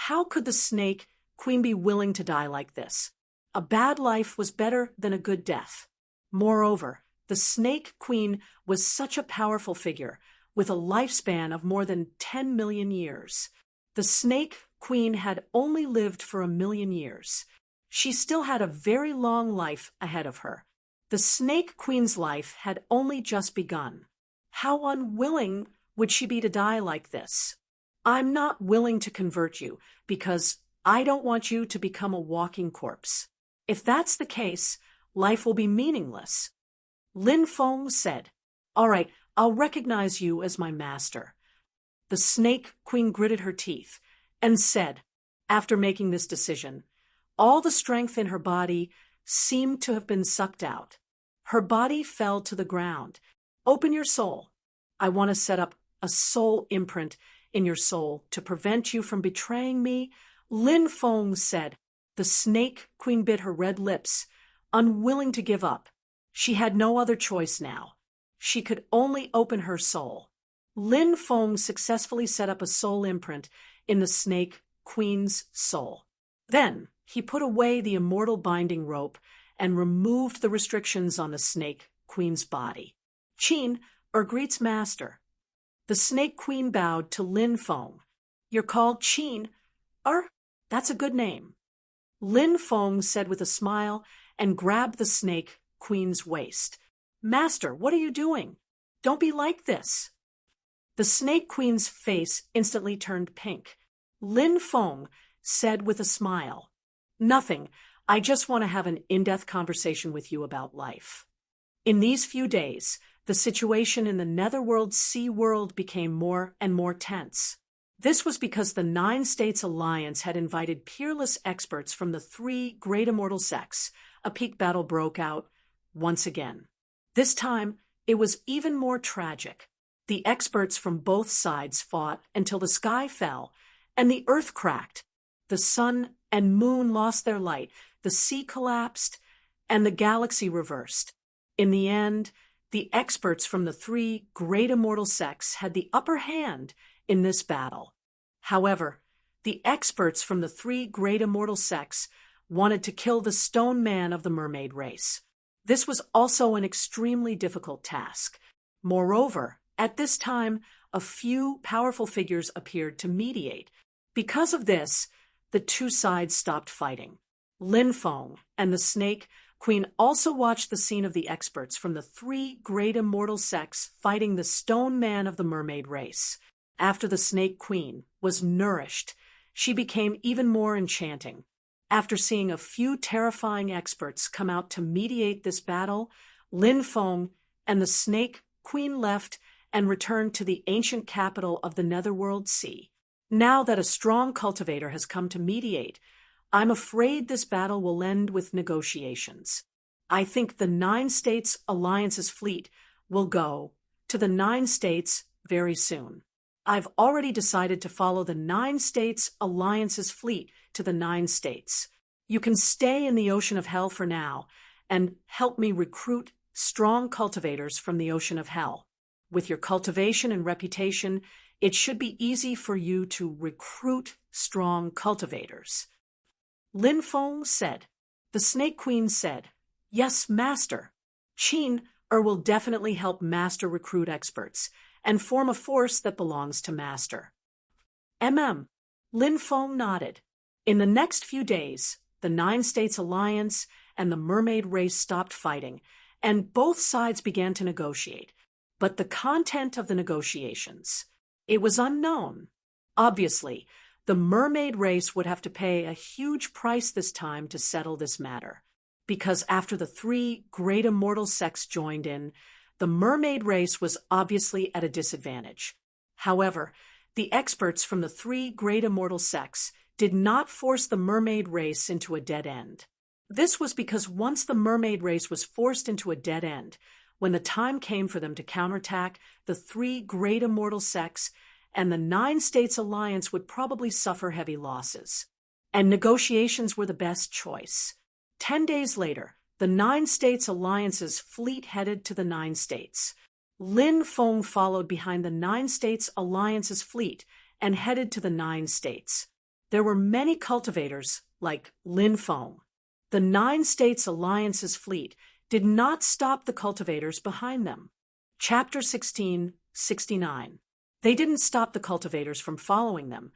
Speaker 1: how could the Snake Queen be willing to die like this? A bad life was better than a good death. Moreover, the Snake Queen was such a powerful figure, with a lifespan of more than 10 million years. The Snake Queen had only lived for 1,000,000 years. She still had a very long life ahead of her. The Snake Queen's life had only just begun. How unwilling would she be to die like this? "I'm not willing to convert you because I don't want you to become a walking corpse. If that's the case, life will be meaningless." Lin Feng said, "All right, I'll recognize you as my master." The Snake Queen gritted her teeth and said, after making this decision, all the strength in her body seemed to have been sucked out. Her body fell to the ground. "Open your soul. I want to set up a soul imprint in your soul to prevent you from betraying me," Lin Feng said. The Snake Queen bit her red lips, unwilling to give up. She had no other choice now. She could only open her soul. Lin Feng successfully set up a soul imprint in the Snake Queen's soul. Then he put away the immortal binding rope and removed the restrictions on the Snake Queen's body. "Qin, Urgrit's master." The Snake Queen bowed to Lin Feng. "You're called Qin. That's a good name." Lin Feng said with a smile and grabbed the Snake Queen's waist. "Master, what are you doing? Don't be like this." The Snake Queen's face instantly turned pink. Lin Feng said with a smile, "Nothing. I just want to have an in-depth conversation with you about life." In these few days, the situation in the Netherworld Sea World became more and more tense. This was because the 9 States Alliance had invited peerless experts from the 3 great immortal sects. A peak battle broke out once again. This time, it was even more tragic. The experts from both sides fought until the sky fell and the earth cracked. The sun and moon lost their light, the sea collapsed, and the galaxy reversed. In the end, the experts from the 3 great immortal sects had the upper hand in this battle. However, the experts from the 3 great immortal sects wanted to kill the stone man of the mermaid race. This was also an extremely difficult task. Moreover, at this time, a few powerful figures appeared to mediate. Because of this, the 2 sides stopped fighting. Lin Feng and the Snake Queen also watched the scene of the experts from the 3 great immortal sects fighting the stone man of the mermaid race. After the Snake Queen was nourished, she became even more enchanting. After seeing a few terrifying experts come out to mediate this battle, Lin Feng and the Snake Queen left and returned to the ancient capital of the Netherworld Sea. Now that a strong cultivator has come to mediate, I'm afraid this battle will end with negotiations. I think the 9 States Alliance's fleet will go to the 9 states very soon. I've already decided to follow the 9 States Alliance's fleet to the 9 States. You can stay in the Ocean of Hell for now and help me recruit strong cultivators from the Ocean of Hell. With your cultivation and reputation, it should be easy for you to recruit strong cultivators. Lin Feng said. The Snake Queen said, "Yes, Master. Qin will definitely help Master recruit experts and form a force that belongs to Master." Lin Feng nodded. In the next few days, the 9 States Alliance and the mermaid race stopped fighting, and both sides began to negotiate. But the content of the negotiations, it was unknown. Obviously, the mermaid race would have to pay a huge price this time to settle this matter, because after the 3 great immortal sects joined in, the mermaid race was obviously at a disadvantage. However, the experts from the 3 great immortal sects did not force the mermaid race into a dead end. This was because once the mermaid race was forced into a dead end, when the time came for them to counterattack the 3 great immortal sects, and the 9 States Alliance would probably suffer heavy losses. And negotiations were the best choice. 10 days later, the 9 States Alliance's fleet headed to the 9 States. Lin Feng followed behind the 9 States Alliance's fleet and headed to the 9 States. There were many cultivators like Lin Feng. The 9 States Alliance's fleet did not stop the cultivators behind them. Chapter 1669. They didn't stop the cultivators from following them,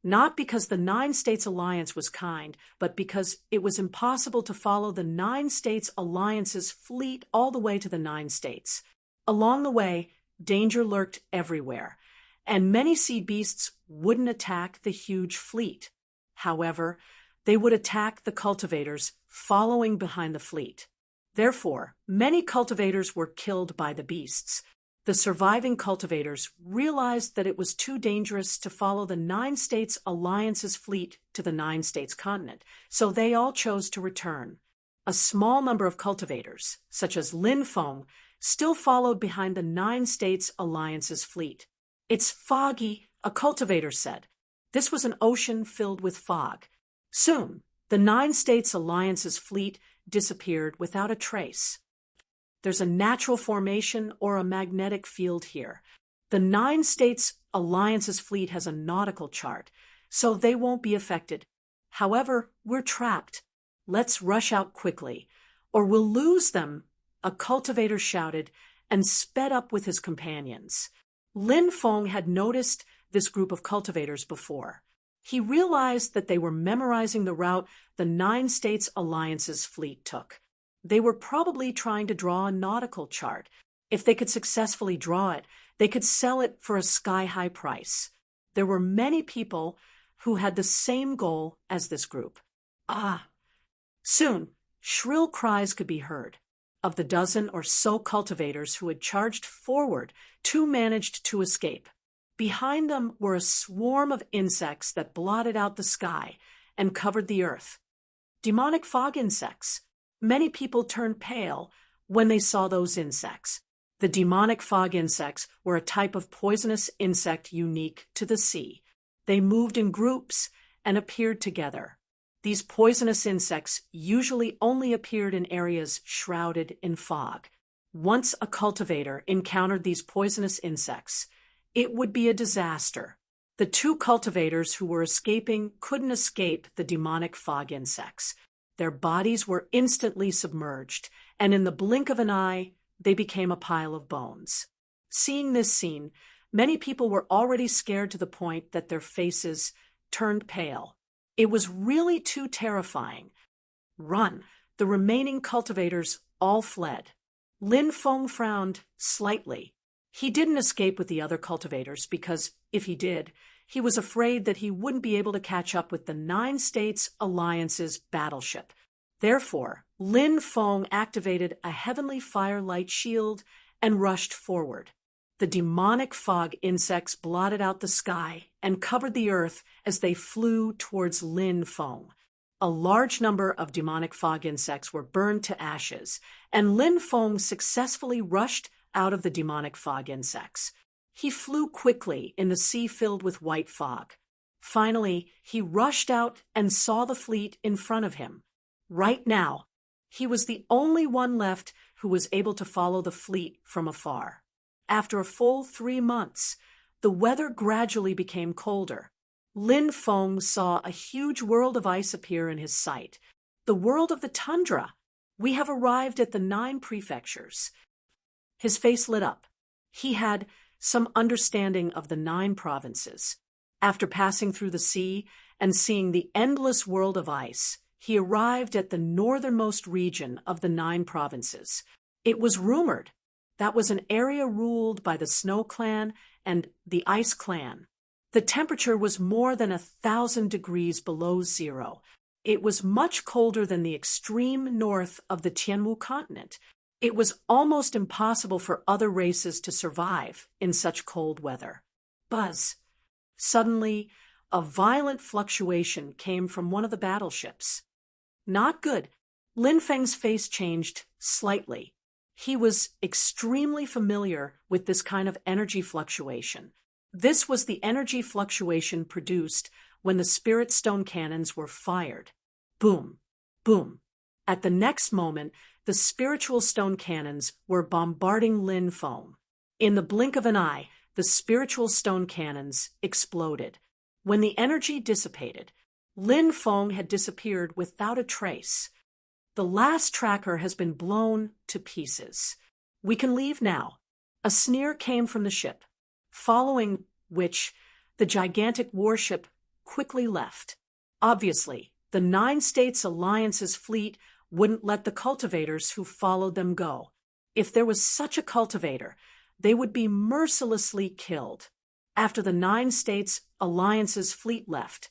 Speaker 1: not because the 9 States Alliance was kind, but because it was impossible to follow the 9 States Alliance's fleet all the way to the 9 States. Along the way, danger lurked everywhere, and many sea beasts wouldn't attack the huge fleet. However, they would attack the cultivators following behind the fleet. Therefore, many cultivators were killed by the beasts. The surviving cultivators realized that it was too dangerous to follow the 9 States Alliance's fleet to the 9 States continent, so they all chose to return. A small number of cultivators, such as Lin Feng, still followed behind the 9 States Alliance's fleet. "It's foggy," a cultivator said. This was an ocean filled with fog. Soon, the 9 States Alliance's fleet disappeared without a trace. There's a natural formation or a magnetic field here. The 9 States Alliance's fleet has a nautical chart, so they won't be affected. However, we're trapped. Let's rush out quickly, or we'll lose them, a cultivator shouted and sped up with his companions. Lin Feng had noticed this group of cultivators before. He realized that they were memorizing the route the 9 States Alliance's fleet took. They were probably trying to draw a nautical chart. If they could successfully draw it, they could sell it for a sky-high price. There were many people who had the same goal as this group. Soon, shrill cries could be heard. Of the dozen or so cultivators who had charged forward, 2 managed to escape. Behind them were a swarm of insects that blotted out the sky and covered the earth. Demonic fog insects. Many people turned pale when they saw those insects. The demonic fog insects were a type of poisonous insect unique to the sea. They moved in groups and appeared together. These poisonous insects usually only appeared in areas shrouded in fog. Once a cultivator encountered these poisonous insects, it would be a disaster. The 2 cultivators who were escaping couldn't escape the demonic fog insects. Their bodies were instantly submerged, and in the blink of an eye, they became a pile of bones. Seeing this scene, many people were already scared to the point that their faces turned pale. It was really too terrifying. "Run!" The remaining cultivators all fled. Lin Feng frowned slightly. He didn't escape with the other cultivators because, if he did, he was afraid that he wouldn't be able to catch up with the 9 States Alliance's battleship. Therefore, Lin Feng activated a heavenly firelight shield and rushed forward. The demonic fog insects blotted out the sky and covered the earth as they flew towards Lin Feng. A large number of demonic fog insects were burned to ashes, and Lin Feng successfully rushed out of the demonic fog insects. He flew quickly in the sea filled with white fog. Finally, he rushed out and saw the fleet in front of him. Right now, he was the only one left who was able to follow the fleet from afar. After a full 3 months, the weather gradually became colder. Lin Feng saw a huge world of ice appear in his sight. The world of the tundra. We have arrived at the 9 prefectures. His face lit up. He had some understanding of the 9 provinces. After passing through the sea and seeing the endless world of ice, he arrived at the northernmost region of the 9 provinces. It was rumored that was an area ruled by the Snow Clan and the Ice Clan. The temperature was more than 1,000 degrees below zero. It was much colder than the extreme north of the Tianmu continent. It was almost impossible for other races to survive in such cold weather. Buzz! Suddenly, a violent fluctuation came from one of the battleships. Not good. Lin Feng's face changed slightly. He was extremely familiar with this kind of energy fluctuation. This was the energy fluctuation produced when the spirit stone cannons were fired. Boom, boom. At the next moment, the spiritual stone cannons were bombarding Lin Feng. In the blink of an eye, the spiritual stone cannons exploded. When the energy dissipated, Lin Feng had disappeared without a trace. The last tracker has been blown to pieces. We can leave now. A sneer came from the ship, following which the gigantic warship quickly left. Obviously, the 9 States Alliance's fleet wouldn't let the cultivators who followed them go. If there was such a cultivator, they would be mercilessly killed. After the 9 States Alliance's fleet left,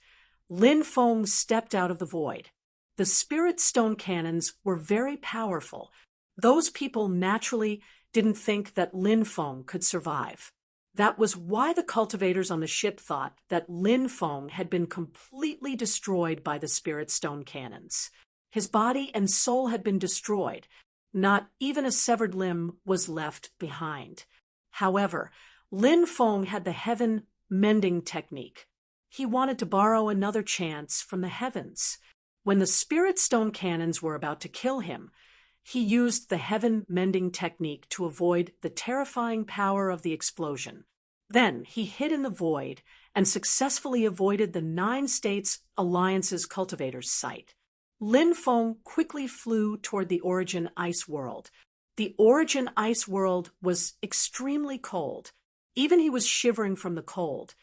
Speaker 1: Lin Feng stepped out of the void. The spirit stone cannons were very powerful. Those people naturally didn't think that Lin Feng could survive. That was why the cultivators on the ship thought that Lin Feng had been completely destroyed by the spirit stone cannons. His body and soul had been destroyed. Not even a severed limb was left behind. However, Lin Feng had the heaven mending technique. He wanted to borrow another chance from the heavens. When the spirit stone cannons were about to kill him, he used the heaven mending technique to avoid the terrifying power of the explosion. Then he hid in the void and successfully avoided the 9 States Alliance's cultivator's sight. Lin Feng quickly flew toward the Origin Ice World. The Origin Ice World was extremely cold. Even he was shivering from the cold.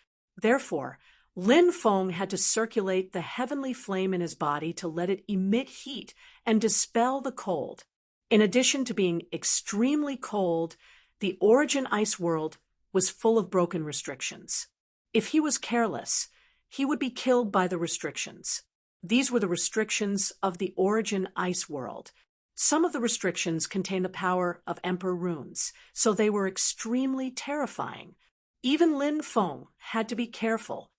Speaker 1: Therefore, Lin Feng had to circulate the heavenly flame in his body to let it emit heat and dispel the cold. In addition to being extremely cold, the Origin Ice World was full of broken restrictions. If he was careless, he would be killed by the restrictions. These were the restrictions of the Origin Ice World. Some of the restrictions contained the power of Emperor runes, so they were extremely terrifying. Even Lin Feng had to be careful.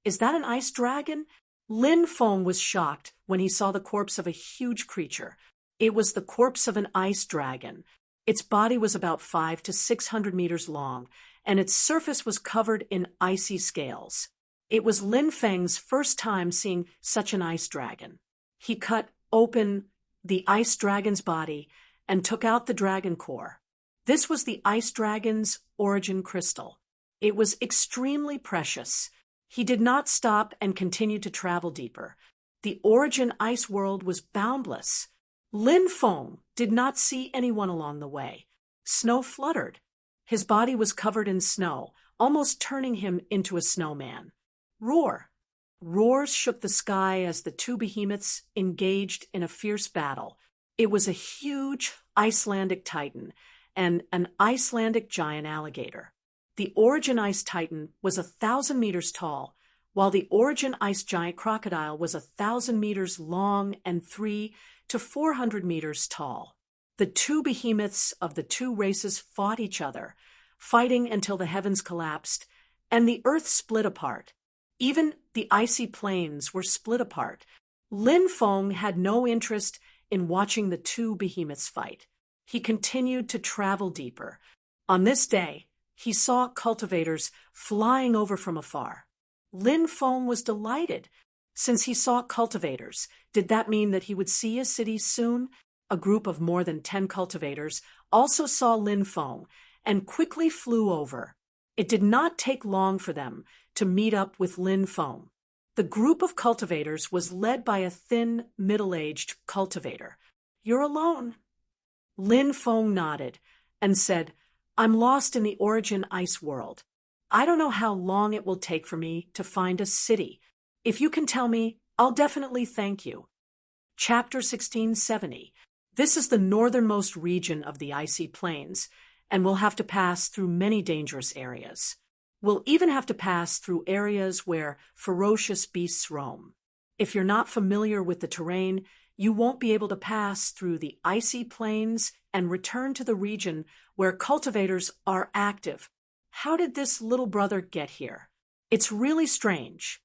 Speaker 1: Is that an ice dragon? Lin Feng was shocked when he saw the corpse of a huge creature. It was the corpse of an ice dragon. Its body was about 500 to 600 meters long, and its surface was covered in icy scales. It was Lin Feng's first time seeing such an ice dragon. He cut open the ice dragon's body and took out the dragon core. This was the ice dragon's origin crystal. It was extremely precious. He did not stop and continued to travel deeper. The Origin Ice World was boundless. Lin Feng did not see anyone along the way. Snow fluttered. His body was covered in snow, almost turning him into a snowman. Roar! Roars shook the sky as the 2 behemoths engaged in a fierce battle. It was a huge Icelandic titan and an Icelandic giant alligator. The Origin Ice Titan was 1,000 meters tall, while the Origin Ice Giant Crocodile was 1,000 meters long and 300 to 400 meters tall. The 2 behemoths of the 2 races fought each other, fighting until the heavens collapsed and the earth split apart. Even the icy plains were split apart. Lin Feng had no interest in watching the 2 behemoths fight. He continued to travel deeper. On this day, he saw cultivators flying over from afar. Lin Feng was delighted. Since he saw cultivators, did that mean that he would see a city soon? A group of more than 10 cultivators also saw Lin Feng and quickly flew over. It did not take long for them to meet up with Lin Feng. The group of cultivators was led by a thin, middle-aged cultivator. "You're alone." Lin Feng nodded and said, "I'm lost in the Origin Ice world. I don't know how long it will take for me to find a city. If you can tell me, I'll definitely thank you." Chapter 1670. This is the northernmost region of the icy plains, and we'll have to pass through many dangerous areas. We'll even have to pass through areas where ferocious beasts roam. If you're not familiar with the terrain, you won't be able to pass through the icy plains and return to the region where cultivators are active. How did this little brother get here? It's really strange.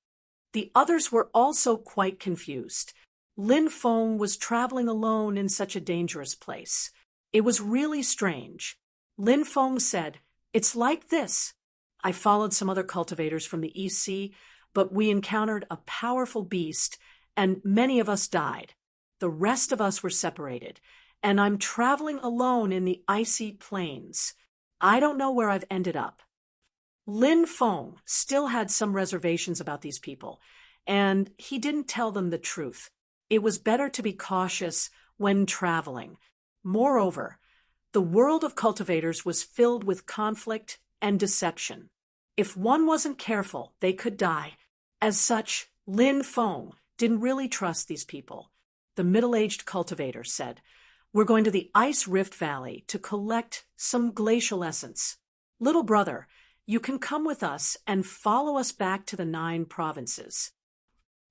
Speaker 1: The others were also quite confused. Lin Feng was traveling alone in such a dangerous place. It was really strange. Lin Feng said, "It's like this. I followed some other cultivators from the East Sea, but we encountered a powerful beast, and many of us died. The rest of us were separated, and I'm traveling alone in the icy plains. I don't know where I've ended up." Lin Feng still had some reservations about these people, and he didn't tell them the truth. It was better to be cautious when traveling. Moreover, the world of cultivators was filled with conflict and deception. If one wasn't careful, they could die. As such, Lin Feng didn't really trust these people. The middle-aged cultivator said, "We're going to the Ice Rift Valley to collect some glacial essence. Little brother, you can come with us and follow us back to the 9 provinces."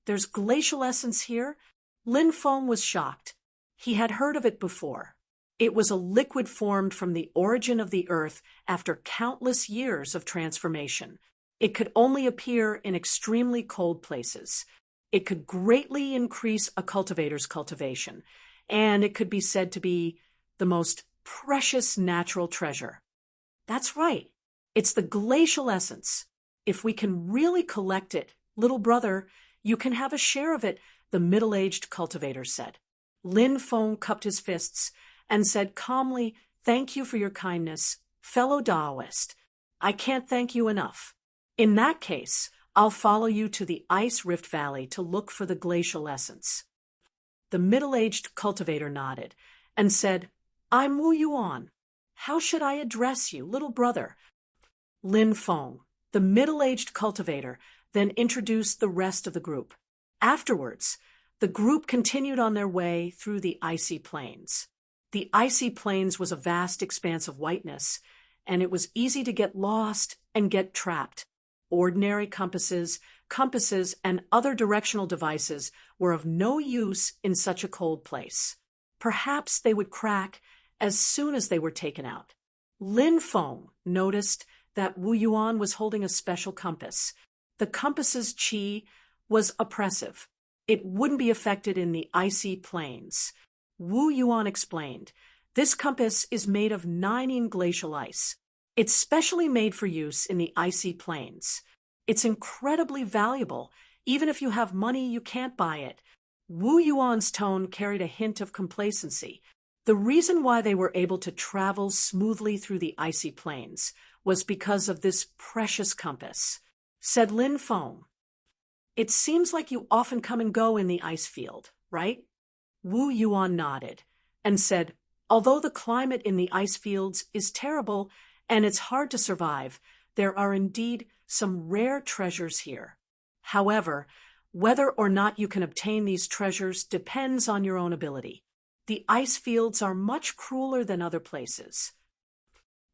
Speaker 1: "There's glacial essence here?" Lin Feng was shocked. He had heard of it before. It was a liquid formed from the origin of the earth after countless years of transformation. It could only appear in extremely cold places. It could greatly increase a cultivator's cultivation, and it could be said to be the most precious natural treasure. That's right. It's the glacial essence. If we can really collect it, little brother, you can have a share of it, the middle-aged cultivator said. Lin Feng cupped his fists and said calmly, "Thank you for your kindness, fellow Taoist. I can't thank you enough. In that case, I'll follow you to the Ice Rift Valley to look for the glacial essence." The middle-aged cultivator nodded and said, "I'm Wu Yuan. How should I address you, little brother?" Lin Feng, the middle-aged cultivator, then introduced the rest of the group. Afterwards, the group continued on their way through the icy plains. The icy plains was a vast expanse of whiteness, and it was easy to get lost and get trapped. Ordinary compasses, and other directional devices were of no use in such a cold place. Perhaps they would crack as soon as they were taken out. Lin Feng noticed that Wu Yuan was holding a special compass. The compass's qi was oppressive. It wouldn't be affected in the icy plains. Wu Yuan explained, "This compass is made of 9 glacial ice. It's specially made for use in the icy plains. It's incredibly valuable. Even if you have money, you can't buy it." Wu Yuan's tone carried a hint of complacency. The reason why they were able to travel smoothly through the icy plains was because of this precious compass. Said Lin Feng, "It seems like you often come and go in the ice field, right?" Wu Yuan nodded and said, "Although the climate in the ice fields is terrible and it's hard to survive, there are indeed some rare treasures here. However, whether or not you can obtain these treasures depends on your own ability. The ice fields are much crueler than other places."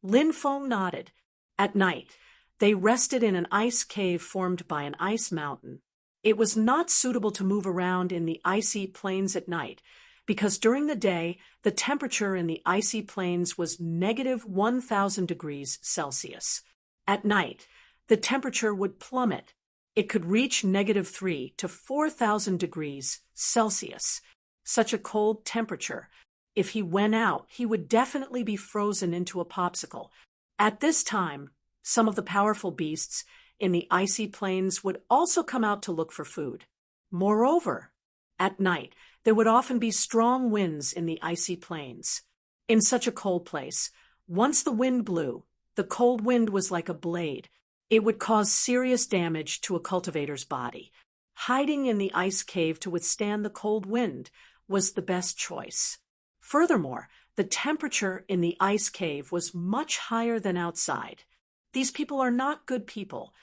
Speaker 1: Lin Feng nodded. At night, they rested in an ice cave formed by an ice mountain. It was not suitable to move around in the icy plains at night, because during the day, the temperature in the icy plains was negative 1,000 degrees Celsius. At night, the temperature would plummet. It could reach negative 3 to 4,000 degrees Celsius. Such a cold temperature, if he went out, he would definitely be frozen into a popsicle. At this time, Some of the powerful beasts in the icy plains would also come out to look for food. Moreover, at night, there would often be strong winds in the icy plains. In such a cold place, once the wind blew, the cold wind was like a blade. It would cause serious damage to a cultivator's body. Hiding in the ice cave to withstand the cold wind was the best choice. Furthermore, the temperature in the ice cave was much higher than outside. These people are not good people.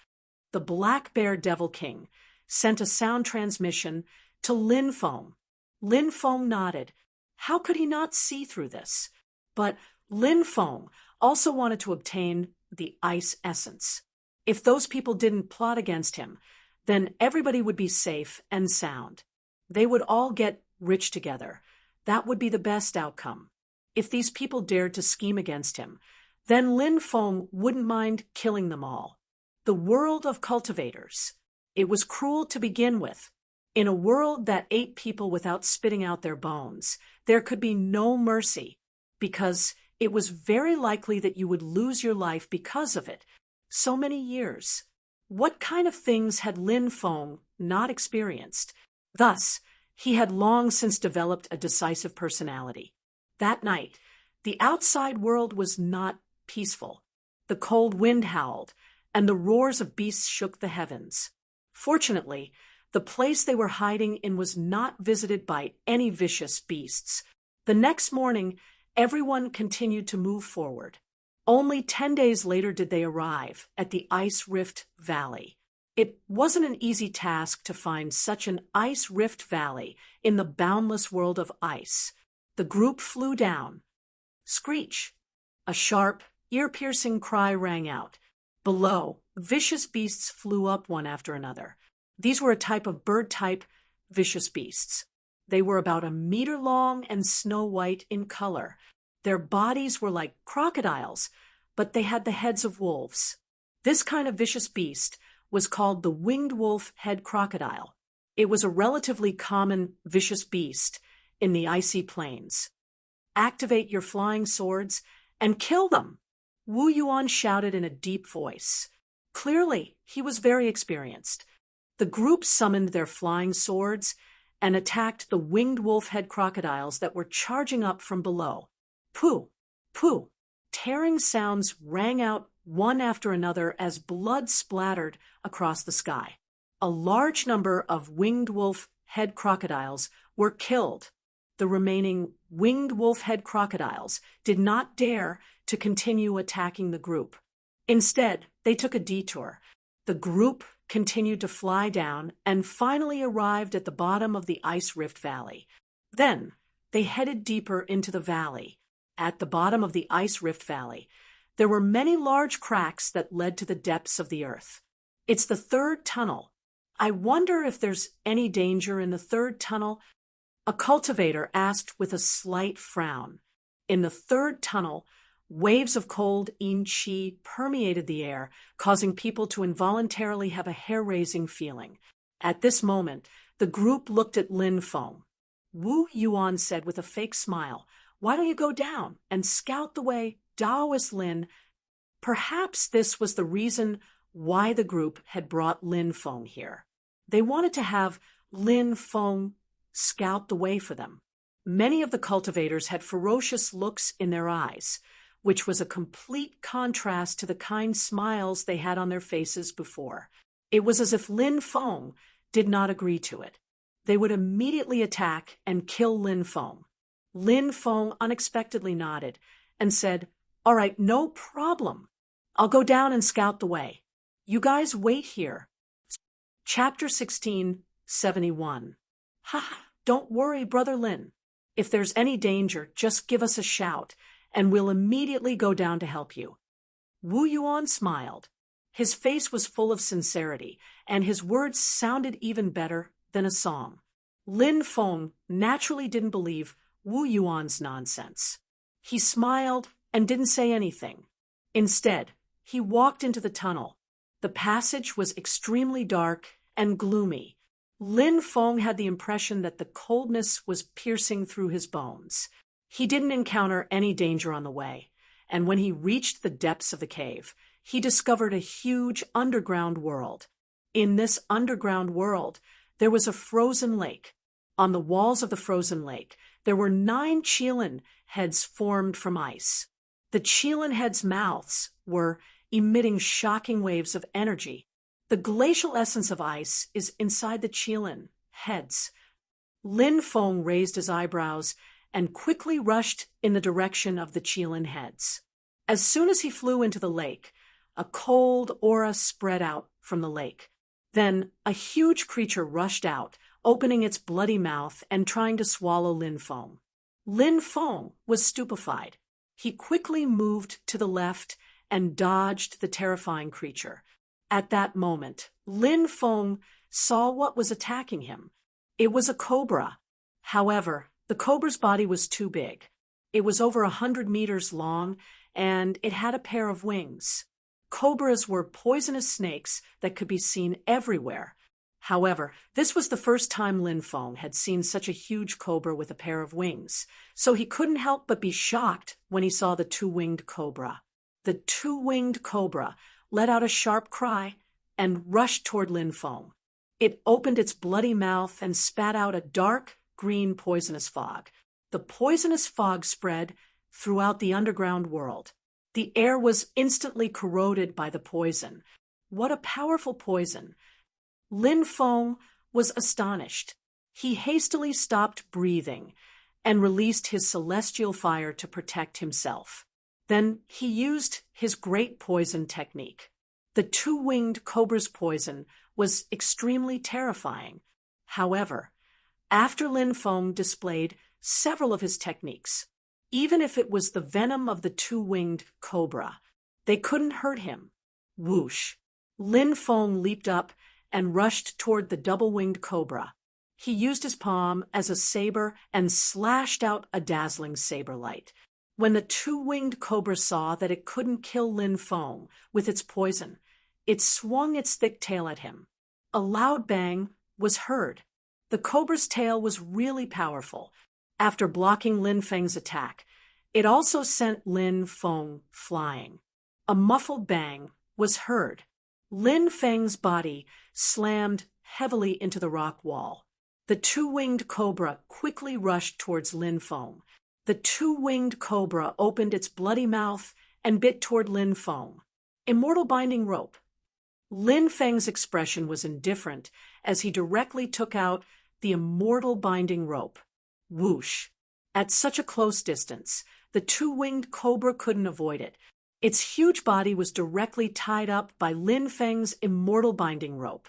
Speaker 1: The Black Bear Devil King sent a sound transmission to Lin Feng. Lin Feng nodded. How could he not see through this? But Lin Feng also wanted to obtain the ice essence. If those people didn't plot against him, then everybody would be safe and sound. They would all get rich together. That would be the best outcome. If these people dared to scheme against him, then Lin Feng wouldn't mind killing them all. The world of cultivators. It was cruel to begin with. In a world that ate people without spitting out their bones, there could be no mercy, because it was very likely that you would lose your life because of it. So many years. What kind of things had Lin Feng not experienced? Thus, he had long since developed a decisive personality. That night, the outside world was not peaceful. The cold wind howled, and the roars of beasts shook the heavens. Fortunately, the place they were hiding in was not visited by any vicious beasts. The next morning, everyone continued to move forward. Only 10 days later did they arrive at the Ice Rift Valley. It wasn't an easy task to find such an ice rift valley in the boundless world of ice. The group flew down. Screech! A sharp, ear-piercing cry rang out. Below, vicious beasts flew up one after another. These were a type of bird-type vicious beasts. They were about a meter long and snow-white in color. Their bodies were like crocodiles, but they had the heads of wolves. This kind of vicious beast was called the winged wolf head crocodile. It was a relatively common vicious beast in the icy plains. Activate your flying swords and kill them, Wu Yuan shouted in a deep voice. Clearly, he was very experienced. The group summoned their flying swords and attacked the winged wolf head crocodiles that were charging up from below. Pooh! Pooh! Tearing sounds rang out one after another as blood splattered across the sky. A large number of winged wolf head crocodiles were killed. The remaining winged wolf head crocodiles did not dare to continue attacking the group. Instead, they took a detour. The group continued to fly down and finally arrived at the bottom of the Ice Rift Valley. Then, they headed deeper into the valley. At the bottom of the Ice Rift Valley, there were many large cracks that led to the depths of the earth. It's the third tunnel. I wonder if there's any danger in the third tunnel? A cultivator asked with a slight frown. In the third tunnel, waves of cold yin qi permeated the air, causing people to involuntarily have a hair-raising feeling. At this moment, the group looked at Lin Feng. Wu Yuan said with a fake smile, "Why don't you go down and scout the way, Taoist Lin?" Perhaps this was the reason why the group had brought Lin Feng here. They wanted to have Lin Feng scout the way for them. Many of the cultivators had ferocious looks in their eyes, which was a complete contrast to the kind smiles they had on their faces before. It was as if Lin Feng did not agree to it. They would immediately attack and kill Lin Feng. Lin Feng unexpectedly nodded and said, "All right, no problem. I'll go down and scout the way. You guys wait here." Chapter 1671. Ha! Don't worry, Brother Lin. If there's any danger, just give us a shout, and we'll immediately go down to help you. Wu Yuan smiled. His face was full of sincerity, and his words sounded even better than a song. Lin Feng naturally didn't believe Wu Yuan's nonsense. He smiled and didn't say anything. Instead, he walked into the tunnel. The passage was extremely dark and gloomy. Lin Feng had the impression that the coldness was piercing through his bones. He didn't encounter any danger on the way, and when he reached the depths of the cave, he discovered a huge underground world. In this underground world, there was a frozen lake. On the walls of the frozen lake, there were 9 Chelan heads formed from ice. The Chelan heads' mouths were emitting shocking waves of energy. The glacial essence of ice is inside the Chelan heads. Lin Feng raised his eyebrows and quickly rushed in the direction of the Chelan heads. As soon as he flew into the lake, a cold aura spread out from the lake. Then a huge creature rushed out, opening its bloody mouth and trying to swallow Lin Feng. Lin Feng was stupefied. He quickly moved to the left and dodged the terrifying creature. At that moment, Lin Feng saw what was attacking him. It was a cobra. However, the cobra's body was too big. It was over 100 meters long, and it had a pair of wings. Cobras were poisonous snakes that could be seen everywhere. However, this was the first time Lin Feng had seen such a huge cobra with a pair of wings, so he couldn't help but be shocked when he saw the 2-winged cobra. The 2-winged cobra let out a sharp cry and rushed toward Lin Feng. It opened its bloody mouth and spat out a dark, green poisonous fog. The poisonous fog spread throughout the underground world. The air was instantly corroded by the poison. What a powerful poison! Lin Feng was astonished. He hastily stopped breathing and released his celestial fire to protect himself. Then he used his great poison technique. The 2-winged cobra's poison was extremely terrifying. However, after Lin Feng displayed several of his techniques, even if it was the venom of the 2-winged cobra, they couldn't hurt him. Whoosh! Lin Feng leaped up and rushed toward the double-winged cobra. He used his palm as a saber and slashed out a dazzling saber light. When the 2-winged cobra saw that it couldn't kill Lin Feng with its poison, it swung its thick tail at him. A loud bang was heard. The cobra's tail was really powerful. After blocking Lin Feng's attack, it also sent Lin Feng flying. A muffled bang was heard. Lin Feng's body slammed heavily into the rock wall. The 2-winged cobra quickly rushed towards Lin Feng. The 2-winged cobra opened its bloody mouth and bit toward Lin Feng. Immortal binding rope. Lin Feng's expression was indifferent as he directly took out the immortal binding rope. Whoosh! At such a close distance, the 2-winged cobra couldn't avoid it. Its huge body was directly tied up by Lin Feng's immortal binding rope.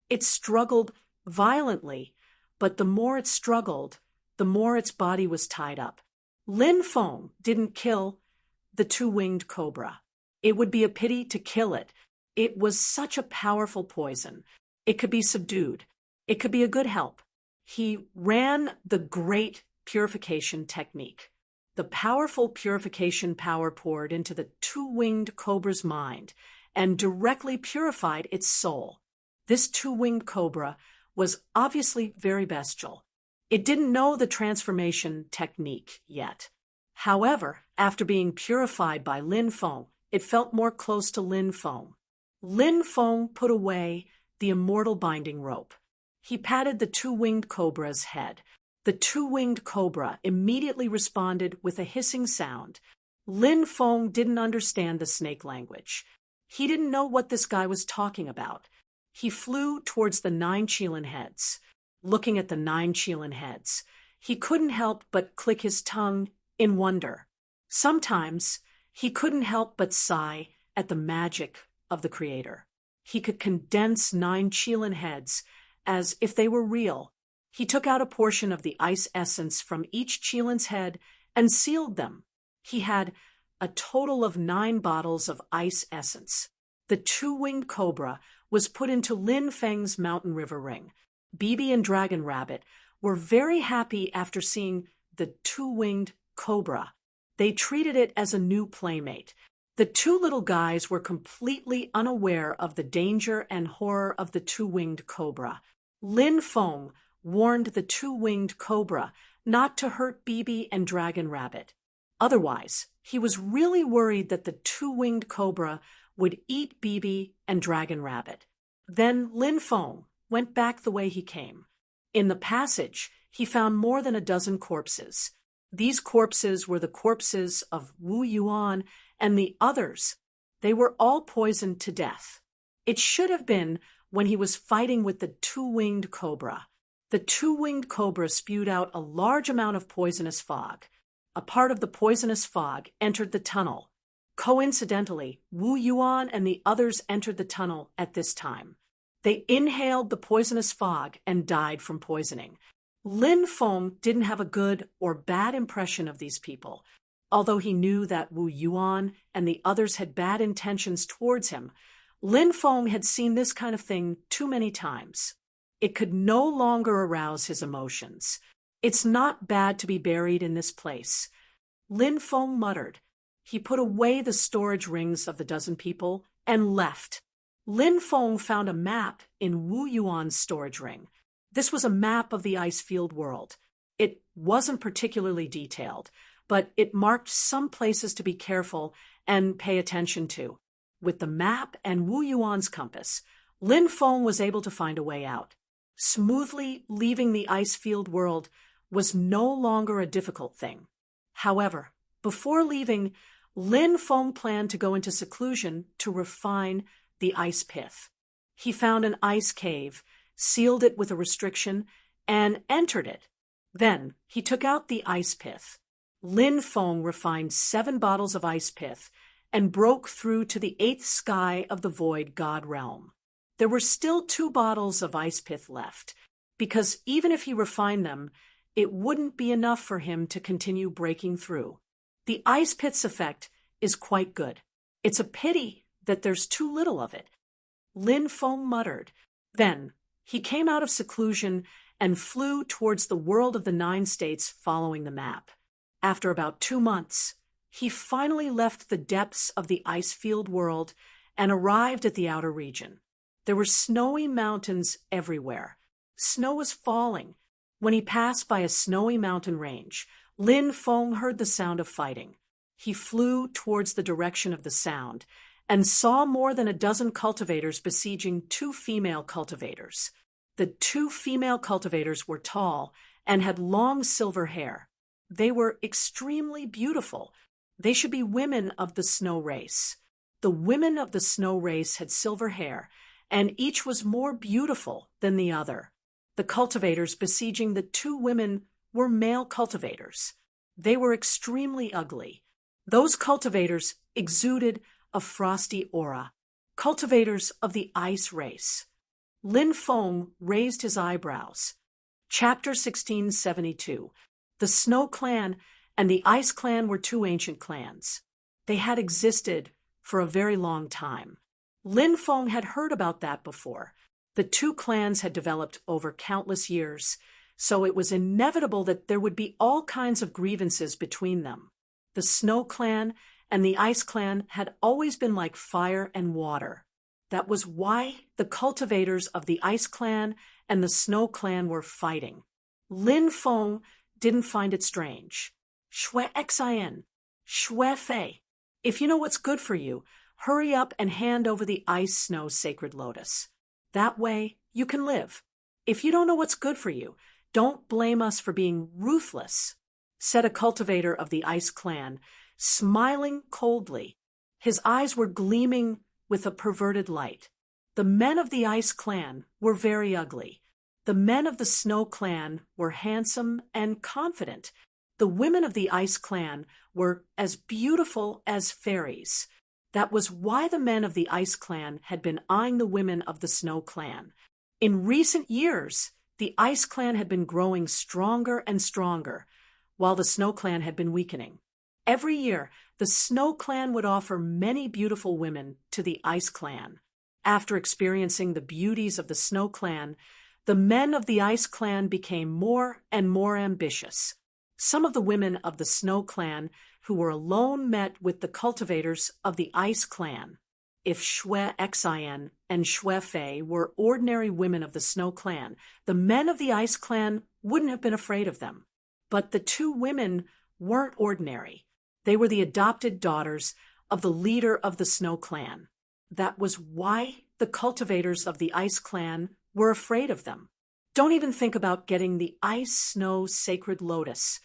Speaker 1: It struggled violently, but the more it struggled, the more its body was tied up. Lin Feng didn't kill the 2-winged cobra. It would be a pity to kill it. It was such a powerful poison. It could be subdued. It could be a good help. He ran the great purification technique. The powerful purification power poured into the 2-winged cobra's mind and directly purified its soul. This 2-winged cobra was obviously very bestial. It didn't know the transformation technique yet. However, after being purified by Lin Feng, it felt more close to Lin Feng. Lin Feng put away the immortal binding rope. He patted the 2-winged cobra's head. The 2-winged cobra immediately responded with a hissing sound. Lin Feng didn't understand the snake language. He didn't know what this guy was talking about. He flew towards the 9 Chelan heads. Looking at the 9 Chelan heads, he couldn't help but click his tongue in wonder. Sometimes he couldn't help but sigh at the magic of the Creator. He could condense 9 Chelan heads as if they were real. He took out a portion of the ice essence from each Chelan's head and sealed them. He had a total of 9 bottles of ice essence. The 2-winged cobra was put into Lin Feng's mountain river ring. Bibi and Dragon Rabbit were very happy after seeing the 2-winged cobra. They treated it as a new playmate. The 2 little guys were completely unaware of the danger and horror of the 2-winged cobra. Lin Feng warned the 2-winged cobra not to hurt Bibi and Dragon Rabbit. Otherwise, he was really worried that the 2-winged cobra would eat Bibi and Dragon Rabbit. Then Lin Feng went back the way he came. In the passage, he found more than a dozen corpses. These corpses were the corpses of Wu Yuan and the others. They were all poisoned to death. It should have been when he was fighting with the two-winged cobra. The two-winged cobra spewed out a large amount of poisonous fog. A part of the poisonous fog entered the tunnel. Coincidentally, Wu Yuan and the others entered the tunnel at this time. They inhaled the poisonous fog and died from poisoning. Lin Feng didn't have a good or bad impression of these people. Although he knew that Wu Yuan and the others had bad intentions towards him, Lin Feng had seen this kind of thing too many times. It could no longer arouse his emotions. It's not bad to be buried in this place. Lin Feng muttered. He put away the storage rings of the dozen people and left. Lin Feng found a map in Wu Yuan's storage ring. This was a map of the ice field world. It wasn't particularly detailed, but it marked some places to be careful and pay attention to. With the map and Wu Yuan's compass, Lin Feng was able to find a way out. Smoothly leaving the ice field world was no longer a difficult thing. However, before leaving, Lin Feng planned to go into seclusion to refine the ice pith. He found an ice cave, sealed it with a restriction, and entered it. Then he took out the ice pith. Lin Feng refined 7 bottles of ice pith and broke through to the 8th sky of the void god realm. There were still 2 bottles of ice pith left, because even if he refined them, it wouldn't be enough for him to continue breaking through. The ice pith's effect is quite good. It's a pity that there's too little of it. Lin Feng muttered. Then he came out of seclusion and flew towards the world of the 9 states following the map. After about 2 months, he finally left the depths of the ice field world and arrived at the outer region. There were snowy mountains everywhere. Snow was falling. When he passed by a snowy mountain range, Lin Feng heard the sound of fighting. He flew towards the direction of the sound and saw more than a dozen cultivators besieging 2 female cultivators. The 2 female cultivators were tall and had long silver hair. They were extremely beautiful. They should be women of the snow race. The women of the snow race had silver hair, and each was more beautiful than the other. The cultivators besieging the 2 women were male cultivators. They were extremely ugly. Those cultivators exuded a frosty aura. Cultivators of the ice race. Lin Feng raised his eyebrows. Chapter 1672. The Snow Clan and the Ice Clan were 2 ancient clans. They had existed for a very long time. Lin Feng had heard about that before. The 2 clans had developed over countless years, so it was inevitable that there would be all kinds of grievances between them. The Snow Clan and the Ice Clan had always been like fire and water. That was why the cultivators of the Ice Clan and the Snow Clan were fighting. Lin Feng didn't find it strange. Shui Xin, Shui Fei. If you know what's good for you, hurry up and hand over the ice snow sacred lotus. That way you can live. If you don't know what's good for you, don't blame us for being ruthless, said a cultivator of the Ice Clan, smiling coldly. His eyes were gleaming with a perverted light. The men of the Ice Clan were very ugly. The men of the Snow Clan were handsome and confident. The women of the Ice Clan were as beautiful as fairies. That was why the men of the Ice Clan had been eyeing the women of the Snow Clan. In recent years, the Ice Clan had been growing stronger and stronger, while the Snow Clan had been weakening. Every year, the Snow Clan would offer many beautiful women to the Ice Clan. After experiencing the beauties of the Snow Clan, the men of the Ice Clan became more and more ambitious. Some of the women of the Snow Clan who were alone met with the cultivators of the Ice Clan. If Shui Xin and Shui Fei were ordinary women of the Snow Clan, the men of the Ice Clan wouldn't have been afraid of them. But the 2 women weren't ordinary. They were the adopted daughters of the leader of the Snow Clan. That was why the cultivators of the Ice Clan were afraid of them. "Don't even think about getting the ice-snow sacred lotus,"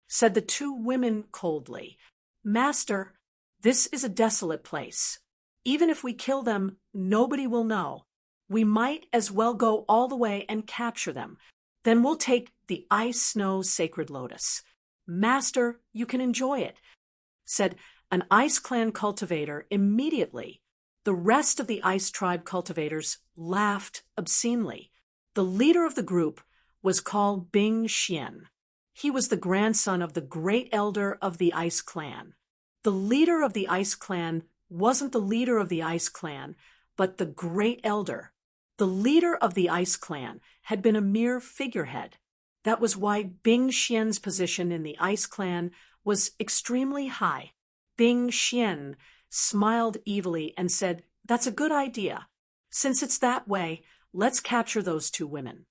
Speaker 1: said the two women coldly. "Master, this is a desolate place. Even if we kill them, nobody will know. We might as well go all the way and capture them. Then we'll take the ice-snow sacred lotus. Master, you can enjoy it," said an Ice Clan cultivator immediately. The rest of the Ice Tribe cultivators laughed obscenely. The leader of the group was called Bing Xian. He was the grandson of the great elder of the Ice Clan. The leader of the Ice Clan wasn't the leader of the Ice Clan, but the great elder. The leader of the Ice Clan had been a mere figurehead. That was why Bing Xian's position in the Ice Clan was extremely high. Bing Xian smiled evilly and said, "That's a good idea. Since it's that way, let's capture those two women."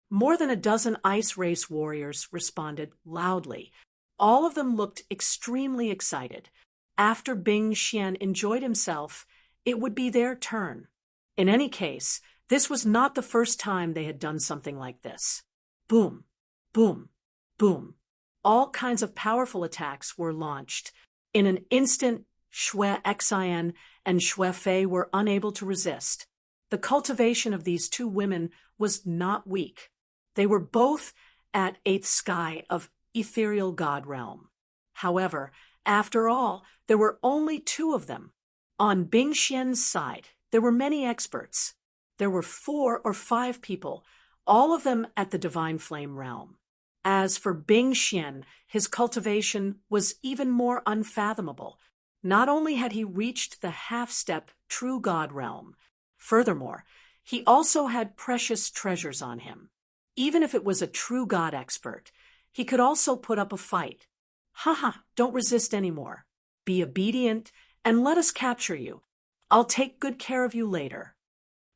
Speaker 1: More than a dozen ice race warriors responded loudly. All of them looked extremely excited. After Bing Xian enjoyed himself, it would be their turn. In any case, this was not the first time they had done something like this. Boom, boom, boom. All kinds of powerful attacks were launched. In an instant, Xue Xian and Xue Fei were unable to resist. The cultivation of these two women was not weak. They were both at 8th sky of ethereal god realm. However, after all, there were only two of them. On Bing Xian's side, there were many experts. There were 4 or 5 people, all of them at the Divine Flame realm. As for Bing Xian, his cultivation was even more unfathomable. Not only had he reached the half-step true god realm, furthermore, he also had precious treasures on him. Even if it was a true god expert, he could also put up a fight. "Haha, don't resist anymore. Be obedient and let us capture you. I'll take good care of you later."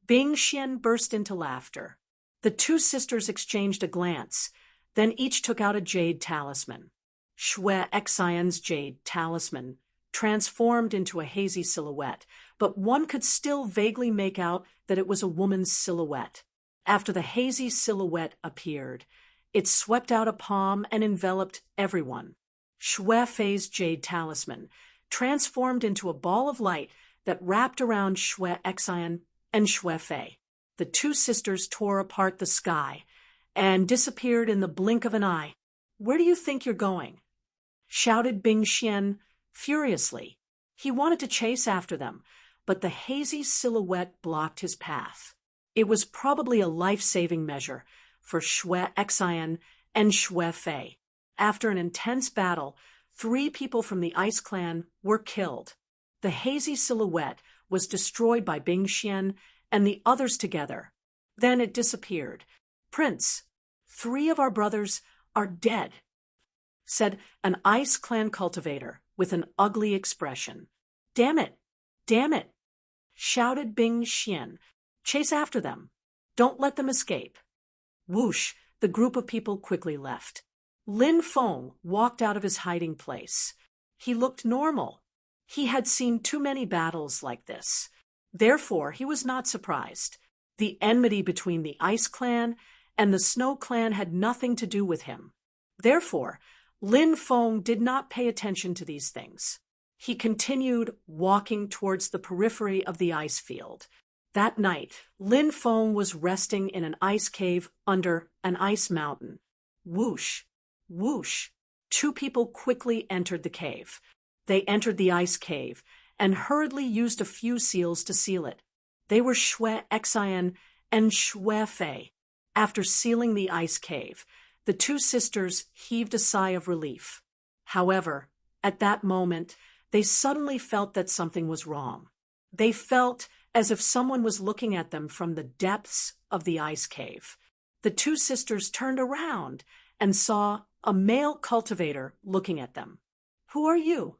Speaker 1: Bing Xian burst into laughter. The two sisters exchanged a glance, then each took out a jade talisman. Xue Xian's jade talisman transformed into a hazy silhouette, but one could still vaguely make out that it was a woman's silhouette. After the hazy silhouette appeared, it swept out a palm and enveloped everyone. Xue Fei's jade talisman transformed into a ball of light that wrapped around Xue Xian and Xue Fei. The two sisters tore apart the sky and disappeared in the blink of an eye. "Where do you think you're going?" shouted Bing Xian furiously. He wanted to chase after them, but the hazy silhouette blocked his path. It was probably a life-saving measure for Xue Xian and Xue Fei. After an intense battle, 3 people from the Ice Clan were killed. The hazy silhouette was destroyed by Bing Xian and the others together. Then it disappeared. "Prince, 3 of our brothers are dead," said an Ice Clan cultivator with an ugly expression. "Damn it! Damn it!" shouted Bing Xian. "Chase after them. Don't let them escape." Whoosh, the group of people quickly left. Lin Feng walked out of his hiding place. He looked normal. He had seen too many battles like this. Therefore, he was not surprised. The enmity between the Ice Clan and the Snow Clan had nothing to do with him. Therefore, Lin Feng did not pay attention to these things. He continued walking towards the periphery of the ice field. That night, Lin Feng was resting in an ice cave under an ice mountain. Whoosh, whoosh. 2 people quickly entered the cave. They entered the ice cave and hurriedly used a few seals to seal it. They were Xue Xian and Xue Fei. After sealing the ice cave, the 2 sisters heaved a sigh of relief. However, at that moment, they suddenly felt that something was wrong. They felt as if someone was looking at them from the depths of the ice cave. The 2 sisters turned around and saw a male cultivator looking at them. "Who are you?"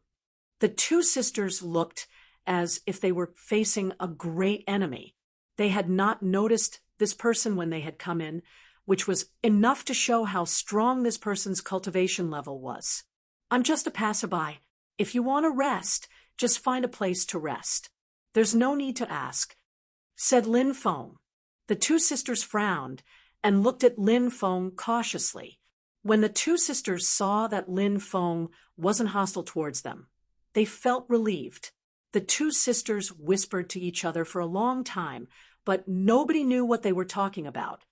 Speaker 1: The 2 sisters looked as if they were facing a great enemy. They had not noticed this person when they had come in, which was enough to show how strong this person's cultivation level was. "I'm just a passerby. If you want to rest, just find a place to rest." There's no need to ask, said Lin Feng. The two sisters frowned and looked at Lin Feng cautiously. When the two sisters saw that Lin Feng wasn't hostile towards them, they felt relieved. The two sisters whispered to each other for a long time, but nobody knew what they were talking about.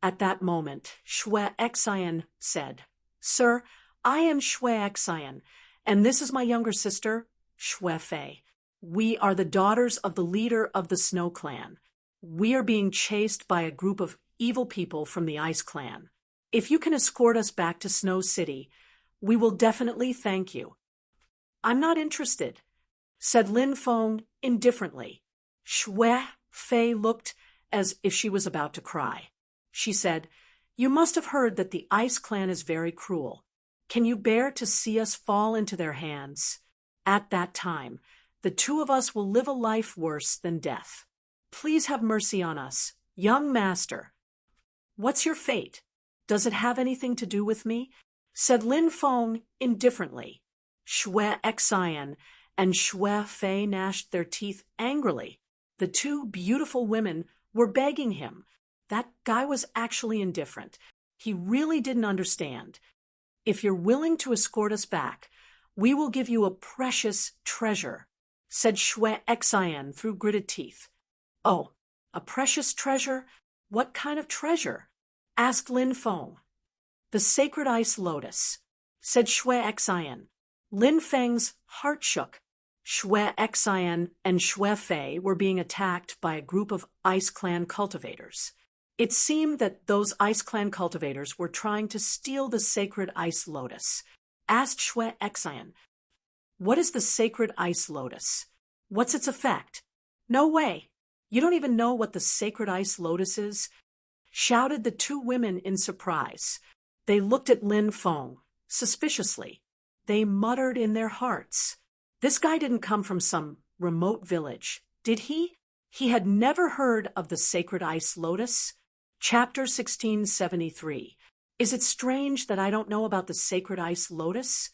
Speaker 1: At that moment, Xue Xian said, "Sir, I am Xue Xian, and this is my younger sister, Xue Fei. We are the daughters of the leader of the Snow Clan. We are being chased by a group of evil people from the Ice Clan. If you can escort us back to Snow City, we will definitely thank you." "I'm not interested," said Lin Feng indifferently. Xue Fei looked as if she was about to cry. She said, "You must have heard that the Ice Clan is very cruel. Can you bear to see us fall into their hands? At that time, the two of us will live a life worse than death. Please have mercy on us, young master." "What's your fate? Does it have anything to do with me?" said Lin Feng indifferently. Xue Xian and Xue Fei gnashed their teeth angrily. The two beautiful women were begging him. That guy was actually indifferent. He really didn't understand. "If you're willing to escort us back, we will give you a precious treasure," said Xue Xian through gritted teeth. "Oh, a precious treasure? What kind of treasure?" asked Lin Feng. "The sacred ice lotus," said Xue Xian. Lin Feng's heart shook. Xue Xian and Xue Fei were being attacked by a group of Ice Clan cultivators. It seemed that those Ice Clan cultivators were trying to steal the sacred ice lotus. Asked Xue Xian, "What is the sacred ice lotus? What's its effect?" "No way! You don't even know what the sacred ice lotus is?" shouted the two women in surprise. They looked at Lin Feng suspiciously. They muttered in their hearts, "This guy didn't come from some remote village, did he? He had never heard of the sacred ice lotus." Chapter 1673. Is it strange that I don't know about the sacred ice lotus?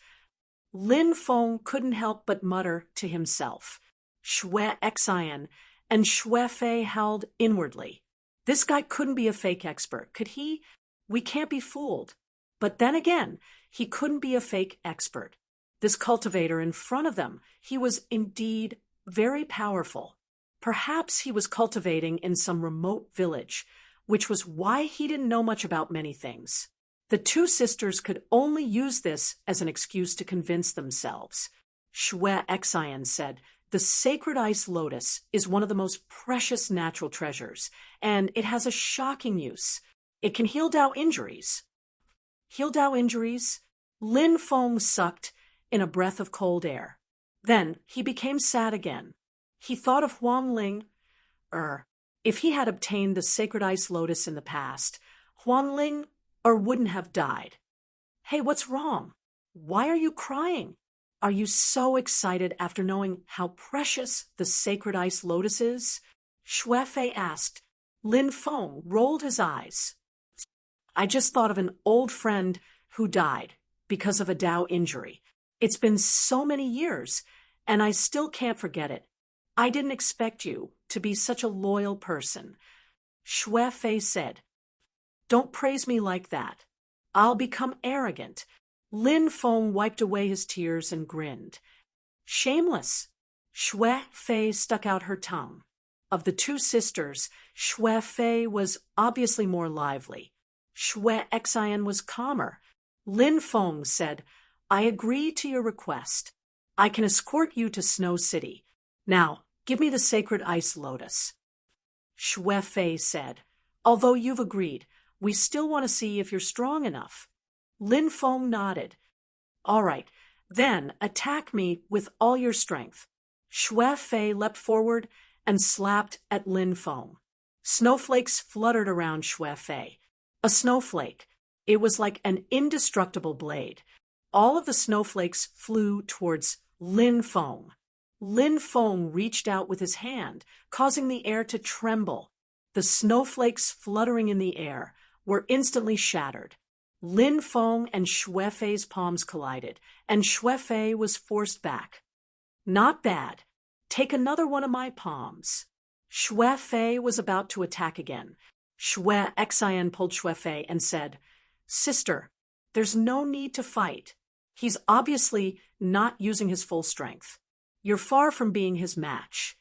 Speaker 1: Lin Feng couldn't help but mutter to himself. Xue Xian and Xue Fei howled inwardly. This guy couldn't be a fake expert, could he? We can't be fooled. But then again, he couldn't be a fake expert. This cultivator in front of them, he was indeed very powerful. Perhaps he was cultivating in some remote village, which was why he didn't know much about many things. The two sisters could only use this as an excuse to convince themselves. Xue Xian said, "The sacred ice lotus is one of the most precious natural treasures, and it has a shocking use. It can heal Dao injuries." "Heal Dao injuries?" Lin Feng sucked in a breath of cold air. Then he became sad again. He thought of Huang Ling. If he had obtained the sacred ice lotus in the past, Huang Ling wouldn't have died. "Hey, what's wrong? Why are you crying? Are you so excited after knowing how precious the sacred ice lotus is?" Xue Fei asked. Lin Feng rolled his eyes. "I just thought of an old friend who died because of a Dao injury. It's been so many years, and I still can't forget it. I didn't expect you to be such a loyal person." Xue Fei said, "Don't praise me like that. I'll become arrogant." Lin Feng wiped away his tears and grinned. "Shameless." Xue Fei stuck out her tongue. Of the two sisters, Xue Fei was obviously more lively. Xue Xian was calmer. Lin Feng said, "I agree to your request. I can escort you to Snow City. Now, give me the sacred ice lotus." Xue Fei said, "Although you've agreed, we still want to see if you're strong enough." Lin Feng nodded. "All right, then attack me with all your strength." Xue Fei leapt forward and slapped at Lin Feng. Snowflakes fluttered around Xue Fei. A snowflake. It was like an indestructible blade. All of the snowflakes flew towards Lin Feng. Lin Feng reached out with his hand, causing the air to tremble. The snowflakes fluttering in the air were instantly shattered. Lin Feng and Xue Fei's palms collided, and Xue Fei was forced back. "Not bad. Take another one of my palms. Xue Fei was about to attack again. Xue Xian pulled Xue Fei and said, Sister, there's no need to fight. He's obviously not using his full strength. You're far from being his match.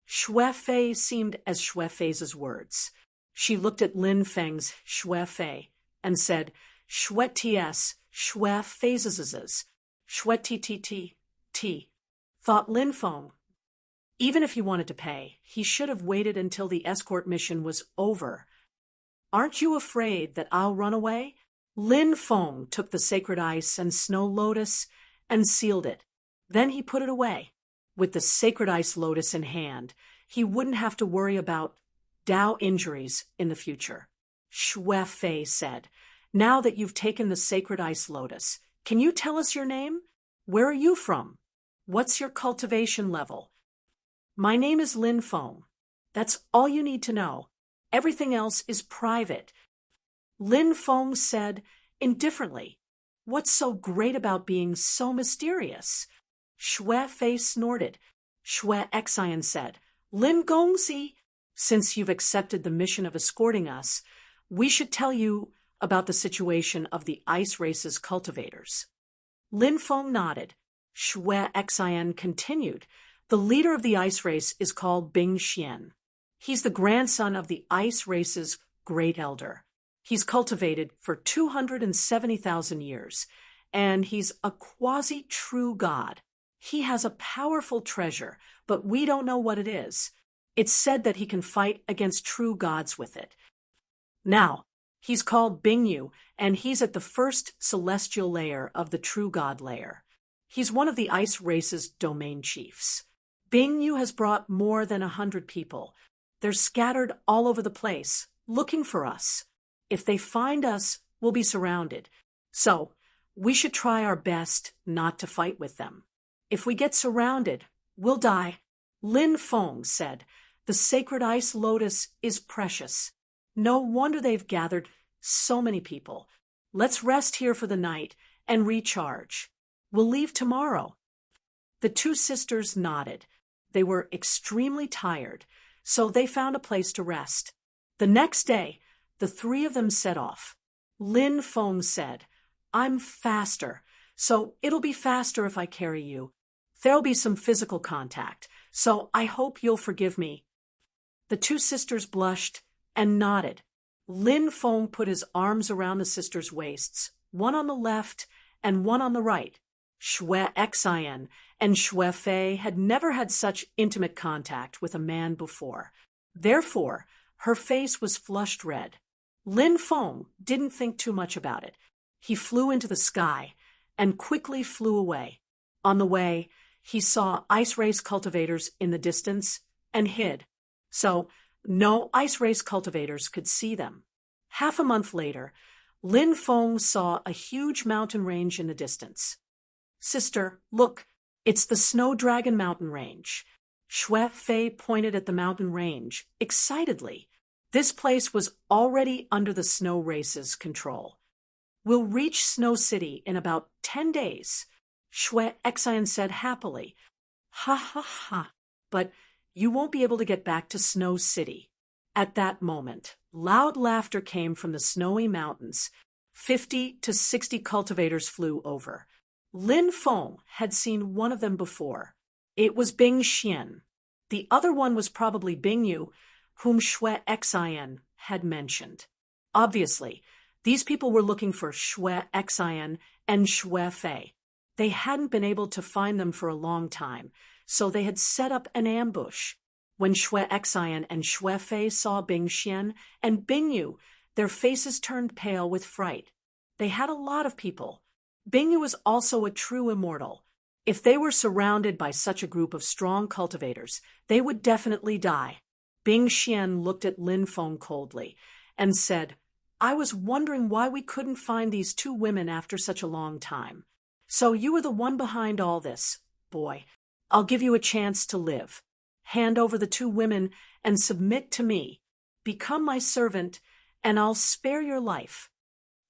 Speaker 1: Xue Fei seemed as Xue Fei's words. She looked at Lin Feng's Xue Fei and said, Xue ts, Xue Fei's, Xue t. Thought Lin Feng. Even if he wanted to pay, he should have waited until the escort mission was over. Aren't you afraid that I'll run away? Lin Feng took the sacred ice and snow lotus and sealed it. Then he put it away. With the sacred ice lotus in hand, he wouldn't have to worry about Dao injuries in the future. Xue Fei said, Now that you've taken the sacred ice lotus, can you tell us your name? Where are you from? What's your cultivation level? My name is Lin Feng. That's all you need to know. Everything else is private. Lin Feng said indifferently, What's so great about being so mysterious? Xue Fei snorted. Xue Xian said, Lin Gongxi, since you've accepted the mission of escorting us, we should tell you about the situation of the ice race's cultivators. Lin Feng nodded. Xue Xian continued, The leader of the ice race is called Bing Xian. He's the grandson of the ice race's great elder. He's cultivated for 270,000 years, and he's a quasi-true god. He has a powerful treasure, but we don't know what it is. It's said that he can fight against true gods with it. Now, he's called Bingyu, and he's at the first celestial layer of the true god layer. He's one of the ice race's domain chiefs. Bingyu has brought more than 100 people. They're scattered all over the place, looking for us. If they find us, we'll be surrounded. So, we should try our best not to fight with them. If we get surrounded, we'll die. Lin Feng said, The sacred ice lotus is precious. No wonder they've gathered so many people. Let's rest here for the night and recharge. We'll leave tomorrow. The two sisters nodded. They were extremely tired, so they found a place to rest. The next day, the three of them set off. Lin Feng said, I'm faster, so it'll be faster if I carry you. There'll be some physical contact, so I hope you'll forgive me. The two sisters blushed and nodded. Lin Feng put his arms around the sisters' waists, one on the left and one on the right. Xue Xian and Xue Fei had never had such intimate contact with a man before. Therefore, her face was flushed red. Lin Feng didn't think too much about it. He flew into the sky and quickly flew away. On the way, he saw ice race cultivators in the distance and hid. So, no ice race cultivators could see them. Half a month later, Lin Feng saw a huge mountain range in the distance. Sister, look, it's the Snow Dragon mountain range. Xue Fei pointed at the mountain range, excitedly. This place was already under the snow race's control. We'll reach Snow City in about 10 days. Xue Xian said happily. Ha ha ha, but you won't be able to get back to Snow City. At that moment, loud laughter came from the snowy mountains. 50 to 60 cultivators flew over. Lin Feng had seen one of them before. It was Bing Xian. The other one was probably Bingyu, whom Xue Xian had mentioned. Obviously, these people were looking for Xue Xian and Xue Fei. They hadn't been able to find them for a long time, so they had set up an ambush. When Xue Xian and Xue Fei saw Bing Xian and Bingyu, their faces turned pale with fright. They had a lot of people. Bingyu was also a true immortal. If they were surrounded by such a group of strong cultivators, they would definitely die. Bing Xian looked at Lin Feng coldly and said, I was wondering why we couldn't find these two women after such a long time. So you were the one behind all this. Boy, I'll give you a chance to live. Hand over the two women and submit to me. Become my servant, and I'll spare your life.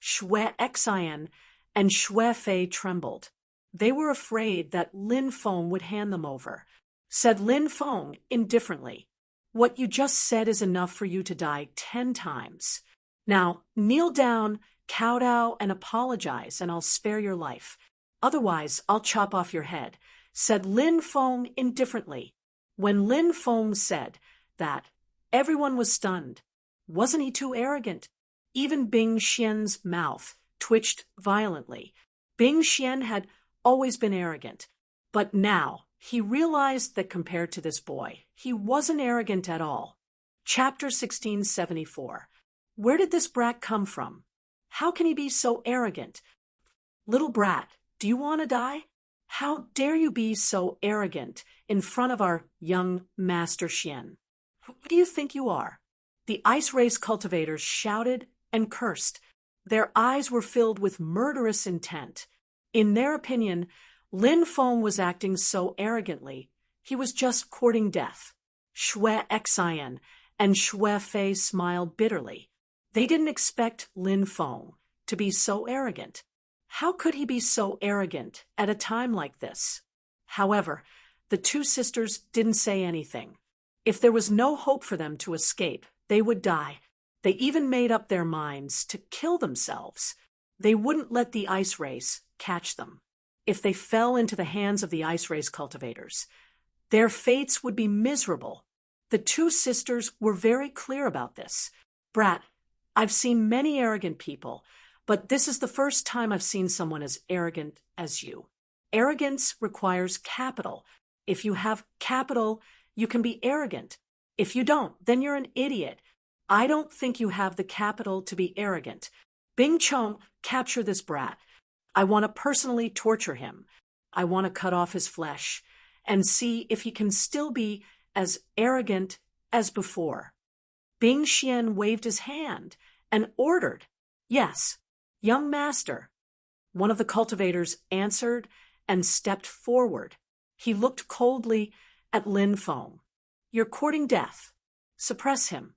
Speaker 1: Xue Xian and Xue Fei trembled. They were afraid that Lin Feng would hand them over. said Lin Feng indifferently. What you just said is enough for you to die 10 times. Now, kneel down, kowtow, and apologize, and I'll spare your life. Otherwise, I'll chop off your head, said Lin Feng indifferently. When Lin Feng said that, everyone was stunned. Wasn't he too arrogant? Even Bing Xian's mouth twitched violently. Bing Xian had always been arrogant, but now he realized that compared to this boy, he wasn't arrogant at all. Chapter 1674. Where did this brat come from? How can he be so arrogant? Little brat, do you want to die? How dare you be so arrogant in front of our young Master Xian? Who do you think you are? The ice race cultivators shouted and cursed. Their eyes were filled with murderous intent. In their opinion, Lin Feng was acting so arrogantly, he was just courting death. Xue Xian and Xue Fei smiled bitterly. They didn't expect Lin Feng to be so arrogant. How could he be so arrogant at a time like this? However, the two sisters didn't say anything. If there was no hope for them to escape, they would die. They even made up their minds to kill themselves. They wouldn't let the ice race catch them. If they fell into the hands of the ice race cultivators, their fates would be miserable. The two sisters were very clear about this. Brat, I've seen many arrogant people, but this is the first time I've seen someone as arrogant as you. Arrogance requires capital. If you have capital, you can be arrogant. If you don't, then you're an idiot. I don't think you have the capital to be arrogant. Bing Chong, capture this brat. I want to personally torture him. I want to cut off his flesh and see if he can still be as arrogant as before. Bing Xian waved his hand and ordered, "Yes, young master." One of the cultivators answered and stepped forward. He looked coldly at Lin Feng. "You're courting death. Suppress him."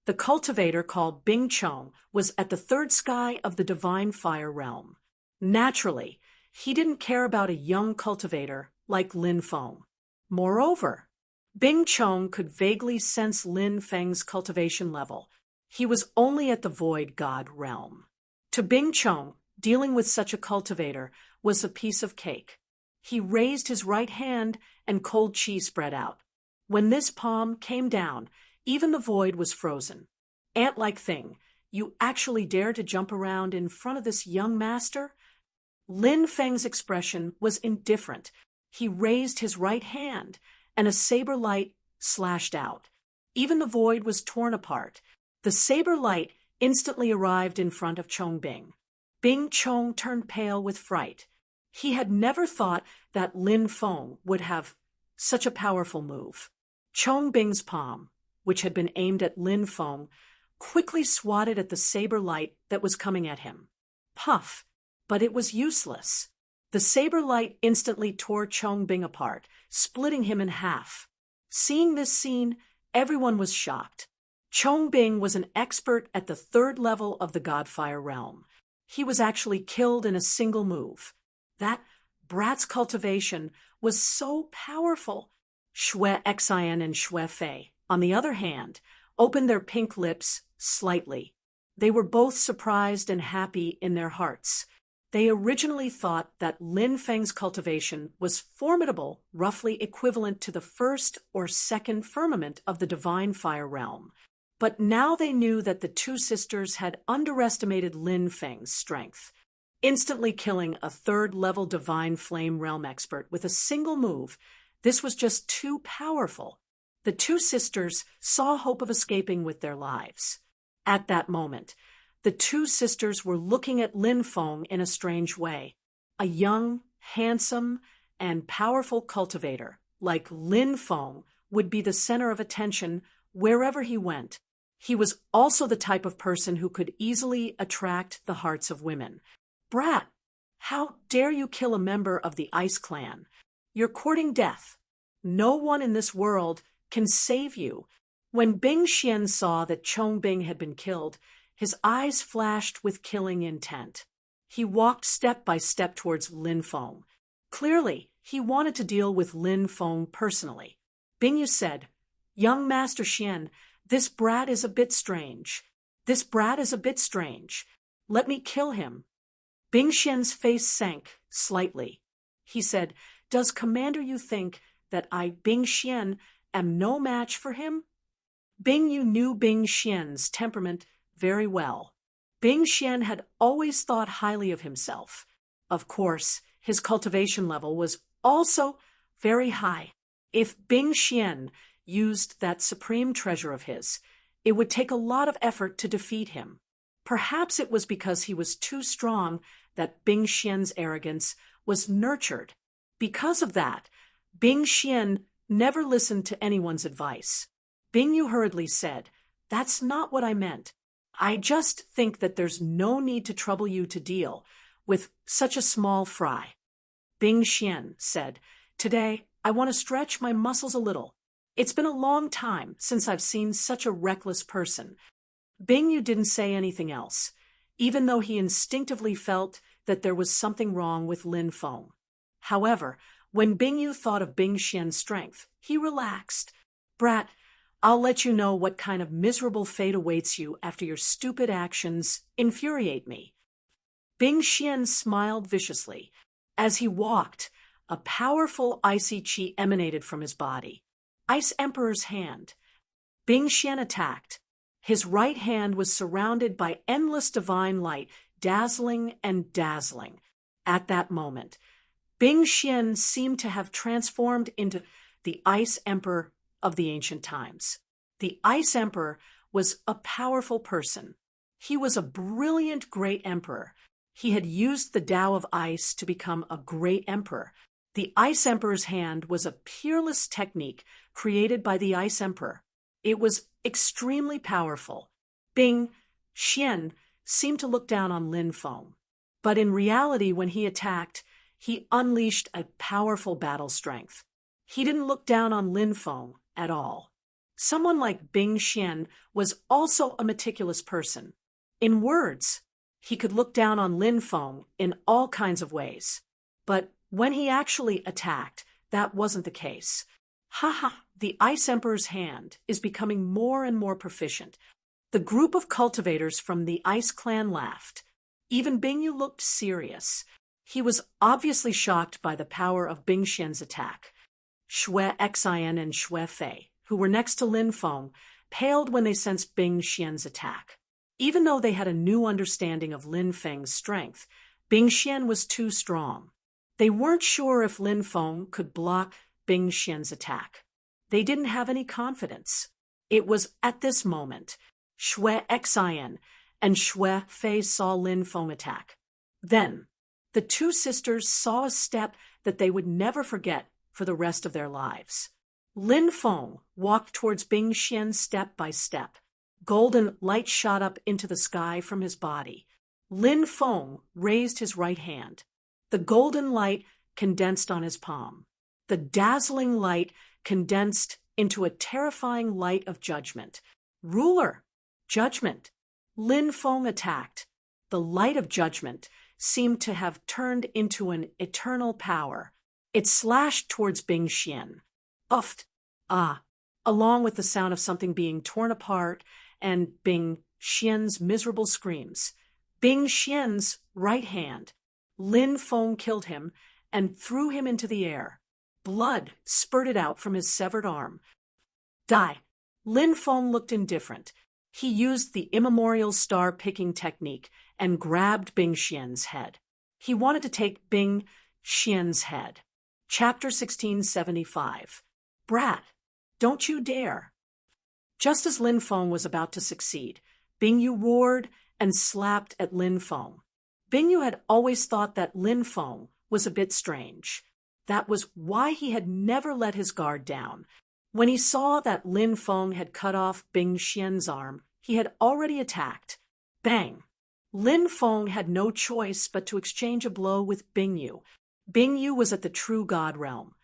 Speaker 1: The cultivator called Bing Chong was at the third sky of the divine fire realm. Naturally, he didn't care about a young cultivator like Lin Feng. Moreover, Bing Chong could vaguely sense Lin Feng's cultivation level. He was only at the void god realm. To Bing Chong, dealing with such a cultivator was a piece of cake. He raised his right hand and cold chi spread out. When this palm came down, even the void was frozen. Ant-like thing, you actually dare to jump around in front of this young master? Lin Feng's expression was indifferent. He raised his right hand, and a saber light slashed out. Even the void was torn apart. The saber light instantly arrived in front of Chong Bing. Bing Chong turned pale with fright. He had never thought that Lin Feng would have such a powerful move. Chong Bing's palm, which had been aimed at Lin Feng, quickly swatted at the saber light that was coming at him. Puff! But it was useless. The saber light instantly tore Chong Bing apart, splitting him in half. Seeing this scene, everyone was shocked. Chong Bing was an expert at the third level of the Godfire realm. He was actually killed in a single move. That brat's cultivation was so powerful. Xue Xian and Xue Fei, on the other hand, opened their pink lips slightly. They were both surprised and happy in their hearts. They originally thought that Lin Feng's cultivation was formidable, roughly equivalent to the first or second firmament of the divine fire realm. But now they knew that the two sisters had underestimated Lin Feng's strength. Instantly killing a third-level divine flame realm expert with a single move, this was just too powerful. The two sisters saw hope of escaping with their lives. At that moment, the two sisters were looking at Lin Feng in a strange way. A young, handsome, and powerful cultivator like Lin Feng would be the center of attention wherever he went. He was also the type of person who could easily attract the hearts of women. Brat, how dare you kill a member of the Ice Clan? You're courting death. No one in this world can save you. When Bing Xian saw that Chong Bing had been killed, his eyes flashed with killing intent. He walked step by step towards Lin Feng. Clearly, He wanted to deal with Lin Feng personally. Bing Yu said, "Young Master Xian, this brat is a bit strange. This brat is a bit strange. Let me kill him." Bing Xian's face sank slightly. He said, "Does Commander Yu think that I, Bing Xian, am no match for him?" Bing Yu knew Bing Xian's temperament very well. Bing Xian had always thought highly of himself. Of course, his cultivation level was also very high. If Bing Xian used that supreme treasure of his, it would take a lot of effort to defeat him. Perhaps it was because he was too strong that Bing Xian's arrogance was nurtured. Because of that, Bing Xian never listened to anyone's advice. Bing Yu hurriedly said, "That's not what I meant. I just think that there's no need to trouble you to deal with such a small fry." Bing Xian said, "Today, I want to stretch my muscles a little. It's been a long time since I've seen such a reckless person." Bing Yu didn't say anything else, even though he instinctively felt that there was something wrong with Lin Feng. However, when Bing Yu thought of Bing Xian's strength, he relaxed. "Brat, I'll let you know what kind of miserable fate awaits you after your stupid actions infuriate me." Bing Xian smiled viciously. As he walked, a powerful icy qi emanated from his body. Ice Emperor's hand. Bing Xian attacked. His right hand was surrounded by endless divine light, dazzling and dazzling. At that moment, Bing Xian seemed to have transformed into the Ice Emperor of the ancient times. The Ice Emperor was a powerful person. He was a brilliant great emperor. He had used the Tao of Ice to become a great emperor. The Ice Emperor's hand was a peerless technique created by the Ice Emperor. It was extremely powerful. Bing Xian seemed to look down on Lin Feng. But in reality, when he attacked, he unleashed a powerful battle strength. He didn't look down on Lin Feng at all. Someone like Bing Xian was also a meticulous person. In words, he could look down on Lin Feng in all kinds of ways. But when he actually attacked, that wasn't the case. Haha, the Ice Emperor's hand is becoming more and more proficient. The group of cultivators from the Ice Clan laughed. Even Bing Yu looked serious. He was obviously shocked by the power of Bing Xian's attack. Xue Xian and Xue Fei, who were next to Lin Feng, paled when they sensed Bing Xian's attack. Even though they had a new understanding of Lin Feng's strength, Bing Xian was too strong. They weren't sure if Lin Feng could block Bing Xian's attack. They didn't have any confidence. It was at this moment Xue Xian and Xue Fei saw Lin Feng attack. Then, the two sisters saw a step that they would never forget for the rest of their lives. Lin Feng walked towards Bing Xian step by step. Golden light shot up into the sky from his body. Lin Feng raised his right hand. The golden light condensed on his palm. The dazzling light condensed into a terrifying light of judgment. Ruler, judgment. Lin Feng attacked. The light of judgment seemed to have turned into an eternal power. It slashed towards Bing Xian. Uffed, along with the sound of something being torn apart and Bing Xian's miserable screams. Bing Xian's right hand. Lin Feng killed him and threw him into the air. Blood spurted out from his severed arm. Die. Lin Feng looked indifferent. He used the immemorial star-picking technique and grabbed Bing Xian's head. He wanted to take Bing Xian's head. Chapter 1675. Brat, don't you dare. Just as Lin Feng was about to succeed, Bing Yu roared and slapped at Lin Feng. Bing Yu had always thought that Lin Feng was a bit strange. That was why he had never let his guard down. When he saw that Lin Feng had cut off Bing Xian's arm, he had already attacked. Bang! Lin Feng had no choice but to exchange a blow with Bing Yu. Bing Yu was at the True God realm,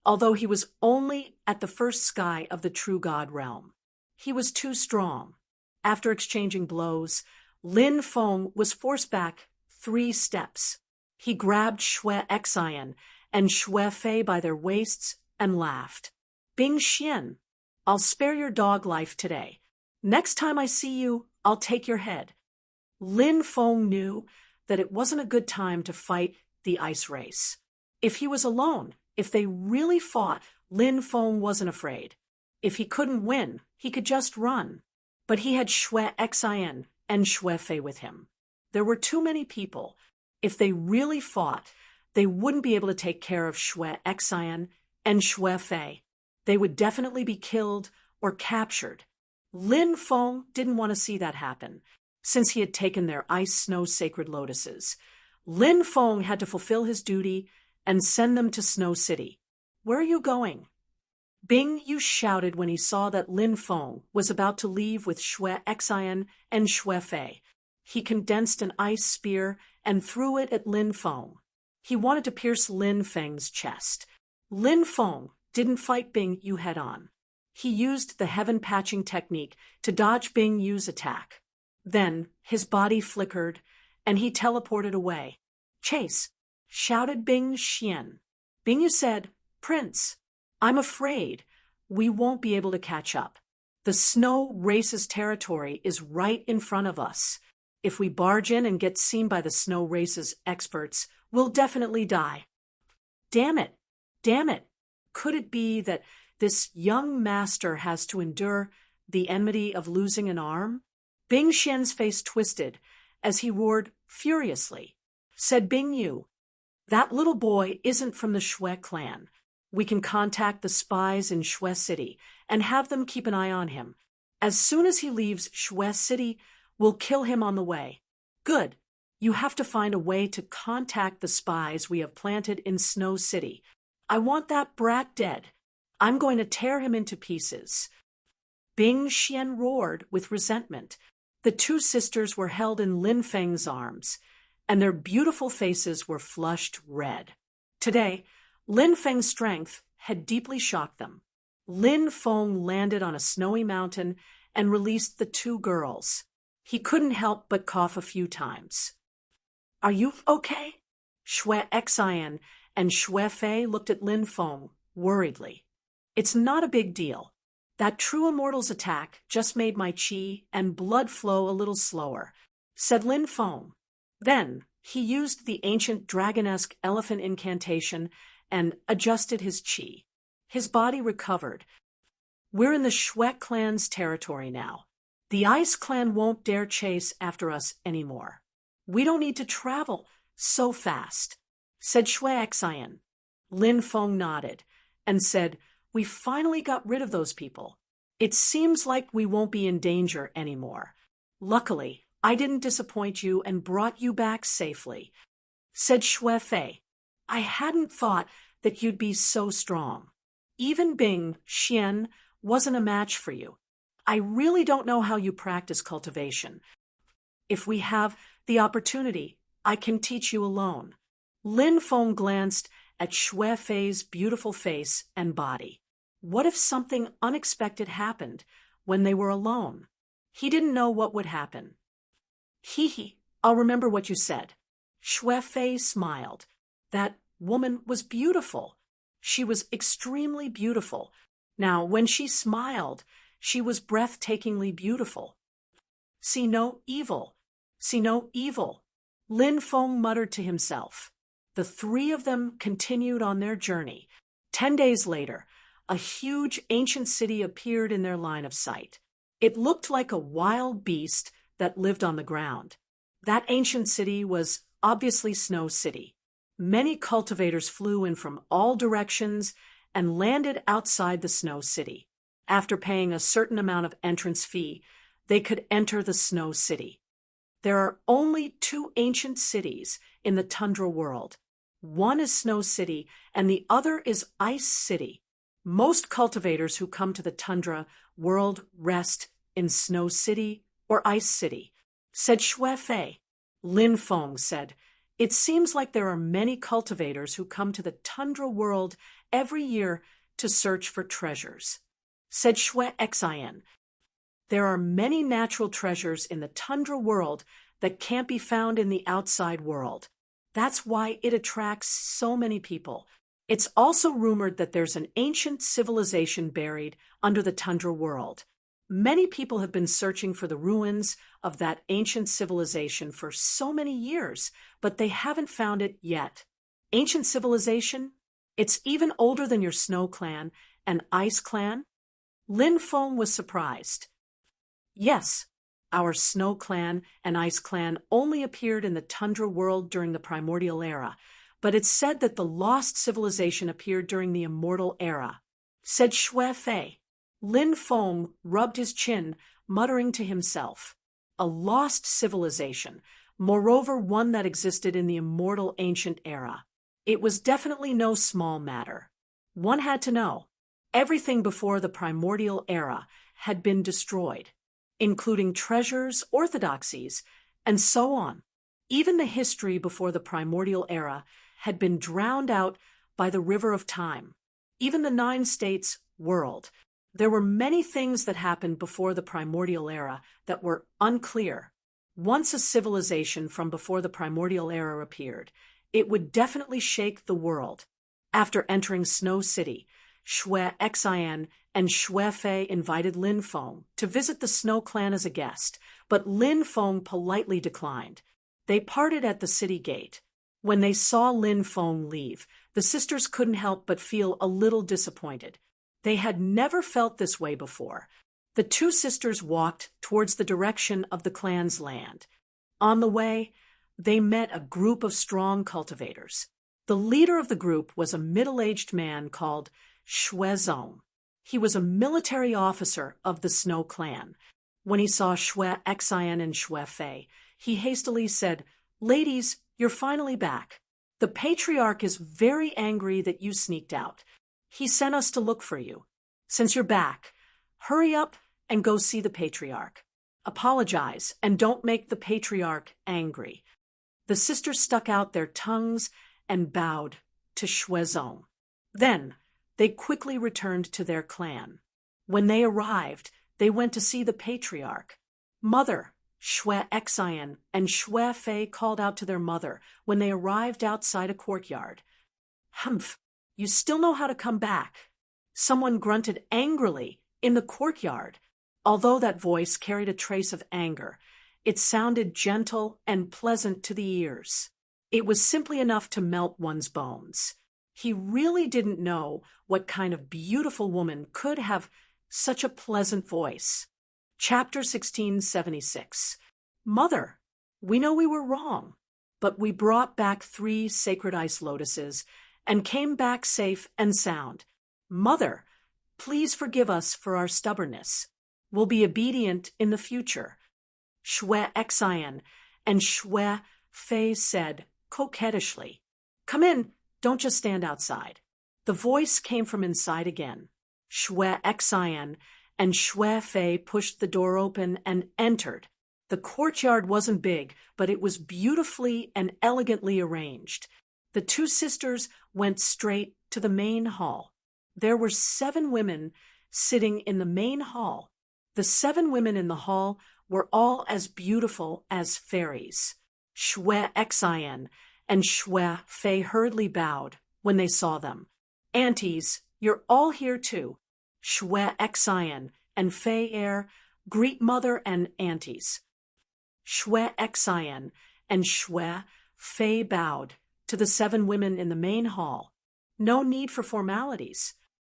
Speaker 1: although he was only at the first sky of the True God realm. He was too strong. After exchanging blows, Lin Feng was forced back 3 steps. He grabbed Xue Xian and Xue Fei by their waists and laughed. Bing Xian, I'll spare your dog life today. Next time I see you, I'll take your head. Lin Feng knew that it wasn't a good time to fight the ice race. If he was alone, if they really fought, Lin Feng wasn't afraid. If he couldn't win, he could just run. But he had Xue Xian and Xue Fei with him. There were too many people. If they really fought, they wouldn't be able to take care of Xue Xian and Xue Fei. They would definitely be killed or captured. Lin Feng didn't want to see that happen, since he had taken their ice-snow sacred lotuses. Lin Feng had to fulfill his duty and send them to Snow City. Where are you going? Bing Yu shouted when he saw that Lin Feng was about to leave with Xue Xian and Xue Fei. He condensed an ice spear and threw it at Lin Feng. He wanted to pierce Lin Feng's chest. Lin Feng didn't fight Bing Yu head-on. He used the heaven patching technique to dodge Bing Yu's attack. Then his body flickered, and he teleported away. Chase! Shouted Bing Xian. Bing Yu said, Prince, I'm afraid we won't be able to catch up. The snow race's territory is right in front of us. If we barge in and get seen by the snow race's experts, we'll definitely die. Damn it! Damn it! Could it be that this young master has to endure the enmity of losing an arm? Bing Xian's face twisted as he roared furiously. Said Bing Yu, that little boy isn't from the Xue clan. We can contact the spies in Xue City and have them keep an eye on him. As soon as he leaves Xue City, we'll kill him on the way. Good. You have to find a way to contact the spies we have planted in Snow City. I want that brat dead. I'm going to tear him into pieces. Bing Xian roared with resentment. The two sisters were held in Lin Feng's arms, and their beautiful faces were flushed red. Today, Lin Feng's strength had deeply shocked them. Lin Feng landed on a snowy mountain and released the two girls. He couldn't help but cough a few times. Are you okay? Xue Xian and Xue Fei looked at Lin Feng worriedly. It's not a big deal. That true immortal's attack just made my qi and blood flow a little slower, said Lin Feng. Then he used the ancient dragon-esque elephant incantation and adjusted his qi. His body recovered. We're in the Xue clan's territory now. The Ice clan won't dare chase after us anymore. We don't need to travel so fast, said Xue Xian. Lin Feng nodded and said, we finally got rid of those people. It seems like we won't be in danger anymore. Luckily, I didn't disappoint you and brought you back safely, said Xue Fei. I hadn't thought that you'd be so strong. Even Bing Xian wasn't a match for you. I really don't know how you practice cultivation. If we have the opportunity, I can teach you alone. Lin Feng glanced at Xue Fei's beautiful face and body. What if something unexpected happened when they were alone? He didn't know what would happen. Hee, I'll remember what you said. Xue Fei smiled. That woman was beautiful. She was extremely beautiful. Now, when she smiled, she was breathtakingly beautiful. See no evil. See no evil. Lin Feng muttered to himself. The three of them continued on their journey. 10 days later, a huge ancient city appeared in their line of sight. It looked like a wild beast that lived on the ground. That ancient city was obviously Snow City. Many cultivators flew in from all directions and landed outside the Snow City. After paying a certain amount of entrance fee, they could enter the Snow City. There are only two ancient cities in the tundra world. One is Snow City and the other is Ice City. Most cultivators who come to the tundra world rest in Snow City or Ice City, said Xue Fei. Lin Feng said, it seems like there are many cultivators who come to the tundra world every year to search for treasures, said Xue Xian. There are many natural treasures in the tundra world that can't be found in the outside world. That's why it attracts so many people. It's also rumored that there's an ancient civilization buried under the tundra world. Many people have been searching for the ruins of that ancient civilization for so many years, but they haven't found it yet. Ancient civilization? It's even older than your Snow Clan and Ice Clan? Lin Feng was surprised. Yes, our Snow Clan and Ice Clan only appeared in the tundra world during the primordial era, but it's said that the lost civilization appeared during the immortal era, said Xue Fei. Lin Feng rubbed his chin, muttering to himself. A lost civilization, moreover one that existed in the immortal ancient era. It was definitely no small matter. One had to know. Everything before the primordial era had been destroyed, including treasures, orthodoxies, and so on. Even the history before the primordial era had been drowned out by the river of time. Even the 9 states world. There were many things that happened before the primordial era that were unclear. Once a civilization from before the primordial era appeared, it would definitely shake the world. After entering Snow City, Xue Xian and Xue Fei invited Lin Feng to visit the Snow Clan as a guest, but Lin Feng politely declined. They parted at the city gate. When they saw Lin Feng leave, the sisters couldn't help but feel a little disappointed. They had never felt this way before. The 2 sisters walked towards the direction of the clan's land. On the way, they met a group of strong cultivators. The leader of the group was a middle-aged man called Xue Zong. He was a military officer of the Snow Clan. When he saw Xue Xian and Xue Fei, he hastily said, "Ladies, you're finally back. The patriarch is very angry that you sneaked out. He sent us to look for you. Since you're back, hurry up and go see the patriarch. Apologize and don't make the patriarch angry." The sisters stuck out their tongues and bowed to Xue Zong. Then they quickly returned to their clan. When they arrived, they went to see the patriarch. "Mother," Xue Xian and Xue Fei called out to their mother when they arrived outside a courtyard. "Humph, you still know how to come back." Someone grunted angrily in the courtyard. Although that voice carried a trace of anger, it sounded gentle and pleasant to the ears. It was simply enough to melt one's bones. He really didn't know what kind of beautiful woman could have such a pleasant voice. Chapter 1676. "Mother, we know we were wrong, but we brought back 3 sacred ice lotuses and came back safe and sound. Mother, please forgive us for our stubbornness. We'll be obedient in the future." Xue Xian and Xue Fei said coquettishly, "Come in, don't just stand outside." The voice came from inside again. Xue Xian and Xue Fei pushed the door open and entered. The courtyard wasn't big, but it was beautifully and elegantly arranged. The 2 sisters went straight to the main hall. There were 7 women sitting in the main hall. The 7 women in the hall were all as beautiful as fairies. Xue Xian and Xue Fei hurriedly bowed when they saw them. "Aunties, you're all here too." Xue Xian and Fei greet mother and aunties. Xue Xian and Xue Fei bowed to the 7 women in the main hall. "No need for formalities,"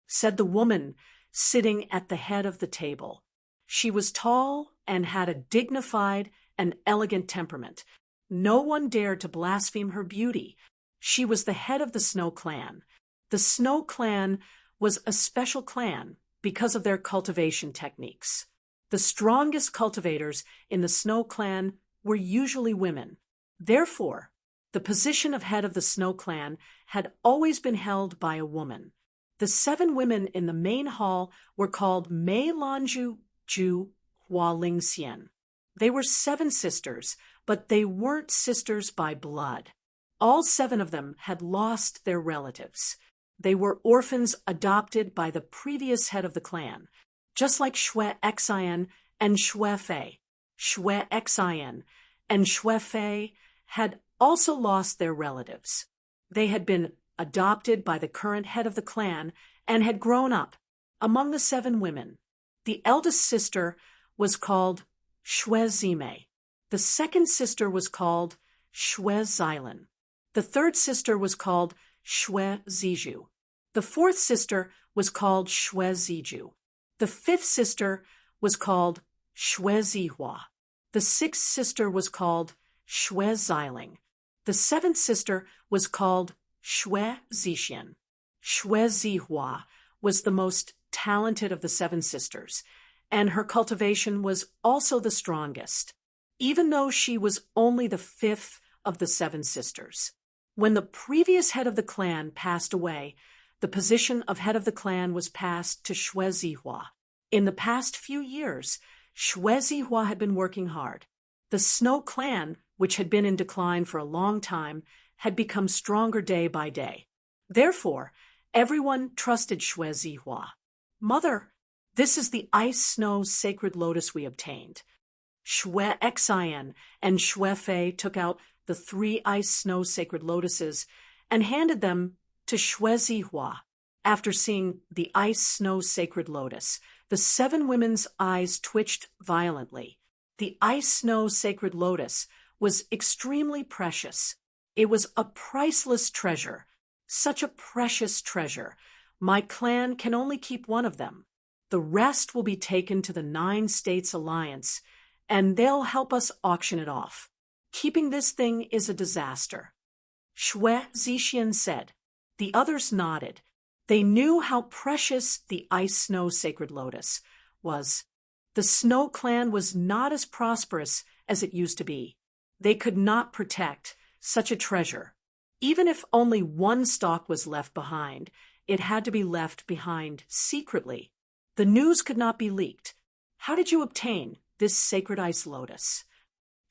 Speaker 1: said the woman sitting at the head of the table. She was tall and had a dignified and elegant temperament. No one dared to blaspheme her beauty. She was the head of the Snow Clan. The Snow Clan was a special clan because of their cultivation techniques. The strongest cultivators in the Snow Clan were usually women. Therefore, the position of head of the Snow Clan had always been held by a woman. The 7 women in the main hall were called Mei Lanju Ju Hua Ling Xian. They were 7 sisters, but they weren't sisters by blood. All 7 of them had lost their relatives. They were orphans adopted by the previous head of the clan, just like Xue Xian and Xue Fei. Xue Xian and Xue Fei had also lost their relatives. They had been adopted by the current head of the clan, and had grown up. Among the 7 women, the eldest sister was called Shwezime. The second sister was called Shwezilan. The third sister was called Shweziju. The fourth sister was called Shweziju. The fifth sister was called Shwezihua. The sixth sister was called Shweziling. The seventh sister was called Shwezishian. Shwezihua was the most talented of the 7 sisters, and her cultivation was also the strongest, even though she was only the 5th of the 7 sisters. When the previous head of the clan passed away, the position of head of the clan was passed to Shwezihua. In the past few years, Shwezihua had been working hard. The Snow clan, which had been in decline for a long time, had become stronger day by day. Therefore, everyone trusted Shwezihua. "Mother, this is the ice-snow sacred lotus we obtained." Shwe-Exian and Shwe-Fei took out the 3 ice-snow sacred lotuses and handed them to Shwezihua. After seeing the ice-snow sacred lotus, the 7 women's eyes twitched violently. The ice-snow sacred lotus was extremely precious. It was a priceless treasure. Such a precious treasure. My clan can only keep one of them. The rest will be taken to the 9 States Alliance, and they'll help us auction it off. Keeping this thing is a disaster. Shwe-Zishian said. The others nodded. They knew how precious the ice-snow sacred lotus was. The Snow clan was not as prosperous as it used to be. They could not protect such a treasure. Even if only 1 stalk was left behind, it had to be left behind secretly. The news could not be leaked. How did you obtain this sacred ice lotus?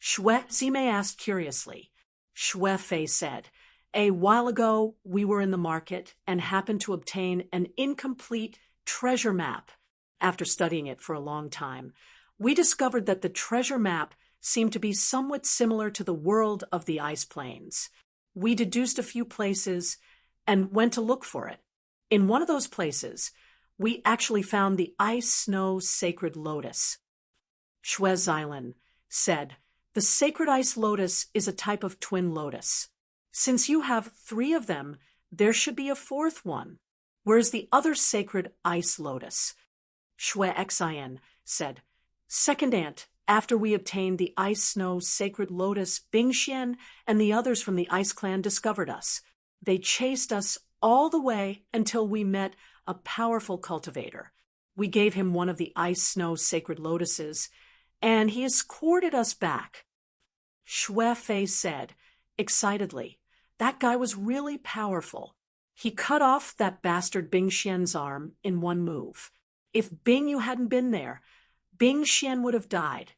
Speaker 1: Shwe-Zime asked curiously. Shwe-Fei said, "A while ago, we were in the market and happened to obtain an incomplete treasure map. After studying it for a long time, we discovered that the treasure map seemed to be somewhat similar to the world of the ice plains. We deduced a few places and went to look for it. In one of those places, we actually found the ice-snow sacred lotus." Shwezilan said, "The sacred ice lotus is a type of twin lotus. Since you have 3 of them, there should be a 4th one. Where's the other sacred ice lotus?" Shwe-Exian said, "Second aunt, after we obtained the ice-snow sacred lotus, Bingxian and the others from the Ice Clan discovered us. They chased us all the way until we met a powerful cultivator. We gave him one of the ice-snow sacred lotuses, and he escorted us back." Shwe-Fei said, excitedly, "That guy was really powerful. He cut off that bastard Bingxian's arm in one move. If Bingyu hadn't been there, Bingxian would have died."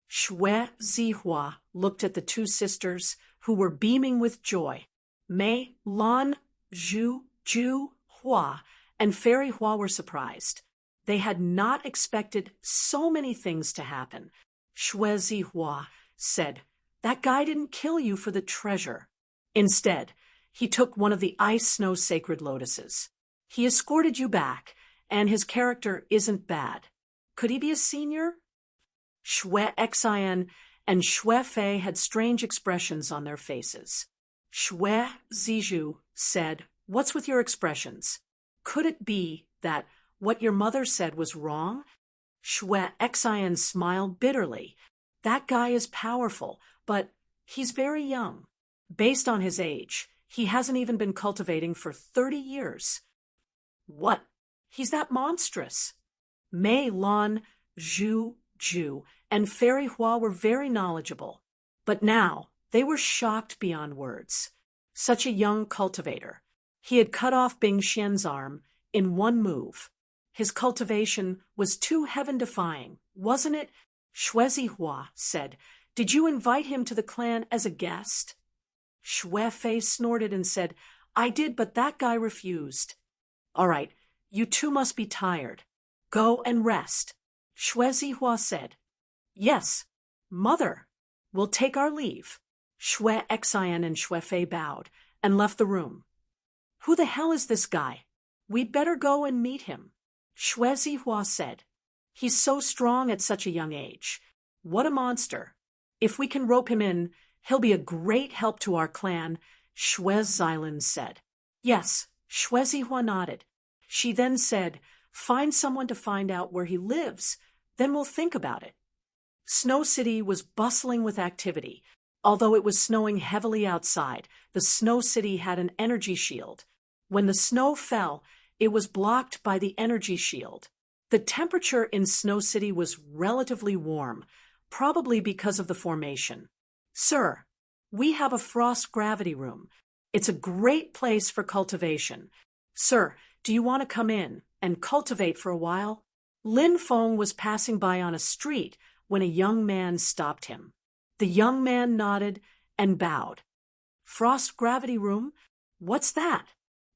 Speaker 1: Shwe-Zihua looked at the 2 sisters, who were beaming with joy. Mei, Lan, Zhu, Ju, Hua, and Fairy Hua were surprised. They had not expected so many things to happen. Shwe-Zihua said, "That guy didn't kill you for the treasure. Instead, he took one of the ice-snow sacred lotuses. He escorted you back, and his character isn't bad. Could he be a senior?" Shwe-Exian and Shwe-Fei had strange expressions on their faces. Shwe-Ziju said, "What's with your expressions? Could it be that what your mother said was wrong?" Shwe-Exian smiled bitterly. "That guy is powerful, but he's very young. Based on his age, he hasn't even been cultivating for 30 years. What? He's that monstrous." Mei, Lan, Zhu, Ju, and Fairy Hua were very knowledgeable, but now they were shocked beyond words. Such a young cultivator. He had cut off Bingxian's arm in one move. His cultivation was too heaven-defying, wasn't it? Shwezihua said, "Did you invite him to the clan as a guest?" Shwe-Fei snorted and said, "I did, but that guy refused." "All right, you 2 must be tired. Go and rest." Shwezihua said, "Yes, Mother, we'll take our leave." Shwe-Exian and Shwe-Fei bowed and left the room. Who the hell is this guy? We'd better go and meet him. Xue Zihua said. He's so strong at such a young age. What a monster. If we can rope him in, he'll be a great help to our clan, Xue Zilin said. Yes, Xue Zihua nodded. She then said, find someone to find out where he lives, then we'll think about it. Snow City was bustling with activity. Although it was snowing heavily outside, the Snow City had an energy shield. When the snow fell, it was blocked by the energy shield. The temperature in Snow City was relatively warm, probably because of the formation. Sir, we have a frost gravity room. It's a great place for cultivation. Sir, do you want to come in and cultivate for a while? Lin Feng was passing by on a street when a young man stopped him. The young man nodded and bowed. Frost gravity room? What's that?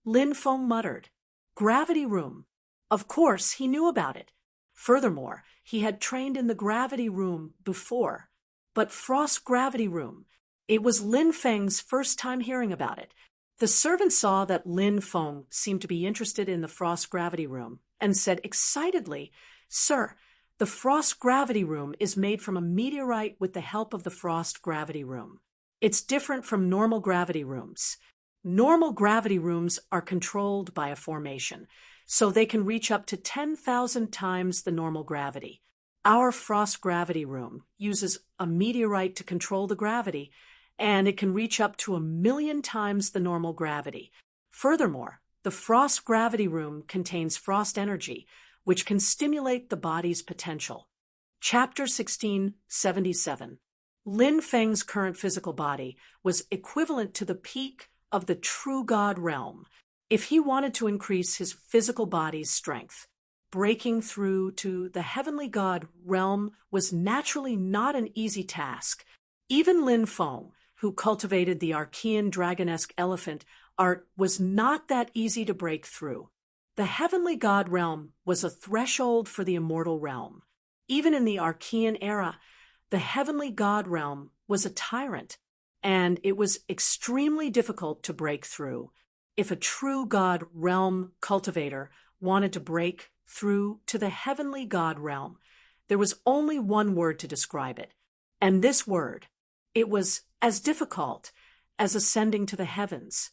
Speaker 1: Lin Feng muttered. Gravity room. Of course, he knew about it. Furthermore, he had trained in the gravity room before. But frost gravity room, it was Lin Feng's first time hearing about it. The servant saw that Lin Feng seemed to be interested in the frost gravity room and said excitedly, Sir, the frost gravity room is made from a meteorite with the help of the frost gravity room. It's different from normal gravity rooms. Normal gravity rooms are controlled by a formation, so they can reach up to 10,000 times the normal gravity. Our frost gravity room uses a meteorite to control the gravity, and it can reach up to 1,000,000 times the normal gravity. Furthermore, the frost gravity room contains frost energy, which can stimulate the body's potential. Chapter 1677. Lin Feng's current physical body was equivalent to the peak of the true God realm. If he wanted to increase his physical body's strength, breaking through to the heavenly God realm was naturally not an easy task. Even Lin Feng, who cultivated the Archean dragonesque elephant art, was not that easy to break through. The heavenly God realm was a threshold for the immortal realm. Even in the Archean era, the heavenly God realm was a tyrant, and it was extremely difficult to break through. If a true God realm cultivator wanted to break through to the heavenly God realm, there was only one word to describe it, and this word, it was as difficult as ascending to the heavens.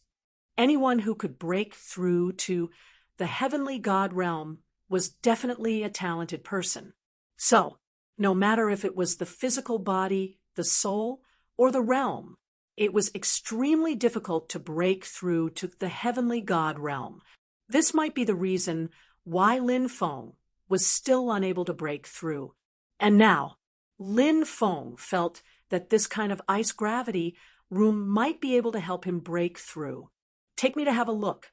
Speaker 1: Anyone who could break through to the heavenly God realm was definitely a talented person. So, no matter if it was the physical body, the soul, or the realm, it was extremely difficult to break through to the heavenly God realm. This might be the reason why Lin Feng was still unable to break through. And now, Lin Feng felt that this kind of ice gravity room might be able to help him break through. Take me to have a look.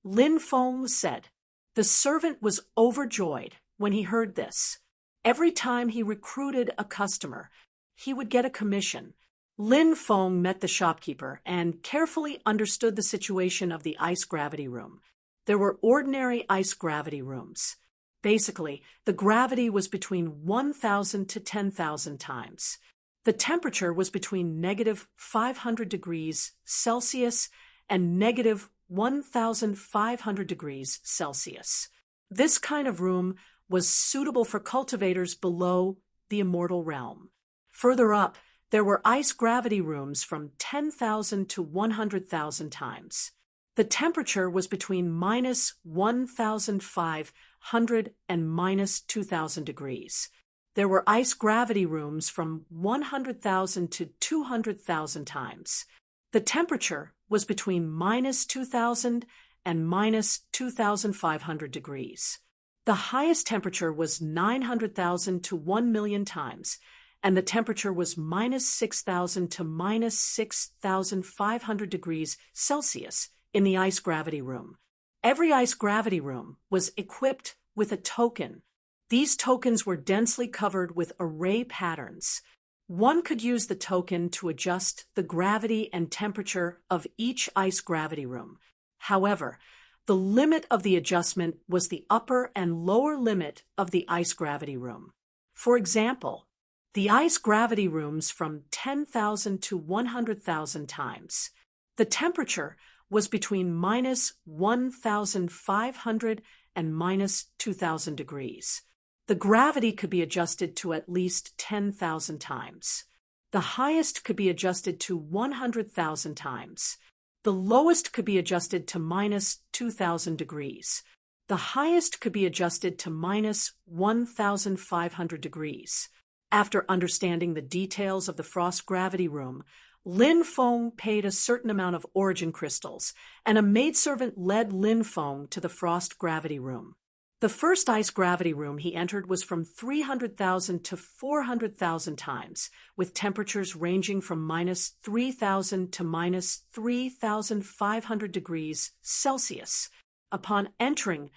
Speaker 1: Lin Feng said. The servant was overjoyed when he heard this. Every time he recruited a customer, he would get a commission. Lin Feng met the shopkeeper and carefully understood the situation of the ice gravity room. There were ordinary ice gravity rooms. Basically, the gravity was between 1,000 to 10,000 times. The temperature was between -500 degrees Celsius and -1,500 degrees Celsius. This kind of room was suitable for cultivators below the immortal realm. Further up, there were ice gravity rooms from 10,000 to 100,000 times. The temperature was between -1,500 and -2,000 degrees. There were ice gravity rooms from 100,000 to 200,000 times. The temperature was between -2,000 and -2,500 degrees. The highest temperature was 900,000 to 1,000,000 times, and the temperature was -6,000 to -6,500 degrees Celsius in the ice gravity room. Every ice gravity room was equipped with a token. These tokens were densely covered with array patterns. One could use the token to adjust the gravity and temperature of each ice gravity room. However, the limit of the adjustment was the upper and lower limit of the ice gravity room. For example, the ice gravity rooms from 10,000 to 100,000 times. The temperature was between minus 1,500 and minus 2,000 degrees. The gravity could be adjusted to at least 10,000 times. The highest could be adjusted to 100,000 times. The lowest could be adjusted to minus 2,000 degrees. The highest could be adjusted to minus 1,500 degrees. After understanding the details of the frost gravity room, Lin Feng paid a certain amount of origin crystals, and a maidservant led Lin Feng to the frost gravity room. The first ice gravity room he entered was from 300,000 to 400,000 times, with temperatures ranging from minus 3,000 to minus 3,500 degrees Celsius. Upon entering,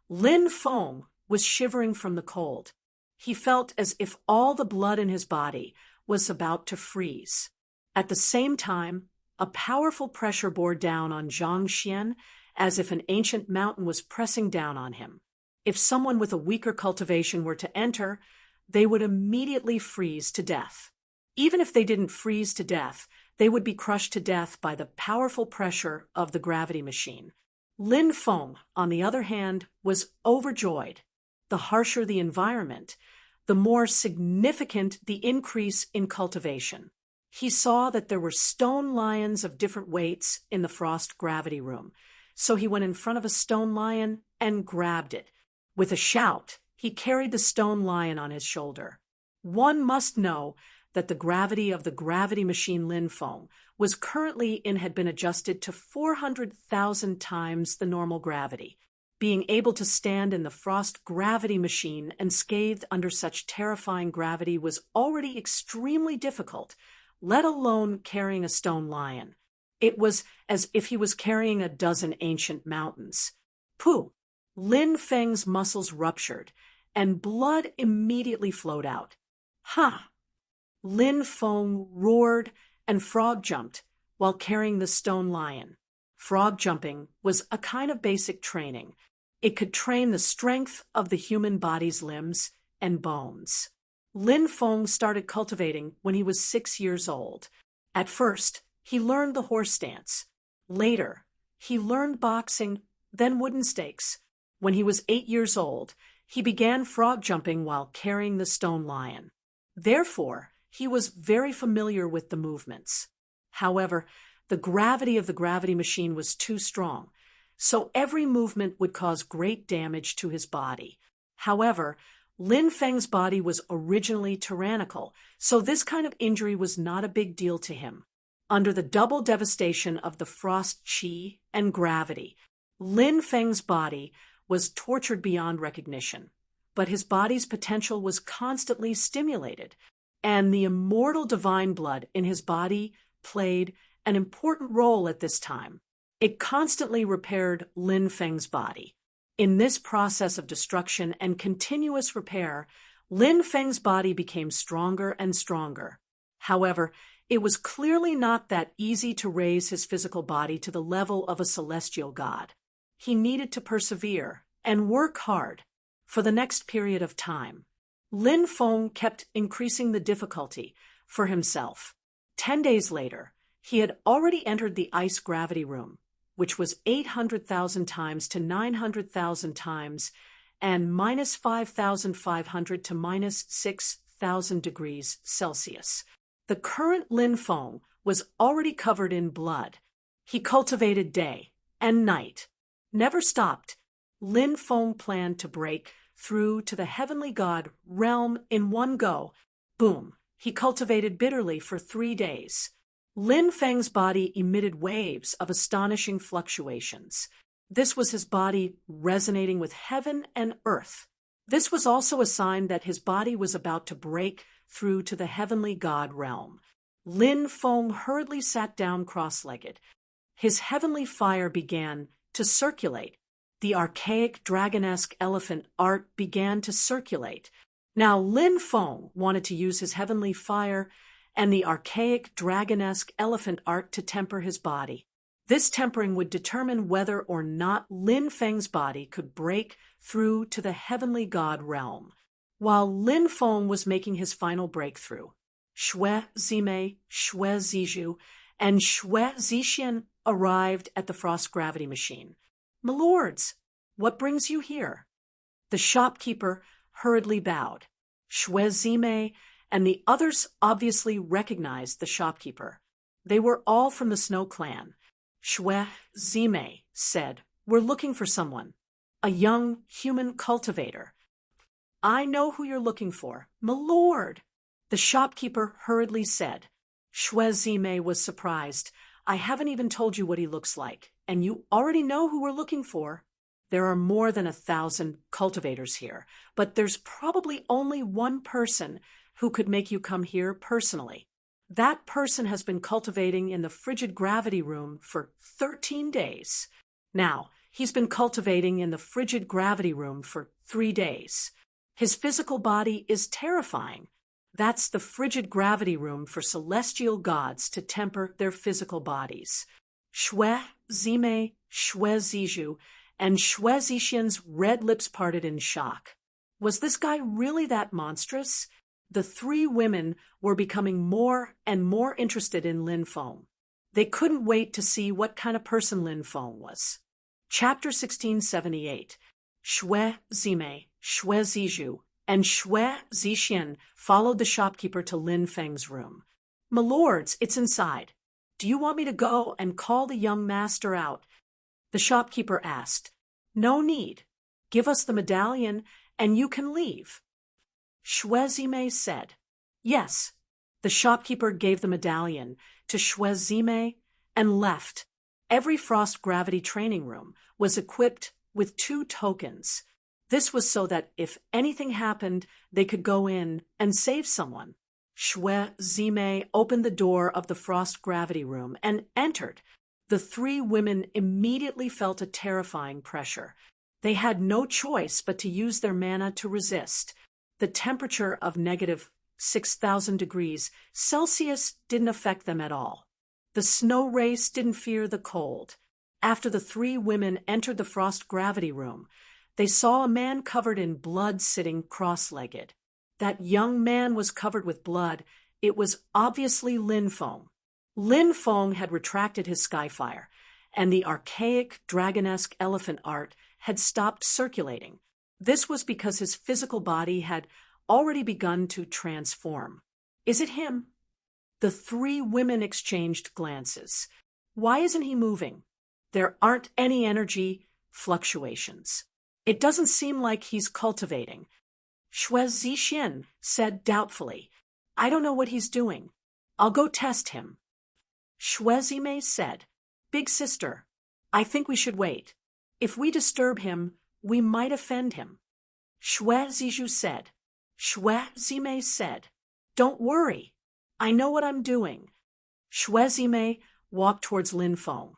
Speaker 1: Lin Feng was shivering from the cold. He felt as if all the blood in his body was about to freeze. At the same time, a powerful pressure bore down on Zhang Xian, as if an ancient mountain was pressing down on him. If someone with a weaker cultivation were to enter, they would immediately freeze to death. Even if they didn't freeze to death, they would be crushed to death by the powerful pressure of the gravity machine. Lin Feng, on the other hand, was overjoyed. The harsher the environment, the more significant the increase in cultivation. He saw that there were stone lions of different weights in the frost gravity room, so he went in front of a stone lion and grabbed it. With a shout, he carried the stone lion on his shoulder. One must know that the gravity of the gravity machine Lin Feng was currently had been adjusted to 400,000 times the normal gravity. Being able to stand in the frost gravity machine unscathed under such terrifying gravity was already extremely difficult, let alone carrying a stone lion. It was as if he was carrying a dozen ancient mountains. Pooh! Lin Feng's muscles ruptured, and blood immediately flowed out. Ha! Lin Feng roared and frog jumped while carrying the stone lion. Frog jumping was a kind of basic training. It could train the strength of the human body's limbs and bones. Lin Feng started cultivating when he was 6 years old. At first, he learned the horse dance. Later, he learned boxing, then wooden stakes. When he was 8 years old, he began frog jumping while carrying the stone lion. Therefore, he was very familiar with the movements. However, the gravity of the gravity machine was too strong, so every movement would cause great damage to his body. However, Lin Feng's body was originally tyrannical, so this kind of injury was not a big deal to him. Under the double devastation of the frost chi and gravity, Lin Feng's body was tortured beyond recognition. But his body's potential was constantly stimulated, and the immortal divine blood in his body played an important role at this time. It constantly repaired Lin Feng's body. In this process of destruction and continuous repair, Lin Feng's body became stronger and stronger. However, it was clearly not that easy to raise his physical body to the level of a celestial god. He needed to persevere and work hard for the next period of time. Lin Feng kept increasing the difficulty for himself. 10 days later, he had already entered the ice gravity room, which was 800,000 times to 900,000 times and minus 5,500 to minus 6,000 degrees Celsius. The current Lin Feng was already covered in blood. He cultivated day and night, never stopped. Lin Feng planned to break through to the heavenly god realm in one go. Boom! He cultivated bitterly for 3 days. Lin Feng's body emitted waves of astonishing fluctuations. This was his body resonating with heaven and earth. This was also a sign that his body was about to break through to the heavenly god realm. Lin Feng hurriedly sat down cross-legged. His heavenly fire began to circulate. The archaic dragonesque elephant art began to circulate. Now Lin Feng wanted to use his heavenly fire and the archaic dragonesque elephant art to temper his body. This tempering would determine whether or not Lin Feng's body could break through to the heavenly god realm. While Lin Feng was making his final breakthrough, Xue Zimei, Xue Zizhu, and Xue Zixian arrived at the frost gravity machine. "Milords, what brings you here?" The shopkeeper hurriedly bowed. Shwezime and the others obviously recognized the shopkeeper. They were all from the Snow Clan. Shwezime said, "We're looking for someone. A young human cultivator." "I know who you're looking for, milord," the shopkeeper hurriedly said. Shwezime was surprised. "I haven't even told you what he looks like, and you already know who we're looking for." "There are more than 1,000 cultivators here, but there's probably only one person who could make you come here personally. That person has been cultivating in the frigid gravity room for 13 days. Now, he's been cultivating in the frigid gravity room for 3 days. His physical body is terrifying. That's the frigid gravity room for celestial gods to temper their physical bodies." Shwezime, Shweziju, and Shwezishian's red lips parted in shock. Was this guy really that monstrous? The three women were becoming more and more interested in Lin Feng. They couldn't wait to see what kind of person Lin Feng was. Chapter 1678. Shwezime, Shweziju, and Shwezishian followed the shopkeeper to Lin Feng's room. "Milords, it's inside. Do you want me to go and call the young master out?" the shopkeeper asked. "No need. Give us the medallion and you can leave." Shwezime said. Yes. The shopkeeper gave the medallion to Shwezime and left. Every frost gravity training room was equipped with 2 tokens. This was so that if anything happened, they could go in and save someone. Shwezime opened the door of the frost gravity room and entered. The 3 women immediately felt a terrifying pressure. They had no choice but to use their mana to resist. The temperature of negative 6,000 degrees Celsius didn't affect them at all. The snow race didn't fear the cold. After the 3 women entered the frost gravity room, they saw a man covered in blood sitting cross-legged. That young man was covered with blood. It was obviously Lin Feng. Lin Feng had retracted his skyfire, and the archaic dragonesque elephant art had stopped circulating. This was because his physical body had already begun to transform. Is it him? The 3 women exchanged glances. Why isn't he moving? There aren't any energy fluctuations. It doesn't seem like he's cultivating. Shwezishian said doubtfully. I don't know what he's doing. I'll go test him. Shwezime said, Big sister, I think we should wait. If we disturb him, we might offend him. Shweziju said. Shwezime said, Don't worry. I know what I'm doing. Shwezime walked towards Lin Feng.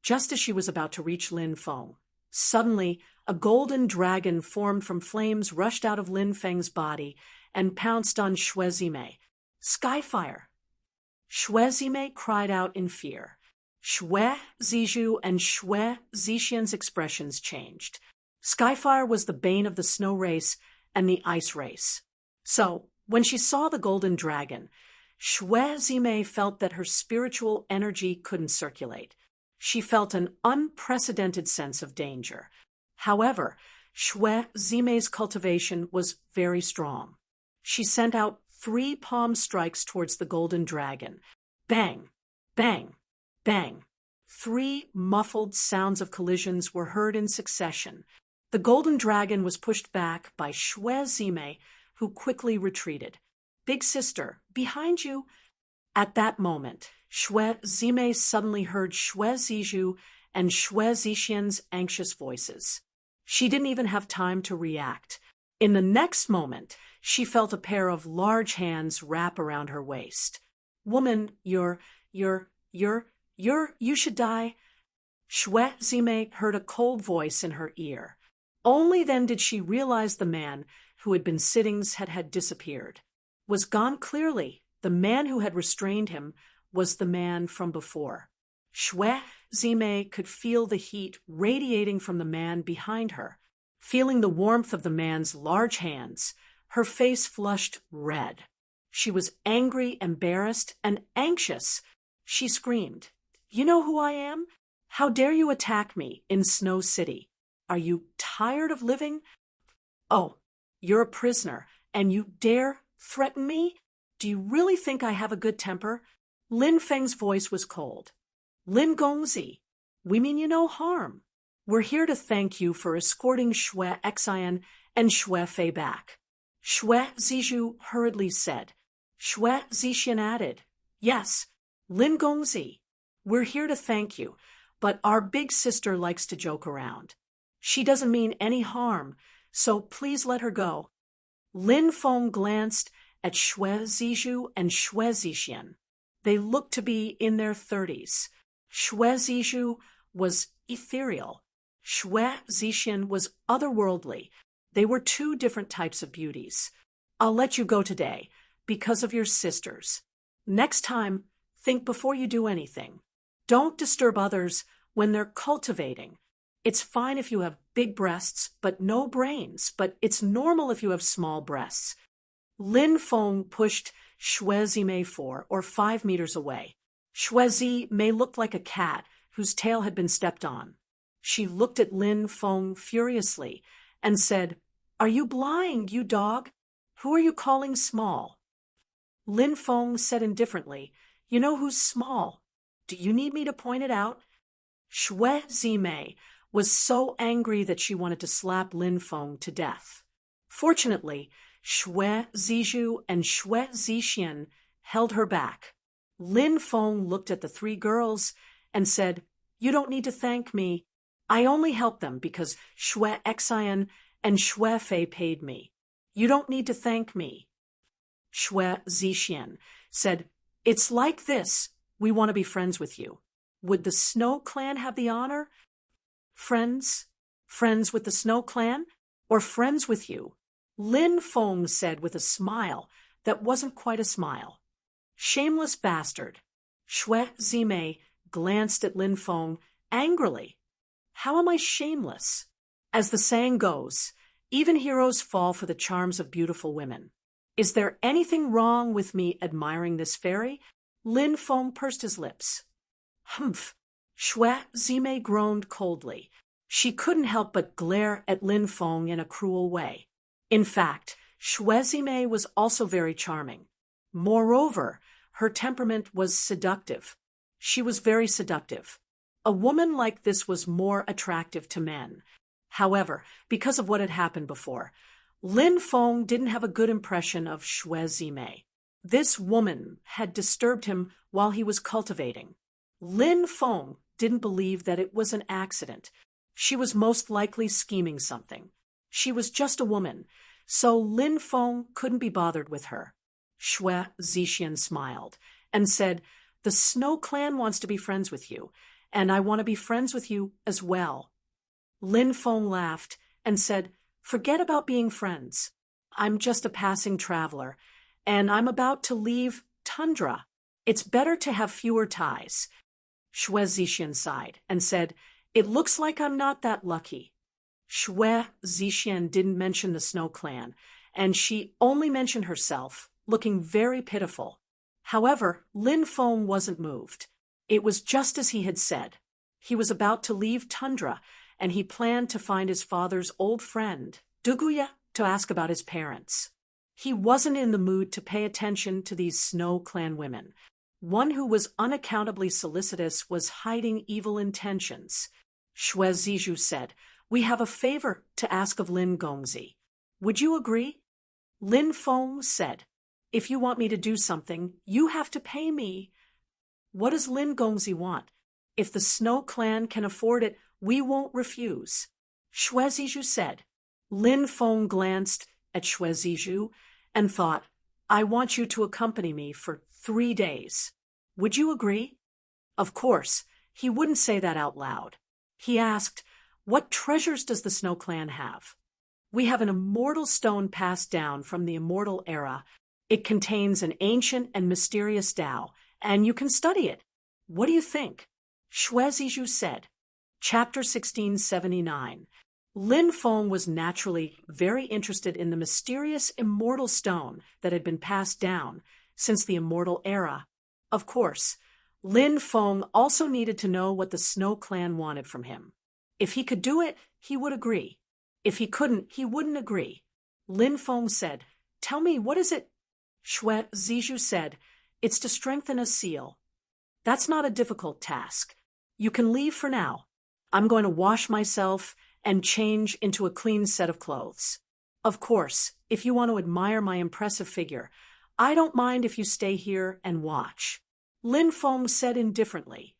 Speaker 1: Just as she was about to reach Lin Feng, suddenly a golden dragon formed from flames rushed out of Lin Feng's body and pounced on Shwezime. Skyfire! Shwezime cried out in fear. Shweziju and Shwezishian's expressions changed. Skyfire was the bane of the snow race and the ice race. So, when she saw the golden dragon, Shwezime felt that her spiritual energy couldn't circulate. She felt an unprecedented sense of danger. However, Shwezime's cultivation was very strong. She sent out 3 palm strikes towards the golden dragon. Bang, bang, bang. 3 muffled sounds of collisions were heard in succession. The golden dragon was pushed back by Shwezime, who quickly retreated. Big sister, behind you. At that moment, Shwezime suddenly heard Shweziju and Shwezishian's anxious voices. She didn't even have time to react. In the next moment, she felt a pair of large hands wrap around her waist. Woman, you should die. Shwezime heard a cold voice in her ear. Only then did she realize the man who had been sitting had disappeared. Was gone clearly. The man who had restrained him was the man from before. Shwezime could feel the heat radiating from the man behind her. Feeling the warmth of the man's large hands, her face flushed red. She was angry, embarrassed, and anxious. She screamed, You know who I am? How dare you attack me in Snow City? Are you tired of living? Oh, you're a prisoner, and you dare threaten me? Do you really think I have a good temper? Lin Feng's voice was cold. Lin Gongzi, we mean you no harm. We're here to thank you for escorting Xue Xian and Xue Fei back. Xue Zizhu hurriedly said. Xue Zixian added, Yes, Lin Gongzi, we're here to thank you, but our big sister likes to joke around. She doesn't mean any harm, so please let her go. Lin Feng glanced at Xue Zizhu and Xue Zixian. They looked to be in their 30s. Xue Zizhu was ethereal. Xue Zixian was otherworldly. They were two different types of beauties. I'll let you go today, because of your sisters. Next time, think before you do anything. Don't disturb others when they're cultivating. It's fine if you have big breasts, but no brains, but it's normal if you have small breasts. Lin Feng pushed Xue Zimei 4 or 5 meters away. Xue Zi may look like a cat whose tail had been stepped on. She looked at Lin Feng furiously and said, Are you blind, you dog? Who are you calling small? Lin Feng said indifferently, You know who's small? Do you need me to point it out? Xue Zimei was so angry that she wanted to slap Lin Feng to death. Fortunately, Xue Zizhu and Xue Zixian held her back. Lin Feng looked at the three girls and said, You don't need to thank me. I only helped them because Xue Xian and Xue Fei paid me. You don't need to thank me. Xue Zixian said, It's like this. We want to be friends with you. Would the Snow Clan have the honor? Friends? Friends with the Snow Clan? Or friends with you? Lin Feng said with a smile that wasn't quite a smile. Shameless bastard. Xue Zimei glanced at Lin Feng angrily. How am I shameless? As the saying goes, even heroes fall for the charms of beautiful women. Is there anything wrong with me admiring this fairy? Lin Feng pursed his lips. Humph. Xue Zimei groaned coldly. She couldn't help but glare at Lin Feng in a cruel way. In fact, Xue Zimei was also very charming. Moreover, her temperament was seductive. She was very seductive. A woman like this was more attractive to men. However, because of what had happened before, Lin Feng didn't have a good impression of Xue Zimei. This woman had disturbed him while he was cultivating. Lin Feng didn't believe that it was an accident. She was most likely scheming something. She was just a woman, so Lin Feng couldn't be bothered with her. Xue Zixian smiled and said, The Snow Clan wants to be friends with you, and I want to be friends with you as well. Lin Feng laughed and said, Forget about being friends. I'm just a passing traveler, and I'm about to leave Tundra. It's better to have fewer ties. Xue Zixian sighed and said, It looks like I'm not that lucky. Xue Zixian didn't mention the Snow Clan, and she only mentioned herself, looking very pitiful. However, Lin Feng wasn't moved. It was just as he had said. He was about to leave Tundra, and he planned to find his father's old friend, Duguya, to ask about his parents. He wasn't in the mood to pay attention to these Snow Clan women. One who was unaccountably solicitous was hiding evil intentions. Xue Zizhu said, We have a favor to ask of Lin Gongzi. Would you agree? Lin Feng said, If you want me to do something, you have to pay me. What does Lin Gongzi want? If the Snow Clan can afford it, we won't refuse. Xue Zizhu said. Lin Feng glanced at Xue Zizhu and thought, I want you to accompany me for 3 days. Would you agree? Of course, he wouldn't say that out loud. He asked, What treasures does the Snow Clan have? We have an immortal stone passed down from the immortal era. It contains an ancient and mysterious Tao, and you can study it. What do you think? Xue Zizhu said. Chapter 1679. Lin Feng was naturally very interested in the mysterious immortal stone that had been passed down since the immortal era. Of course, Lin Feng also needed to know what the Snow Clan wanted from him. If he could do it, he would agree. If he couldn't, he wouldn't agree. Lin Feng said, "Tell me, what is it?" Xue Zizhu said, "It's to strengthen a seal." "That's not a difficult task. You can leave for now. I'm going to wash myself and change into a clean set of clothes. Of course, if you want to admire my impressive figure, I don't mind if you stay here and watch." Lin Feng said indifferently.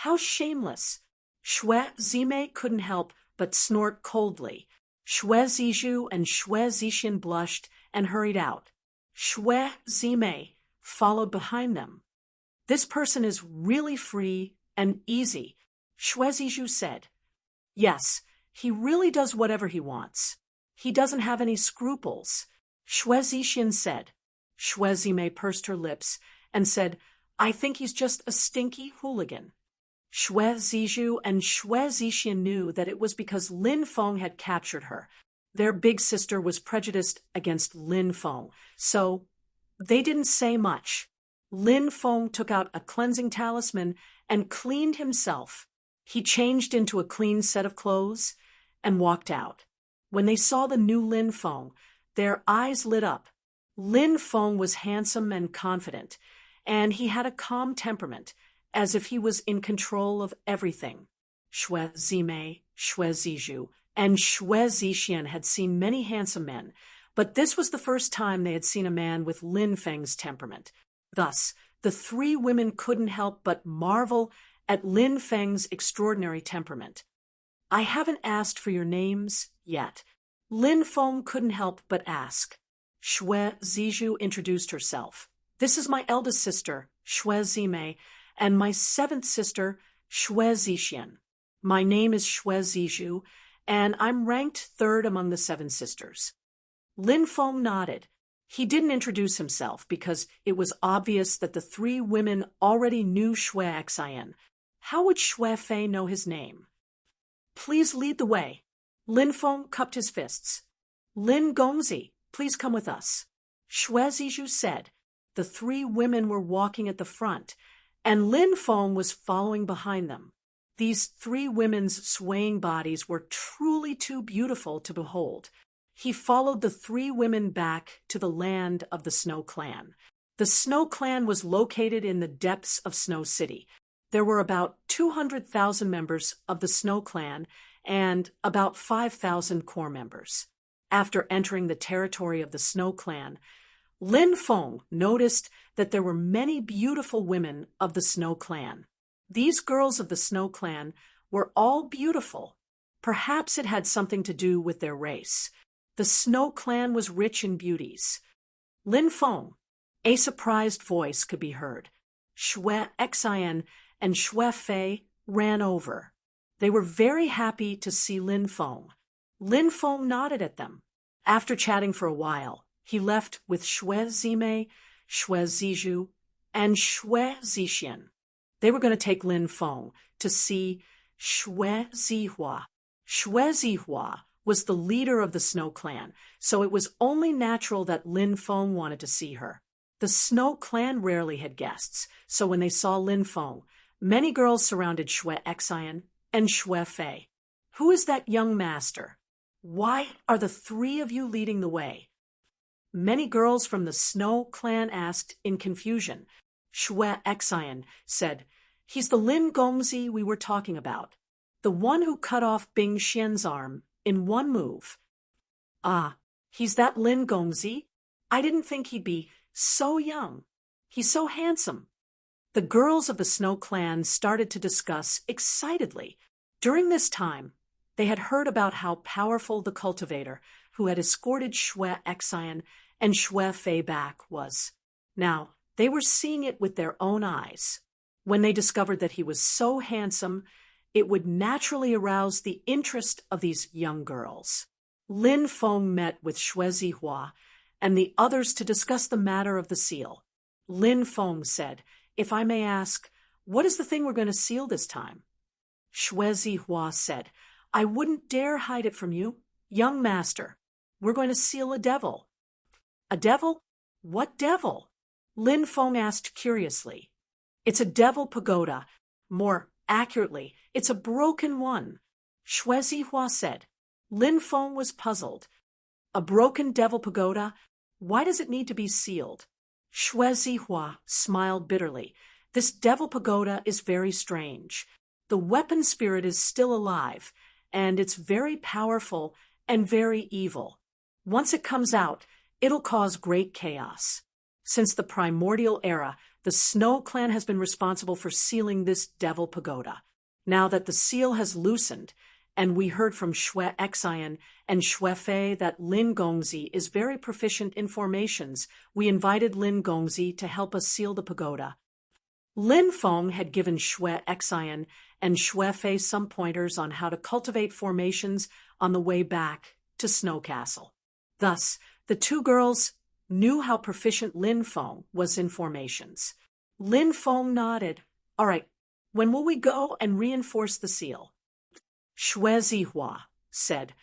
Speaker 1: "How shameless." Xue Zimei couldn't help but snort coldly. Xue Zizhu and Xue Zixian blushed and hurried out. Xue Zimei followed behind them. "This person is really free and easy," Xue Zizhu said. "Yes, he really does whatever he wants. He doesn't have any scruples," Xue Zixian said. Xue Zimei pursed her lips and said, "I think he's just a stinky hooligan." Xue Zizhu and Xue Zixian knew that it was because Lin Feng had captured her. Their big sister was prejudiced against Lin Feng, so they didn't say much. Lin Feng took out a cleansing talisman and cleaned himself. He changed into a clean set of clothes and walked out. When they saw the new Lin Feng, their eyes lit up. Lin Feng was handsome and confident, and he had a calm temperament, as if he was in control of everything. Xue Zimei, Xue Zizhu, and Xue Zixian had seen many handsome men, but this was the first time they had seen a man with Lin Feng's temperament. Thus, the three women couldn't help but marvel at Lin Feng's extraordinary temperament. "I haven't asked for your names yet." Lin Feng couldn't help but ask. Xue Zizhu introduced herself. "This is my eldest sister, Xue Zimei, and my seventh sister, Xue Zixian. My name is Xue Zizhu, and I'm ranked third among the seven sisters." Lin Feng nodded. He didn't introduce himself because it was obvious that the three women already knew Xue Xian. How would Xue Fei know his name? "Please lead the way." Lin Feng cupped his fists. "Lin Gongzi, please come with us," Xue Zizhu said. The three women were walking at the front, and Lin Feng was following behind them. These three women's swaying bodies were truly too beautiful to behold. He followed the three women back to the land of the Snow Clan. The Snow Clan was located in the depths of Snow City. There were about 200,000 members of the Snow Clan and about 5,000 core members. After entering the territory of the Snow Clan, Lin Feng noticed that there were many beautiful women of the Snow Clan. These girls of the Snow Clan were all beautiful. Perhaps it had something to do with their race. The Snow Clan was rich in beauties. "Lin Feng," a surprised voice could be heard. Xue Xian and Xue Fei ran over. They were very happy to see Lin Feng. Lin Feng nodded at them. After chatting for a while, he left with Xue Zimei, Xue Zizhu, and Xue Zixian. They were going to take Lin Feng to see Xue Zihua. Xue Zihua was the leader of the Snow Clan, so it was only natural that Lin Feng wanted to see her. The Snow Clan rarely had guests, so when they saw Lin Feng, many girls surrounded Xue Xian and Xue Fei. "Who is that young master? Why are the three of you leading the way?" Many girls from the Snow Clan asked in confusion. Xue Xian said, "He's the Lin Gongzi we were talking about, the one who cut off Bing Xian's arm in one move." "Ah, he's that Lin Gongzi? I didn't think he'd be so young. He's so handsome." The girls of the Snow Clan started to discuss excitedly. During this time, they had heard about how powerful the cultivator who had escorted Xue Xian and Xue Fei back was. Now, they were seeing it with their own eyes. When they discovered that he was so handsome, it would naturally arouse the interest of these young girls. Lin Feng met with Xue Zihua and the others to discuss the matter of the seal. Lin Feng said, "If I may ask, what is the thing we're going to seal this time?" Xue Zihua said, "I wouldn't dare hide it from you. Young master, we're going to seal a devil." "A devil? What devil?" Lin Feng asked curiously. It's a devil pagoda. More accurately, it's a broken one. Xue Zihua said. Lin Feng was puzzled. A broken devil pagoda? Why does it need to be sealed? Xue Zihua smiled bitterly. This devil pagoda is very strange. The weapon spirit is still alive, and it's very powerful and very evil. Once it comes out, it'll cause great chaos. Since the primordial era, the Snow Clan has been responsible for sealing this devil pagoda. Now that the seal has loosened, and we heard from Xue Xian and Xue Fei that Lin Gongzi is very proficient in formations, we invited Lin Gongzi to help us seal the pagoda. Lin Feng had given Xue Xian and Xue Fei some pointers on how to cultivate formations on the way back to Snow Castle. Thus, the two girls knew how proficient Lin Feng was in formations. Lin Feng nodded. All right, when will we go and reinforce the seal? Xue Zihua said,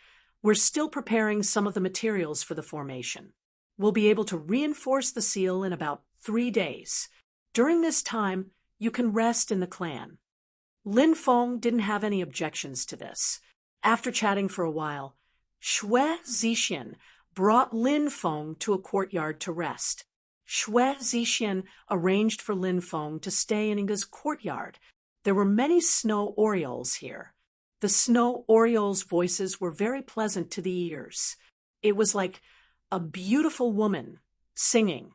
Speaker 1: we're still preparing some of the materials for the formation. We'll be able to reinforce the seal in about 3 days. During this time, you can rest in the clan. Lin Feng didn't have any objections to this. After chatting for a while, Xue Zixin brought Lin Feng to a courtyard to rest. Xue Zixin arranged for Lin Feng to stay in Inga's courtyard. There were many snow orioles here. The snow orioles' voices were very pleasant to the ears. It was like a beautiful woman singing.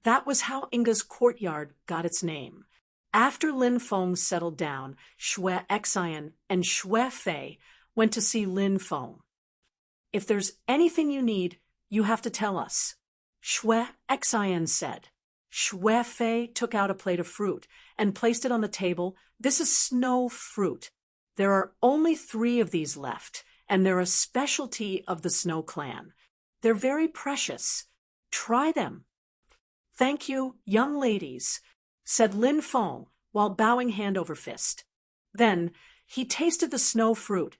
Speaker 1: That was how Inga's courtyard got its name. After Lin Feng settled down, Xue Xian and Xue Fei went to see Lin Feng. If there's anything you need, you have to tell us, Xue Xian said. Xue Fei took out a plate of fruit and placed it on the table. This is snow fruit. There are only 3 of these left, and they're a specialty of the Snow Clan. They're very precious. Try them. Thank you, young ladies, said Lin Feng while bowing hand over fist. Then he tasted the snow fruit.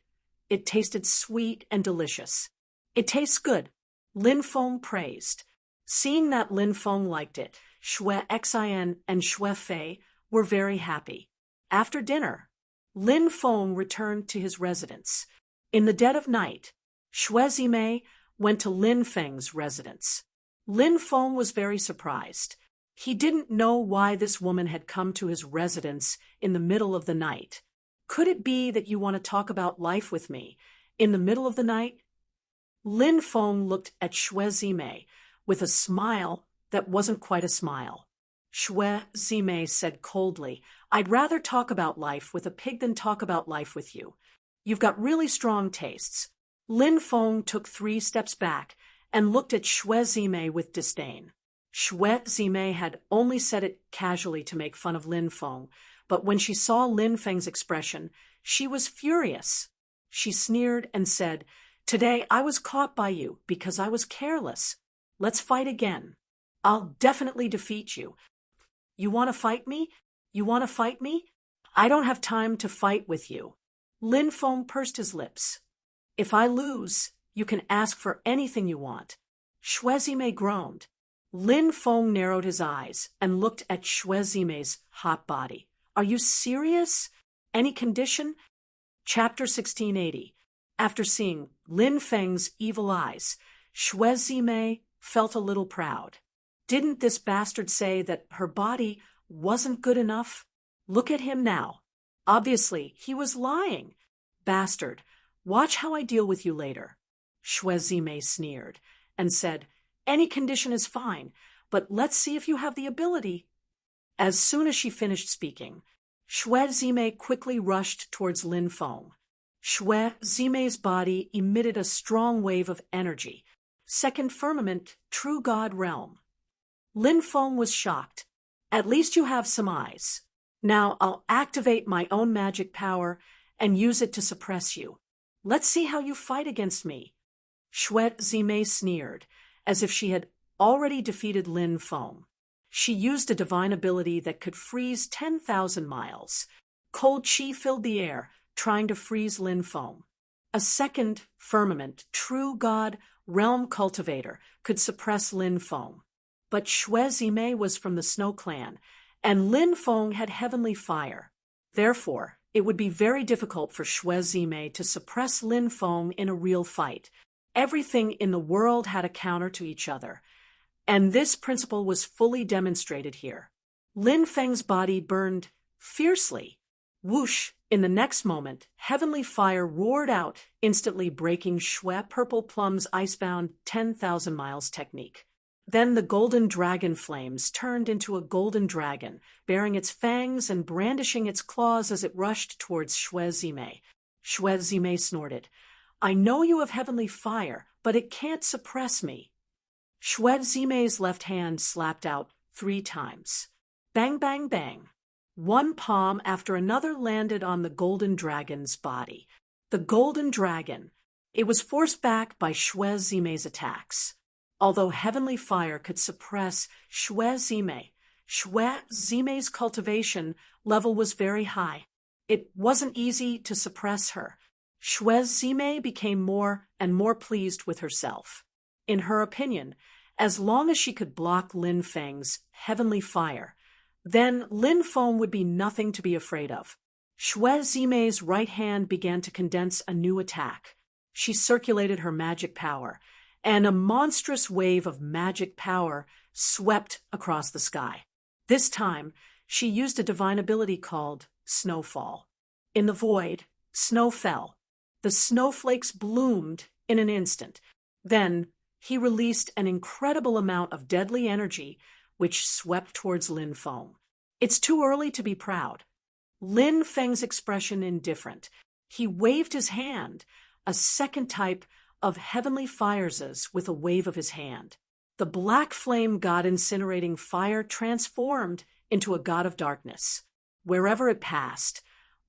Speaker 1: It tasted sweet and delicious. It tastes good, Lin Feng praised. Seeing that Lin Feng liked it, Xue Xian and Xue Fei were very happy. After dinner, Lin Feng returned to his residence. In the dead of night, Xue Zimei went to Lin Feng's residence. Lin Feng was very surprised. He didn't know why this woman had come to his residence in the middle of the night. Could it be that you want to talk about life with me in the middle of the night? Lin Feng looked at Xue Zimei with a smile that wasn't quite a smile. Xue Zimei said coldly, I'd rather talk about life with a pig than talk about life with you. You've got really strong tastes. Lin Feng took 3 steps back and looked at Xue Zimei with disdain. Xue Zimei had only said it casually to make fun of Lin Feng, but when she saw Lin Feng's expression, she was furious. She sneered and said, Today I was caught by you because I was careless. Let's fight again. I'll definitely defeat you. You want to fight me? You want to fight me? I don't have time to fight with you. Lin Feng pursed his lips. If I lose, you can ask for anything you want. Xue Zimei groaned. Lin Feng narrowed his eyes and looked at Xue Zimei's hot body. Are you serious? Any condition? Chapter 1680. After seeing Lin Feng's evil eyes, Xue Zimei felt a little proud. Didn't this bastard say that her body wasn't good enough? Look at him now. Obviously, he was lying. Bastard, watch how I deal with you later. Xue Zimei sneered and said, Any condition is fine, but let's see if you have the ability. As soon as she finished speaking, Xue Zimei quickly rushed towards Lin Feng. Xue Zimei's body emitted a strong wave of energy. Second firmament, true God realm. Lin Feng was shocked. At least you have some eyes. Now I'll activate my own magic power and use it to suppress you. Let's see how you fight against me. Xue Zimei sneered, as if she had already defeated Lin Feng. She used a divine ability that could freeze 10,000 miles. Cold chi filled the air, trying to freeze Lin Feng. A second firmament, true God realm cultivator, could suppress Lin Feng. But Xue Zimei was from the Snow Clan, and Lin Feng had heavenly fire. Therefore, it would be very difficult for Xue Zimei to suppress Lin Feng in a real fight. Everything in the world had a counter to each other, and this principle was fully demonstrated here. Lin Feng's body burned fiercely. Whoosh! In the next moment, heavenly fire roared out, instantly breaking Xue Purple Plum's icebound 10,000 miles technique. Then the golden dragon flames turned into a golden dragon, baring its fangs and brandishing its claws as it rushed towards Xue Zimei. Xue Zimei snorted, "I know you have heavenly fire, but it can't suppress me." Xue Zimei's left hand slapped out 3 times. Bang, bang, bang. One palm after another landed on the golden dragon's body. The golden dragon. It was forced back by Xue Zimei's attacks. Although heavenly fire could suppress Xue Zimei's cultivation level was very high. It wasn't easy to suppress her. Xue Zimei became more and more pleased with herself. In her opinion, as long as she could block Lin Feng's heavenly fire, then Lin Feng would be nothing to be afraid of. Xue Zimei's right hand began to condense a new attack. She circulated her magic power, and a monstrous wave of magic power swept across the sky. This time, she used a divine ability called Snowfall. In the void, snow fell. The snowflakes bloomed in an instant. Then, he released an incredible amount of deadly energy, which swept towards Lin Feng. It's too early to be proud. Lin Feng's expression indifferent. He waved his hand, a second type of heavenly fires with a wave of his hand. The black flame god incinerating fire transformed into a god of darkness. Wherever it passed,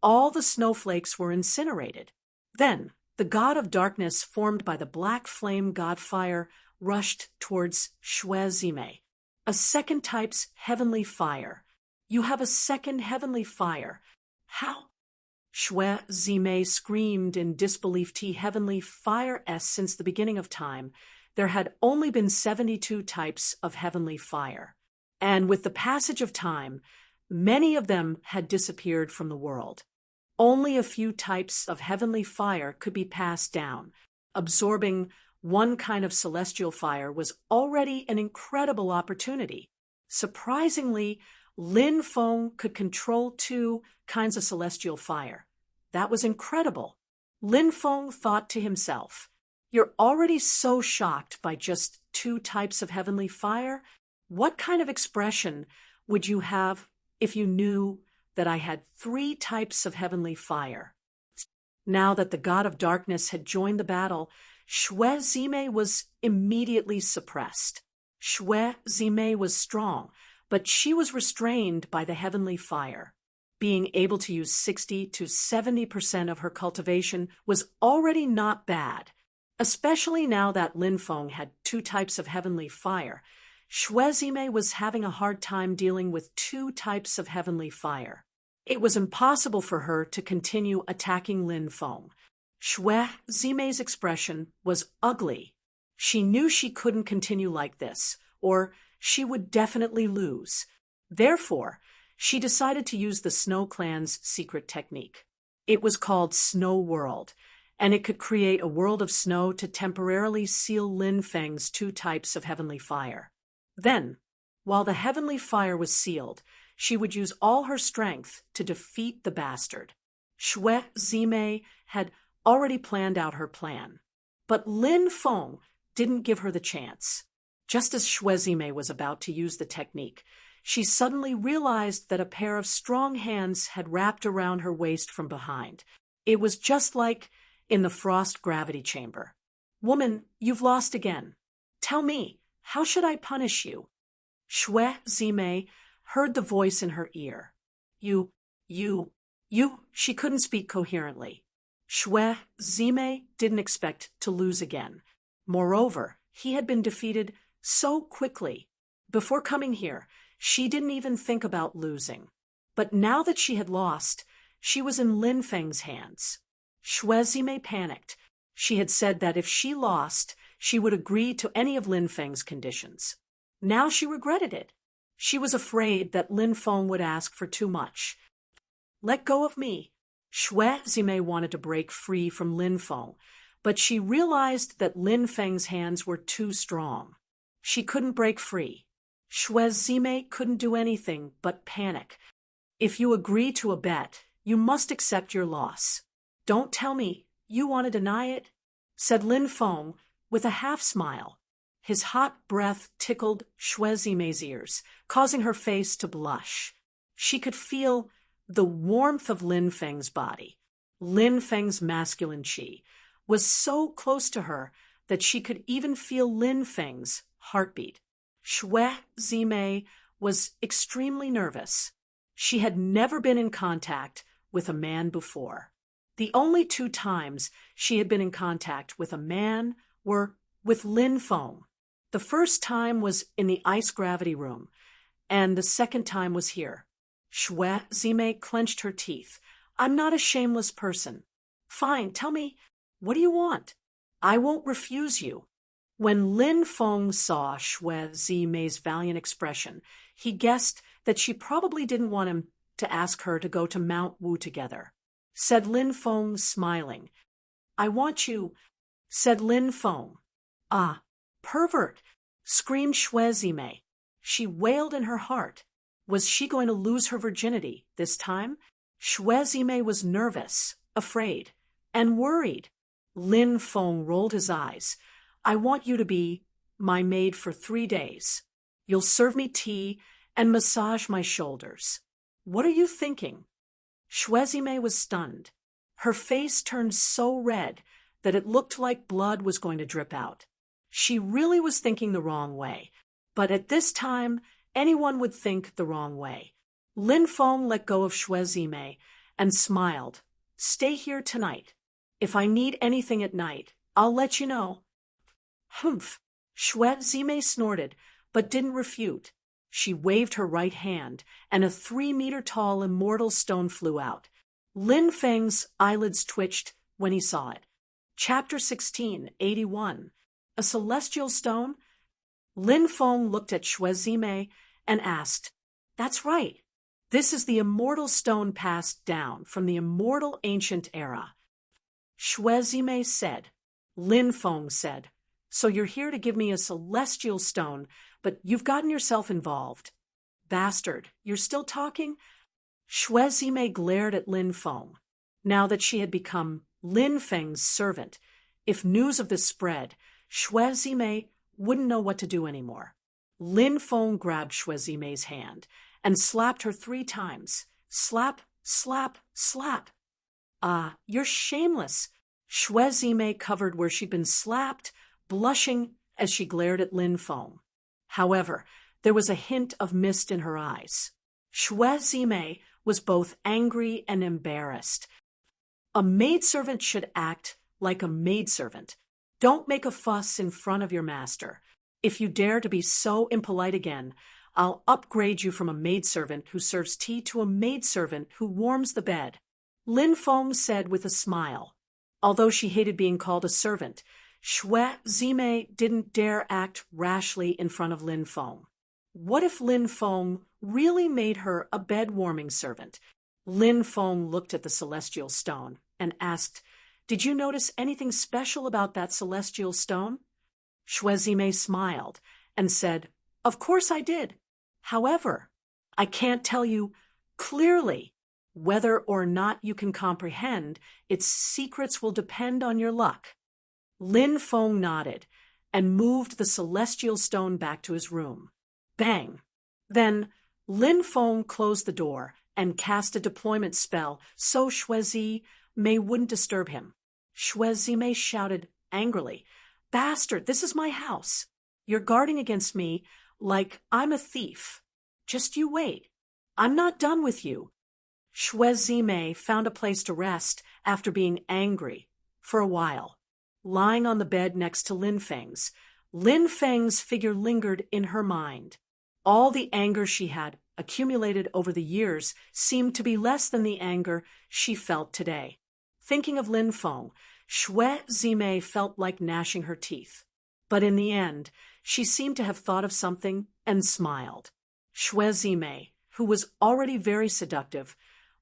Speaker 1: all the snowflakes were incinerated. Then, the god of darkness formed by the black flame god fire rushed towards Xue Zimei. A second type's heavenly fire. You have a second heavenly fire. How? Xue Zimei screamed in disbelief. Heavenly fire since the beginning of time, there had only been 72 types of heavenly fire. And with the passage of time, many of them had disappeared from the world. Only a few types of heavenly fire could be passed down. Absorbing one kind of celestial fire was already an incredible opportunity. Surprisingly, Lin Feng could control 2 kinds of celestial fire. That was incredible. Lin Feng thought to himself, "You're already so shocked by just 2 types of heavenly fire? What kind of expression would you have if you knew that I had 3 types of heavenly fire?" Now that the god of darkness had joined the battle, Xue Zimei was immediately suppressed. Xue Zimei was strong, but she was restrained by the heavenly fire. Being able to use 60 to 70% of her cultivation was already not bad, especially now that Lin Feng had 2 types of heavenly fire. Xue Zimei was having a hard time dealing with 2 types of heavenly fire. It was impossible for her to continue attacking Lin Feng. Xue Zimei's expression was ugly. She knew she couldn't continue like this, or she would definitely lose. Therefore, she decided to use the Snow Clan's secret technique. It was called Snow World, and it could create a world of snow to temporarily seal Lin Feng's 2 types of heavenly fire. Then, while the heavenly fire was sealed, she would use all her strength to defeat the bastard. Xue Zimei had already planned out her plan. But Lin Feng didn't give her the chance. Just as Xue Zimei was about to use the technique, she suddenly realized that a pair of strong hands had wrapped around her waist from behind. It was just like in the frost gravity chamber. "Woman, you've lost again. Tell me, how should I punish you?" Xue Zimei heard the voice in her ear. You, she couldn't speak coherently. Xue Zimei didn't expect to lose again. Moreover, he had been defeated so quickly. Before coming here, she didn't even think about losing. But now that she had lost, she was in Lin Feng's hands. Xue Zimei panicked. She had said that if she lost, she would agree to any of Lin Feng's conditions. Now she regretted it. She was afraid that Lin Feng would ask for too much. Let go of me. Xue Zimei wanted to break free from Lin Feng, but she realized that Lin Feng's hands were too strong. She couldn't break free. Xue Zimei couldn't do anything but panic. If you agree to a bet, you must accept your loss. Don't tell me you want to deny it, said Lin Feng with a half-smile. His hot breath tickled Xue Zimei's ears, causing her face to blush. She could feel the warmth of Lin Feng's body. Lin Feng's masculine qi was so close to her that she could even feel Lin Feng's heartbeat. Xue Zimei was extremely nervous. She had never been in contact with a man before. The only 2 times she had been in contact with a man were with Lin Feng. The first time was in the ice gravity room, and the second time was here. Xue Zimei clenched her teeth. I'm not a shameless person. Fine, tell me, what do you want? I won't refuse you. When Lin Feng saw Xue Zimei's valiant expression, he guessed that she probably didn't want him to ask her to go to Mount Wu together. Said Lin Feng, smiling. I want you, said Lin Feng. Ah, pervert, screamed Xue Zimei. She wailed in her heart. Was she going to lose her virginity this time? Xue Zimei was nervous, afraid, and worried. Lin Feng rolled his eyes. I want you to be my maid for 3 days. You'll serve me tea and massage my shoulders. What are you thinking? Xue Zimei was stunned. Her face turned so red that it looked like blood was going to drip out. She really was thinking the wrong way, but at this time, anyone would think the wrong way. Lin Feng let go of Xue Zimei and smiled. Stay here tonight. If I need anything at night, I'll let you know. Humph! Xue Zimei snorted, but didn't refute. She waved her right hand, and a 3-meter-tall immortal stone flew out. Lin Feng's eyelids twitched when he saw it. Chapter 16, 81. A celestial stone? Lin Feng looked at Xue Zimei and asked, That's right. This is the immortal stone passed down from the immortal ancient era. Xue Zimei said. Lin Feng said, So you're here to give me a celestial stone, but you've gotten yourself involved. Bastard, you're still talking? Xue Zimei glared at Lin Feng. Now that she had become Lin Feng's servant, if news of this spread, Xue Zimei wouldn't know what to do anymore. Lin Feng grabbed Xue Zimei's hand and slapped her 3 times. Slap, slap, slap. Ah, you're shameless. Xue Zimei covered where she'd been slapped, blushing as she glared at Lin Feng. However, there was a hint of mist in her eyes. Xue Zimei was both angry and embarrassed. A maidservant should act like a maidservant. Don't make a fuss in front of your master. If you dare to be so impolite again, I'll upgrade you from a maidservant who serves tea to a maidservant who warms the bed. Lin Feng said with a smile. Although she hated being called a servant, Xue Zimei didn't dare act rashly in front of Lin Feng. What if Lin Feng really made her a bed-warming servant? Lin Feng looked at the celestial stone and asked, Did you notice anything special about that celestial stone? Xue Zimei smiled and said, Of course I did. However, I can't tell you clearly. Whether or not you can comprehend, its secrets will depend on your luck. Lin Feng nodded and moved the celestial stone back to his room. Bang! Then Lin Feng closed the door and cast a deployment spell so Xue Zimei wouldn't disturb him. Xue Zimei shouted angrily, Bastard, this is my house. You're guarding against me like I'm a thief. Just you wait. I'm not done with you. Xue Zimei found a place to rest after being angry for a while. Lying on the bed next to Lin Feng's figure lingered in her mind. All the anger she had accumulated over the years seemed to be less than the anger she felt today. Thinking of Lin Feng, Xue Zimei felt like gnashing her teeth. But in the end, she seemed to have thought of something and smiled. Shwezime, who was already very seductive,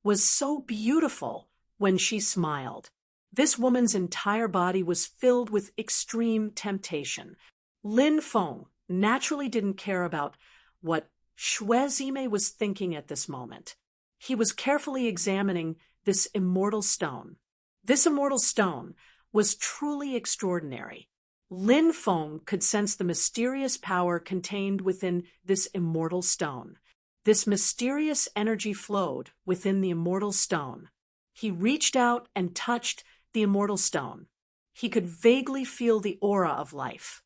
Speaker 1: was so beautiful when she smiled. This woman's entire body was filled with extreme temptation. Lin Feng naturally didn't care about what Shwezime was thinking at this moment. He was carefully examining this immortal stone. This immortal stone was truly extraordinary. Lin Feng could sense the mysterious power contained within this immortal stone. This mysterious energy flowed within the immortal stone. He reached out and touched the immortal stone. He could vaguely feel the aura of life.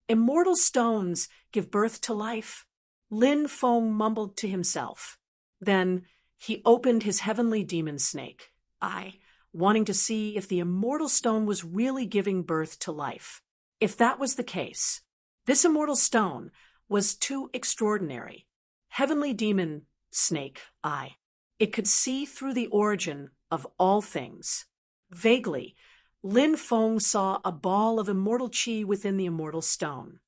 Speaker 1: Immortal stones give birth to life, Lin Feng mumbled to himself. Then he opened his heavenly demon snake eye, wanting to see if the immortal stone was really giving birth to life. If that was the case, this immortal stone was too extraordinary. Heavenly demon snake eye. It could see through the origin of all things. Vaguely, Lin Feng saw a ball of immortal qi within the immortal stone.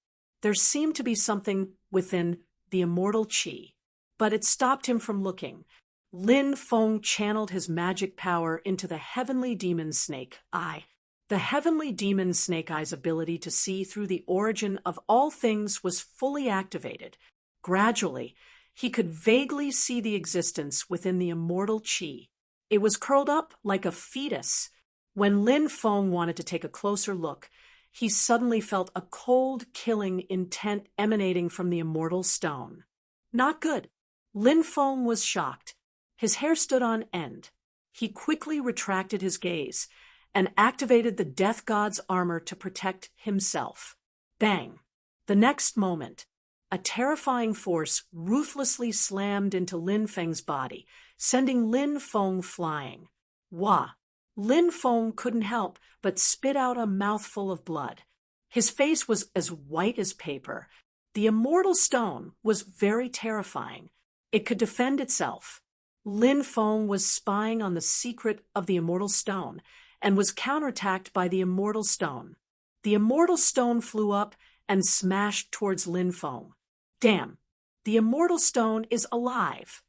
Speaker 1: There seemed to be something within the immortal qi, but it stopped him from looking. Lin Feng channeled his magic power into the heavenly demon snake eye. The heavenly demon snake eye's ability to see through the origin of all things was fully activated. Gradually, he could vaguely see the existence within the immortal qi. It was curled up like a fetus. When Lin Feng wanted to take a closer look, he suddenly felt a cold, killing intent emanating from the immortal stone. Not good. Lin Feng was shocked. His hair stood on end. He quickly retracted his gaze and activated the death god's armor to protect himself. Bang! The next moment, a terrifying force ruthlessly slammed into Lin Feng's body, sending Lin Feng flying. Wah! Lin Feng couldn't help but spit out a mouthful of blood. His face was as white as paper. The immortal stone was very terrifying. It could defend itself. Lin Feng was spying on the secret of the immortal stone and was counterattacked by the immortal stone. The immortal stone flew up and smashed towards Lin Feng. Damn, the immortal stone is alive.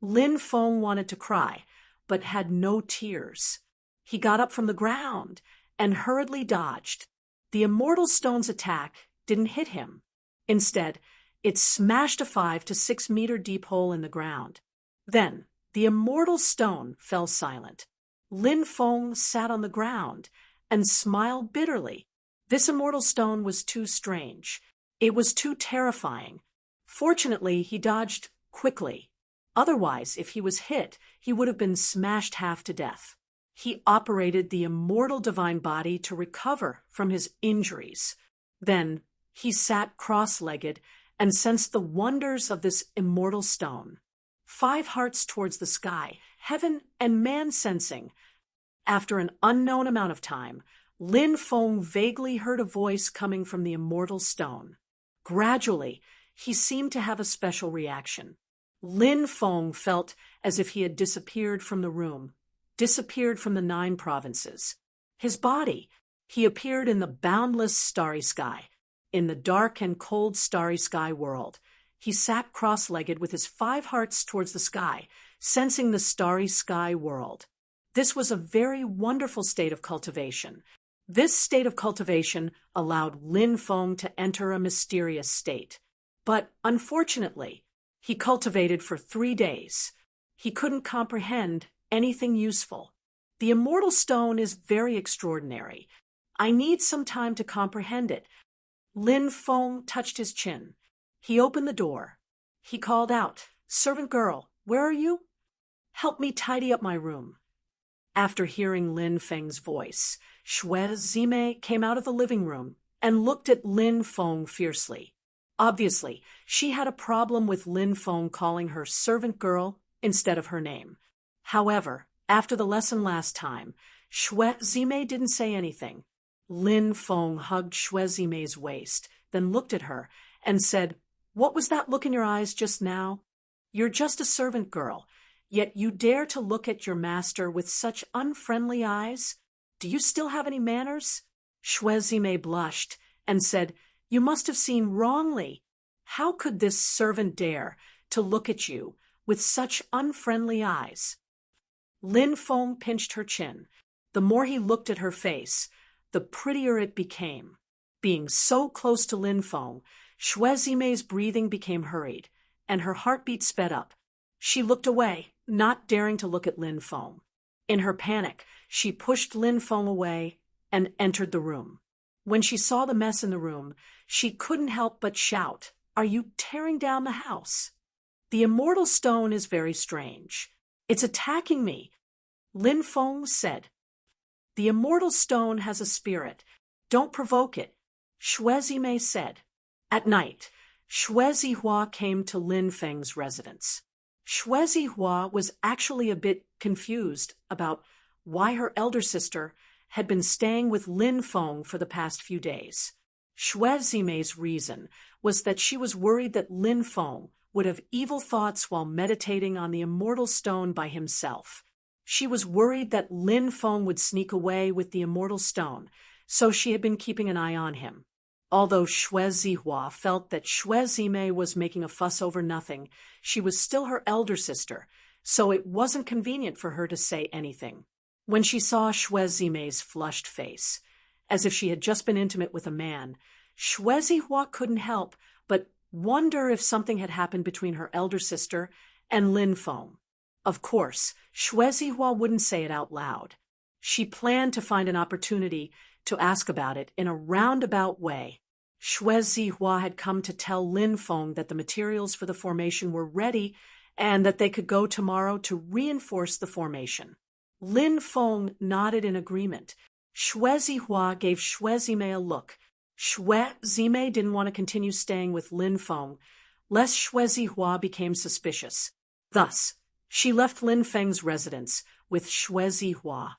Speaker 1: Lin Feng wanted to cry, but had no tears. He got up from the ground and hurriedly dodged. The immortal stone's attack didn't hit him. Instead, it smashed a 5 to 6 meter deep hole in the ground. Then, the immortal stone fell silent. Lin Feng sat on the ground and smiled bitterly. This immortal stone was too strange. It was too terrifying. Fortunately, he dodged quickly. Otherwise, if he was hit, he would have been smashed half to death. He operated the immortal divine body to recover from his injuries. Then, he sat cross-legged and sensed the wonders of this immortal stone. 5 hearts towards the sky, heaven and man sensing. After an unknown amount of time, Lin Feng vaguely heard a voice coming from the immortal stone. Gradually, he seemed to have a special reaction. Lin Feng felt as if he had disappeared from the room, disappeared from the 9 provinces. His body, he appeared in the boundless starry sky, in the dark and cold starry sky world. He sat cross-legged with his 5 hearts towards the sky, sensing the starry sky world. This was a very wonderful state of cultivation. This state of cultivation allowed Lin Feng to enter a mysterious state. But unfortunately, he cultivated for 3 days. He couldn't comprehend anything useful. The immortal stone is very extraordinary. I need some time to comprehend it. Lin Feng touched his chin. He opened the door. He called out, "Servant girl, where are you? Help me tidy up my room." After hearing Lin Feng's voice, Shwezime came out of the living room and looked at Lin Feng fiercely. Obviously, she had a problem with Lin Feng calling her servant girl instead of her name. However, after the lesson last time, Shwezime didn't say anything. Lin Feng hugged Shwezime's waist, then looked at her and said, "What was that look in your eyes just now? You're just a servant girl, yet you dare to look at your master with such unfriendly eyes? Do you still have any manners?" Shwezime blushed and said, "You must have seen wrongly. How could this servant dare to look at you with such unfriendly eyes? Lin Feng pinched her chin. The more he looked at her face, the prettier it became. Being so close to Lin Feng, Xue Zimei's breathing became hurried, and her heartbeat sped up. She looked away, not daring to look at Lin Feng. In her panic, she pushed Lin Feng away and entered the room. When she saw the mess in the room, she couldn't help but shout, "Are you tearing down the house? The immortal stone is very strange. It's attacking me," Lin Feng said. "The immortal stone has a spirit. Don't provoke it," Xue Zimei said. At night, Xue Zihua came to Lin Feng's residence. Xue Zihua was actually a bit confused about why her elder sister had been staying with Lin Feng for the past few days. Xue Zimei's reason was that she was worried that Lin Feng would have evil thoughts while meditating on the immortal stone by himself. She was worried that Lin Feng would sneak away with the immortal stone, so she had been keeping an eye on him. Although Xue Zihua felt that Xue Zimei was making a fuss over nothing, she was still her elder sister, so it wasn't convenient for her to say anything. When she saw Xue Zimei's flushed face, as if she had just been intimate with a man, Xue Zihua couldn't help but wonder if something had happened between her elder sister and Lin Feng. Of course, Xue Zihua wouldn't say it out loud. She planned to find an opportunity to ask about it in a roundabout way. Xue Zihua had come to tell Lin Feng that the materials for the formation were ready and that they could go tomorrow to reinforce the formation. Lin Feng nodded in agreement. Xue Zihua gave Xue Zimei a look. Xue Zimei didn't want to continue staying with Lin Feng, lest Xue Zihua became suspicious. Thus, she left Lin Feng's residence with Xue Zihua.